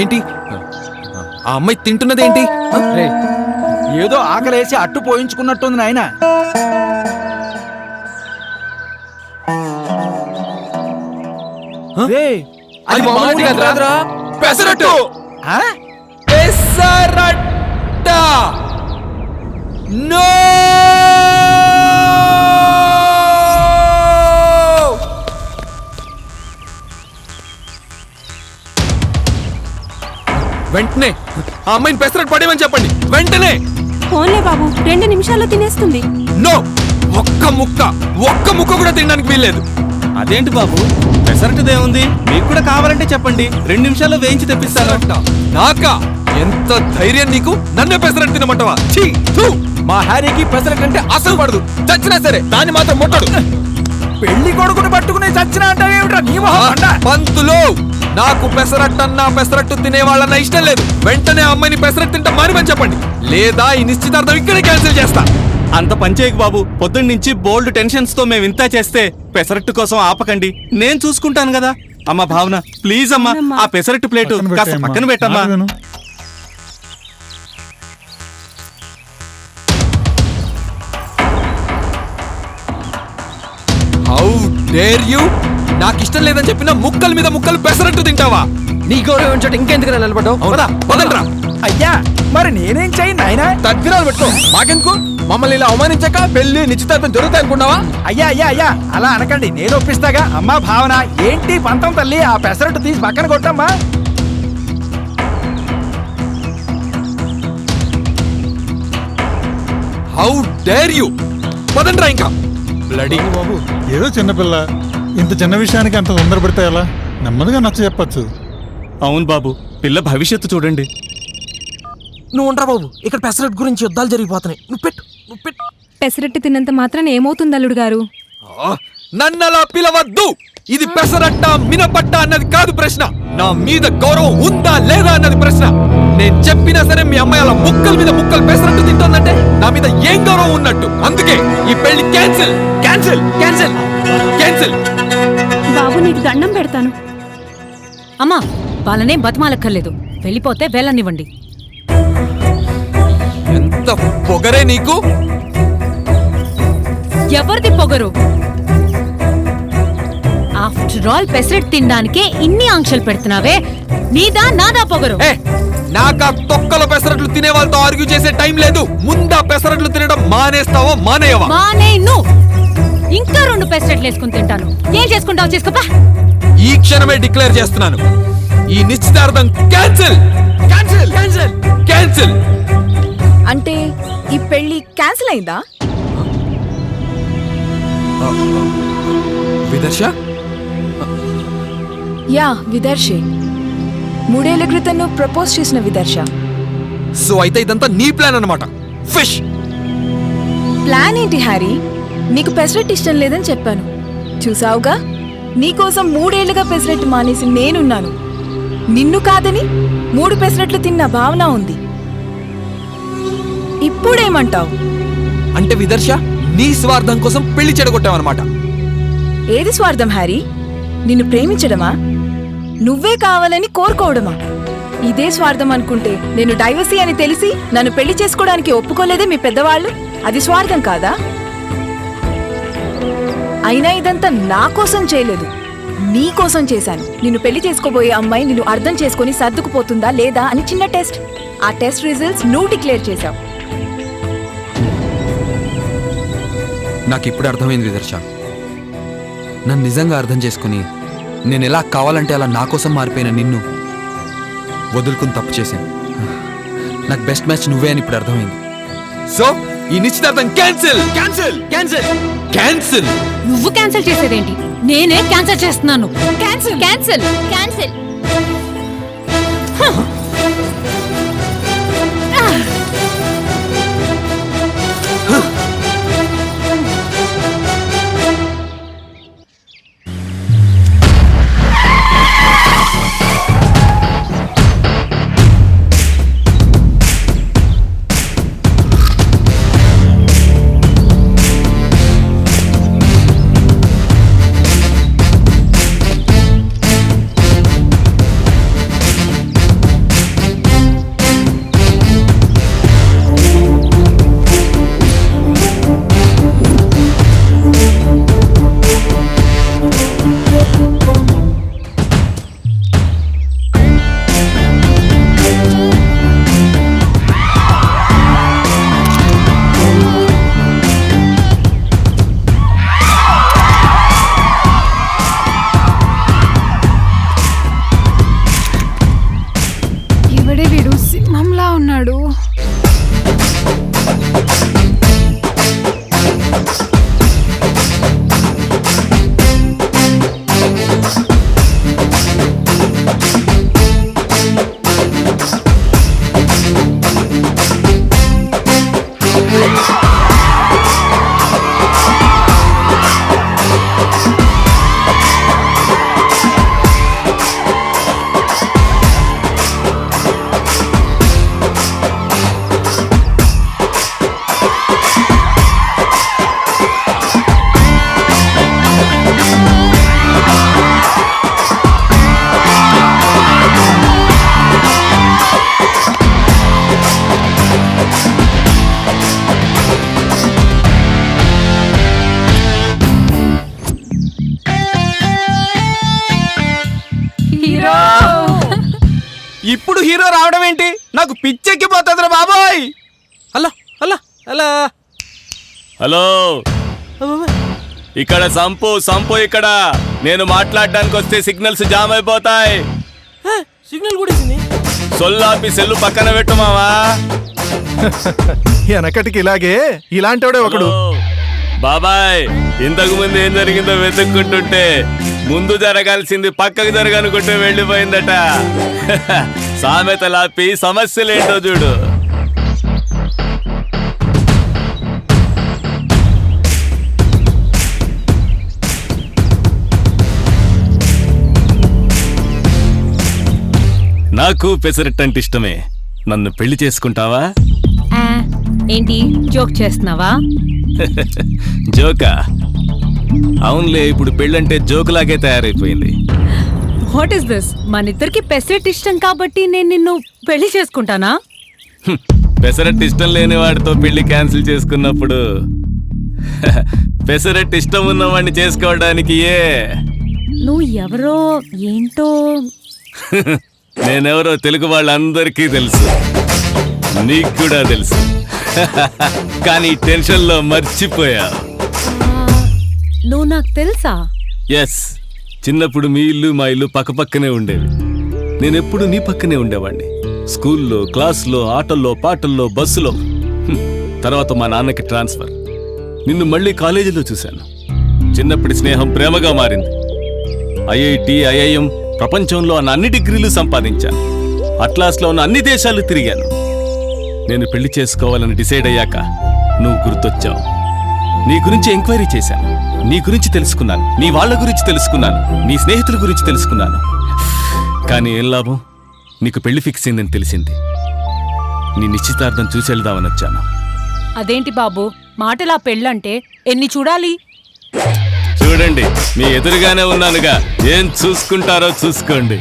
Speaker 14: ఏంటి ఆ అమ్మాయి తింటున్నదేంటి?
Speaker 13: రేయ్, ఏదో ఆకలేసి అట్టు పోయించుకున్నట్టుంది నాయన.
Speaker 14: అది మామూలు కాదురా, పెసరట్టు. పెసరట్ట. నో! వెంటనే ఆ అమ్మాయిని పెసరట్టు పడేమని చెప్పండి, వెంటనే.
Speaker 15: ఫోన్లే బాబు, 2 నిమిషాల్లో తినేస్తుంది.
Speaker 14: నో, ఒక్క ముక్క కూడా తినడానికి వీల్లేదు.
Speaker 7: అదేంటి బాబు, పెసరట్టుదేముంది? మీకు కూడా కావాలంటే చెప్పండి, 2 నిమిషాల్లో వేయించి తెప్పిస్తాను.
Speaker 14: నాకా? ఎంత ధైర్యం నీకు? నన్నే పెసరట్టు తినమంటావా? ఛీ, థూ. మా హ్యారీకి పెసరట్టు అంటే అసలు పడదు. చచ్చినా సరే దాన్ని మాత్రం ముట్టడు.
Speaker 13: పెళ్లి కొడుకుని పట్టుకుని చచ్చినా అంటావేమిట్రా నీ మొహం?
Speaker 14: పంతులు, నాకు పెసరట్టన్నా పెసరట్టు తినేవాళ్ళన్నా ఇష్టం లేదు. వెంటనే అమ్మాయిని పెసరట్టు తింటా మానిమని చెప్పండి, లేదా ఈ నిశ్చితార్థం ఇక్కడే క్యాన్సిల్ చేస్తా.
Speaker 7: అంత పంచేయకు బాబు, పొద్దున్న నుంచి బోల్డ్ టెన్షన్స్ తో మేము ఇంత చేస్తే పెసరట్టు కోసం ఆపకండి, నేను చూసుకుంటాను కదా. అమ్మా భావన, ప్లీజ్ అమ్మా, ఆ పెసరట్టు ప్లేటు కాస్త పక్కన పెట్టమ్మా.
Speaker 14: How dare you! నాకు ఇష్టం లేదని చెప్పిన ముక్కల మీద ముక్కలు పెసరట్టు తింటావా? నీ గౌరవం చోట ఇంకెందుకు నిలబడ్డావు?
Speaker 13: అయ్యా, మరి నేనేం చేయను నాయనా?
Speaker 14: తగ్గిరాలు పెట్టుకో, మాకెందుకు? మమ్మల్ని ఇలా అవమానించాక పెళ్లి నిశ్చితార్థం జరుగుతాయి అనుకున్నావా?
Speaker 13: అయ్యా అలా అనకండి, నేను ఒప్పిస్తాగా. అమ్మా భావన, ఏంటి పంతం తల్లి? ఆ పెసరట్టు తీసి పక్కన కొట్టమ్మా.
Speaker 14: How dare you! పదండ్రా ఇంకా. బ్లడీ
Speaker 5: బాబు, ఏదో చిన్నపిల్ల, ఇంత చిన్న విషయానికి అంత తొందరపడితే ఎలా? నెమ్మదిగా నచ్చ చెప్పచ్చు.
Speaker 7: అవును బాబు, పిల్ల భవిష్యత్తు చూడండి.
Speaker 11: నువ్వు ఉండరా బాబు, ఇక్కడ పెసరట్టు గురించి యుద్ధాలు జరిగిపోతున్నాయి. నువ్వు పెట్టు.
Speaker 9: పెసరట్టు తిన్నంత మాత్రాన ఏమవుతుంది అల్లుడు గారు?
Speaker 14: నన్నలా పిలవద్దు. ఇది పెసరట్ట మినపట్ట అన్నది కాదు ప్రశ్న, నా మీద గౌరవం ఉందా లేదా అన్నది ప్రశ్న. నేను చెప్పినా సరే మీ అమ్మాయి అలా ముక్కల మీద ముక్కలు పెసరట్టు తింటుందంటే నా మీద ఏం గౌరవం ఉన్నట్టు. అందుకే ఈ పెళ్లి క్యాన్సిల్ క్యాన్సిల్ క్యాన్సిల్ క్యాన్సిల్.
Speaker 15: బాబు, నీకు దండం పెడతాను.
Speaker 6: అమ్మా, వాళ్ళనే బతమాలక్కర్లేదు, వెళ్ళిపోతే వెళ్ళనివ్వండి.
Speaker 14: ఎంత పొగరే నీకు!
Speaker 6: ఎవరిది పొగరు? ఆఫ్టర్ ఆల్ పెసరట్టు తినడానికే ఇన్ని ఆంక్షలు పెడుతున్నావే, నీదా నాదా పొగరు?
Speaker 14: నాకా తొక్కల పెసరట్లు తినే వాళ్ళతో ఆర్గ్యూ చేసే టైం లేదు. ముందా పెసరట్లు తినడం మానేస్తావో మానేయవా?
Speaker 6: మానేను. ఇంకా 2 పెసరట్లు వేసుకుని తింటాను. ఏం చేసుకుంటావు చేసుకోపా.
Speaker 14: ఈ క్షణమే డిక్లేర్ చేస్తున్నాను, ఈ నిశ్చితార్థం క్యాన్సిల్ క్యాన్సిల్ క్యాన్సిల్ క్యాన్సిల్.
Speaker 18: అంటే ఈ పెళ్లి క్యాన్సిల్ అయిందా?
Speaker 14: విదర్శ?
Speaker 18: యా, విదర్శే. 3 ఏళ్ల క్రితం నువ్వు ప్రపోజ్ చేసిన విదర్శ.
Speaker 14: సో అయితే ఇదంతా నీ ప్లాన్ అన్నమాట. ఫిష్
Speaker 18: ప్లాన్ ఏంటి హ్యారీ? నీకు పెసరట్టు ఇష్టం లేదని చెప్పాను, చూసావుగా. నీకోసం 3 ఏళ్లుగా పెసరట్టు మానేసి నేనున్నాను. నిన్ను కాదని 3 పెసరట్లు తిన్న భావన ఉంది. ఇప్పుడేమంటావు?
Speaker 14: అంటే విదర్శ, నీ స్వార్థం కోసం పెళ్లి చెడగొట్టావన్నమాట.
Speaker 18: ఏది స్వార్థం హ్యారీ? నిన్ను ప్రేమించడమా? నువ్వే కావాలని కోరుకోవడమా? ఇదే స్వార్థం అనుకుంటే నేను డైవర్సీ అని తెలిసి నన్ను పెళ్లి చేసుకోవడానికి ఒప్పుకోలేదే మీ పెద్దవాళ్ళు. అది స్వార్థం కాదా? అయినా ఇదంతా నా కోసం చేయలేదు, నీ కోసం చేశాను. నిన్ను పెళ్లి చేసుకోబోయే అమ్మాయి నిన్ను అర్థం చేసుకుని సర్దుకుపోతుందా లేదా అని చిన్న టెస్ట్. ఆ టెస్ట్ రిజల్ట్స్ నువ్వు డిక్లేర్ చేశావు.
Speaker 14: నాకు ఇప్పుడు అర్థమైంది విదర్శ, నన్ను నిజంగా అర్థం చేసుకుని నేను ఎలా కావాలంటే అలా నా కోసం మారిపోయిన నిన్ను వదులుకుని తప్పు చేశాను. నాకు బెస్ట్ మ్యాచ్ నువ్వే అని ఇప్పుడు అర్థమైంది. సో ఈ నిశ్చితార్థం క్యాన్సిల్ క్యాన్సిల్ క్యాన్సిల్ క్యాన్సిల్.
Speaker 6: నువ్వు క్యాన్సిల్ చేసేదేంటి? నేనే క్యాన్సిల్ చేస్తున్నాను.
Speaker 12: Cancel cancel cancel.
Speaker 3: ఇప్పుడు హీరో రావడం ఏంటి? నాకు పిచ్చెక్కిపోతుందిరా బాబాయ్.
Speaker 14: అలా అలా అలా.
Speaker 7: హలో, ఇక్కడ సంపు ఇక్కడ. నేను మాట్లాడడానికి వస్తే సిగ్నల్స్ జామ్ అయిపోతాయి.
Speaker 11: సిగ్నల్ కూడా ఇచ్చింది.
Speaker 7: సొల్లాపి సెల్లు పక్కన పెట్టు మావా.
Speaker 8: వెనకటికి ఇలాగే ఇలాంటివాడే ఒకడు.
Speaker 7: బాబాయ్, ఇంతకు ముందు ఏం జరిగిందో వెతుక్కుంటుంటే ముందు జరగాల్సింది పక్కకు జరగనుకుంటూ వెళ్ళిపోయిందట. సామెతలాపి సమస్యలేంటో చూడు. నాకు పెసరట్టంటే ఇష్టమే. నన్ను పెళ్లి చేసుకుంటావా?
Speaker 6: ఏంటి జోక్ చేస్తున్నావా?
Speaker 7: జోకా? అవునులే, ఇప్పుడు పెళ్ళంటే జోకులాగే తయారైపోయింది.
Speaker 6: What is this? మనిద్దరికి పెసరెట్ ఇష్టం కాబట్టి నేను నిన్ను పెళ్లి చేసుకుంటానా?
Speaker 7: పెసరట్ ఇష్టం లేని వాడితో పెళ్లి క్యాన్సిల్ చేసుకున్నప్పుడు పెసరట్ ఇష్టం ఉన్నవాడిని చేసుకోవడానికి
Speaker 6: నువ్వు ఎవరో ఏంటో.
Speaker 7: నేనెవరో తెలుగు వాళ్ళందరికీ తెలుసు, నీకు కూడా తెలుసు. కానీ టెన్షన్లో మర్చిపోయా.
Speaker 6: నువ్వు నాకు తెలుసా?
Speaker 7: ఎస్, చిన్నప్పుడు మీ ఇల్లు మా ఇల్లు పక్కపక్కనే ఉండేవి. నేనెప్పుడు నీ పక్కనే ఉండేవాడిని. స్కూల్లో, క్లాస్లో, ఆటల్లో, పాటల్లో, బస్సులో. తర్వాత మా నాన్నకి ట్రాన్స్ఫర్. నిన్ను మళ్ళీ కాలేజీలో చూశాను. చిన్నప్పటి స్నేహం ప్రేమగా మారింది. ఐఐటి, ఐఐఎం, ప్రపంచంలో ఉన్న అన్ని డిగ్రీలు సంపాదించాను. అట్లాస్లో ఉన్న అన్ని దేశాలు తిరిగాను. నేను పెళ్లి చేసుకోవాలని డిసైడ్ అయ్యాక నువ్వు గుర్తొచ్చావు. నీ గురించి ఎంక్వైరీ చేశాను, నీ గురించి తెలుసుకున్నాను, నీ వాళ్ళ గురించి తెలుసుకున్నాను, నీ స్నేహితుల గురించి తెలుసుకున్నాను. కానీ ఏం లాభం? నీకు పెళ్లి ఫిక్స్ అయిందని తెలిసింది. నీ నిశ్చితార్థం చూసి వెళ్దామని వచ్చాను.
Speaker 6: అదేంటి బాబు మాటలా పెళ్ళంటే ఎన్ని చూడాలి?
Speaker 7: చూడండి, మీ ఎదురుగానే ఉన్నానుగా, ఏం చూసుకుంటారో చూసుకోండి.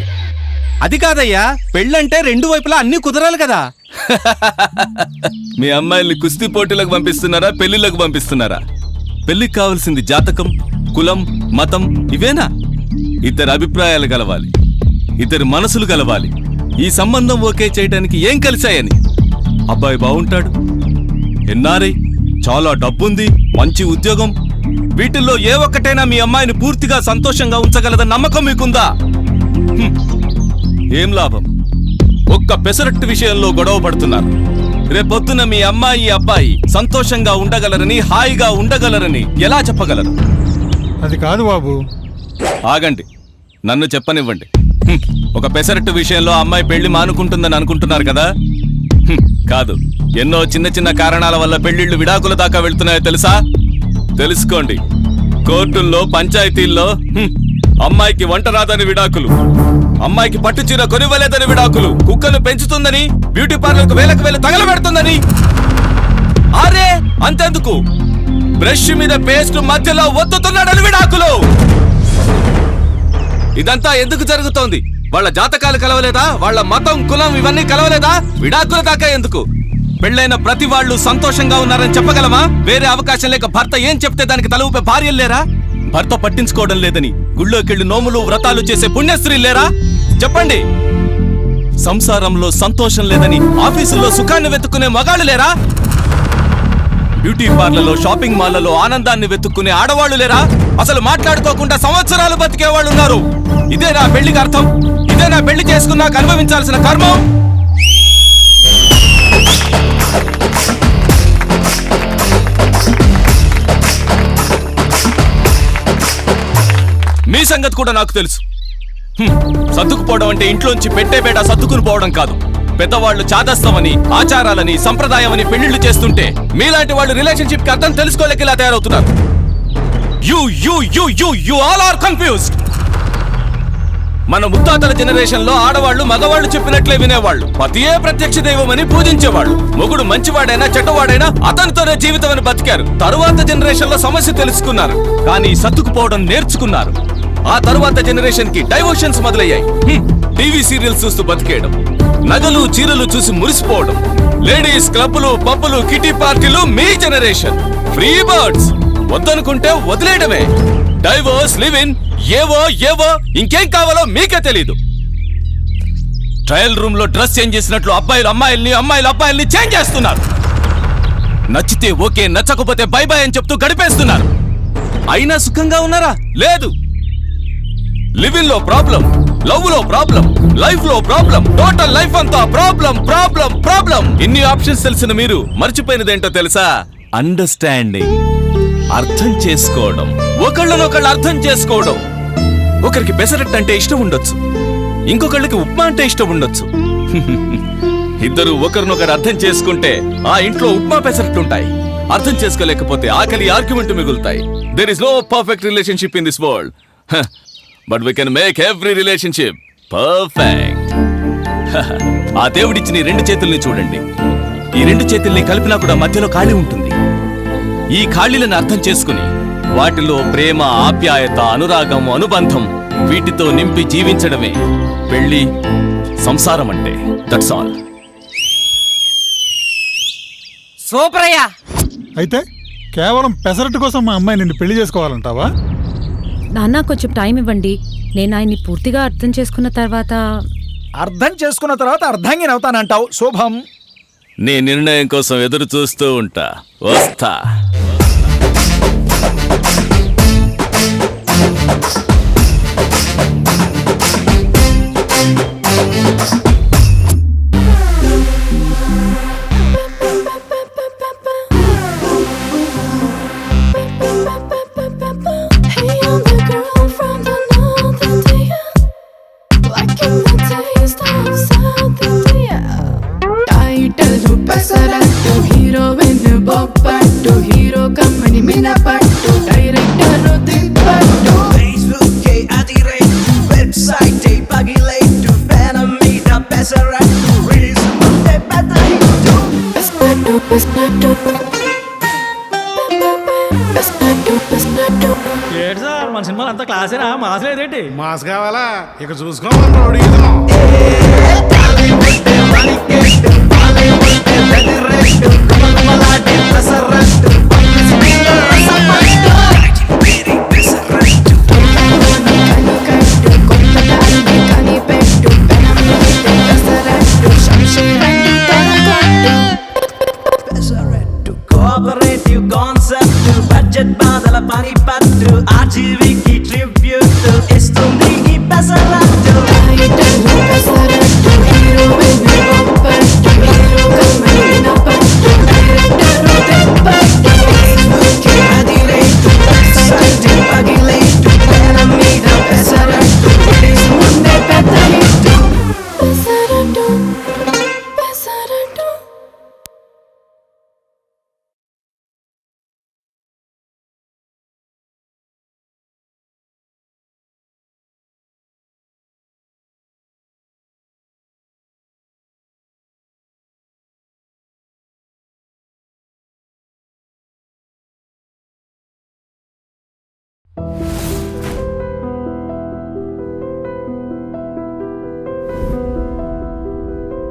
Speaker 14: అది కాదయ్యా, పెళ్ళంటే రెండు వైపులా అన్ని కుదరాలి కదా.
Speaker 7: మీ అమ్మాయిల్ని కుస్తీ పోటీలకు పంపిస్తున్నారా, పెళ్లిళ్ళకు పంపిస్తున్నారా? పెళ్లికి కావాల్సింది జాతకం, కులం, మతం ఇవేనా? ఇద్దరు అభిప్రాయాలు కలవాలి, ఇద్దరు మనసులు కలవాలి. ఈ సంబంధం ఓకే చేయడానికి ఏం కలిశాయని? అబ్బాయి బాగుంటాడు, ఎన్ఆర్ఐ, చాలా డబ్బుంది, మంచి ఉద్యోగం. వీటిల్లో ఏ ఒక్కటైనా మీ అమ్మాయిని పూర్తిగా సంతోషంగా ఉంచగలదన్న నమ్మకం మీకుందా? ఏం లాభం? ఒక్క పెసరట్టు విషయంలో గొడవ పడుతున్నారు. రేపొద్దున మీ అమ్మాయి అబ్బాయి సంతోషంగా ఉండగలరని, హాయిగా ఉండగలరని ఎలా చెప్పగలరు?
Speaker 5: అది కాదు బాబు.
Speaker 7: ఆగండి, నన్ను చెప్పనివ్వండి. ఒక పెసరట్టు విషయంలో అమ్మాయి పెళ్లి మానుకుంటుందని అనుకుంటున్నారు కదా? కాదు, ఎన్నో చిన్న చిన్న కారణాల వల్ల పెళ్లిళ్లు విడాకుల దాకా వెళ్తున్నాయో తెలుసా? తెలుసుకోండి. కోర్టుల్లో, పంచాయతీల్లో అమ్మాయికి వంట రాదని విడాకులు, అమ్మాయికి పట్టుచీర కొనివ్వలేదని విడాకులు, కుక్కను పెంచుతుందని, బ్యూటీ పార్లర్కు వేలకు వేలు తగలబెడుతుందని. అరే అంతెందుకు, బ్రష్ మీద పేస్ట్ మధ్యలో ఒత్తుతున్నాడని విడాకులు. ఇదంతా ఎందుకు జరుగుతోంది? వాళ్ళ జాతకాలు కలవలేదా? వాళ్ళ మతం, కులం ఇవన్నీ కలవలేదా? విడాకుల దాకా ఎందుకు? పెళ్ళైన ప్రతి వాళ్ళు సంతోషంగా ఉన్నారని చెప్పగలమా? వేరే అవకాశం లేక భర్త ఏం చెప్తే దానికి తల ఊపే భార్యలు లేరా? భర్త పట్టించుకోవడం లేదని గుళ్ళోకెళ్ళి నోములు, వ్రతాలు చేసే పుణ్యస్త్రీలు లేరా? చెప్పండి. సంసారంలో సంతోషం లేదని ఆఫీసుల్లో సుఖాన్ని వెతుక్కునే మగాళ్ళు లేరా? బ్యూటీ పార్లర్లో, షాపింగ్ మాల్లలో ఆనందాన్ని వెతుక్కునే ఆడవాళ్లు లేరా? అసలు మాట్లాడుకోకుండా సంవత్సరాలు బతికే వాళ్ళు ఉన్నారు. ఇదే నా పెళ్లికి అర్థం? ఇదే నా పెళ్లి చేసుకున్నాక అనుభవించాల్సిన కర్మం? మీ సంగతి కూడా నాకు తెలుసు. సర్దుకుపోవడం అంటే ఇంట్లోంచి పెట్టే బేట సర్దుకుని పోవడం కాదు. పెద్దవాళ్లు చాదస్తమని, ఆచారాలని, సంప్రదాయమని పెళ్లిళ్లు చేస్తుంటే మీలాంటి వాళ్ళు రిలేషన్షిప్ కి అర్థం తెలుసుకోలేక ఇలా తయారవుతున్నారు. You all are confused. మన ముత్తాతల జనరేషన్ లో ఆడవాళ్లు మగవాళ్లు చెప్పినట్లే వినేవాళ్లు. పతియే ప్రత్యక్ష దైవమని పూజించేవాళ్లు. మొగుడు మంచివాడైనా చెడ్డవాడైనా అతనితోనే జీవితం అని బతికారు. తరువాత జనరేషన్ లో సమస్య తెలుసుకున్నారు, కానీ సర్దుకుపోవడం నేర్చుకున్నారు. ఆ తరువాత జనరేషన్ కి డైవర్షన్స్ మొదలయ్యాయి. టీవీ సీరియల్స్ చూస్తూ బతికేయడం, నగలు, చీరలు చూసి మురిసిపోవడం, లేడీస్ క్లబ్లు, పబ్బులు, కిటీ పార్టీలు. మీ జనరేషన్ ఫ్రీ బర్డ్స్. వద్దనుకుంటే వదిలేయడమే. డైవర్స్, లివ్ ఇన్, ఏవో ఇంకేం కావాలో మీకే తెలీదు. ట్రయల్ రూమ్ లో డ్రెస్ చేంజ్ చేసినట్లు అబ్బాయిలు అమ్మాయిల్ని అమ్మాయిలు అబ్బాయిల్ని చేంజ్ చేస్తున్నారు. నచ్చితే ఓకే, నచ్చకపోతే బై బై అని చెప్తూ గడిపేస్తున్నారు. అయినా సుఖంగా ఉన్నారా? లేదు. లివింగ్ లో ప్రాబ్లం, లవ్ లో ప్రాబ్లం, లైఫ్ లో ప్రాబ్లం, టోటల్ లైఫ్ అంతా ప్రాబ్లం ప్రాబ్లం ప్రాబ్లం. ఇన్ని ఆప్షన్స్ తెలిసిన మీరు మర్చిపోయినదేంటో తెలుసా? అండర్స్టాండింగ్, అర్థం చేసుకోవడం, ఒకళ్ళనొకళ్ళు అర్థం చేసుకోవడం. ఒకరికి పెసరట్టు అంటే ఇష్టం ఉండొచ్చు, ఇంకొకళ్ళకి ఉప్మా అంటే ఇష్టం ఉండొచ్చు. ఇద్దరు ఒకరినొకరు అర్థం చేసుకుంటే ఆ ఇంట్లో ఉప్మా పెసరట్టుంటాయి. అర్థం చేసుకోలేకపోతే ఆకలి ఆర్గ్యుమెంట్ మిగులుతాయి. There is no perfect relationship in this world, but we can make every relationship perfect. ఆ దేవుడిచ్చిన ఈ రెండు చేతుల్ని చూడండి. ఈ రెండు చేతుల్ని కలిపినా కూడా మధ్యలో ఖాళీ ఉంటుంది. ఈ ఖాళీలను అర్థం చేసుకుని వాటిలో ప్రేమ, ఆప్యాయత, అనురాగం, అనుబంధం వీటితో నింపి జీవించడమే పెళ్లి, సంసారం అంటే. That's all.
Speaker 10: సూపర్ అయ్యా.
Speaker 5: అయితే కేవలం పెసరట్టు కోసం మా అమ్మాయి నిన్ను పెళ్లి చేసుకోవాలంటావా?
Speaker 6: నాన్న కొంచెం టైం ఇవ్వండి. నేను ఆయన్ని పూర్తిగా అర్థం చేసుకున్న తర్వాత
Speaker 13: అర్ధాంగినవుతానంటావు. శుభం.
Speaker 7: నీ నిర్ణయం కోసం ఎదురు చూస్తూ ఉంటా. వస్తా.
Speaker 11: ఏంటి సార్ మన సినిమాలు అంతా క్లాసేనా? మాస్ లేదేంటి?
Speaker 1: మాస్ కావాలా? ఇక చూసుకోమని అడుగుతున్నాం.
Speaker 20: కోఆపరేటివ్ కాన్సెప్ట్, బడ్జెట్ బాధల పని పట్టు, ఆర్జీవికి ట్రిబ్యూట్ ఇస్తుంది ఈ పెసరట్టు.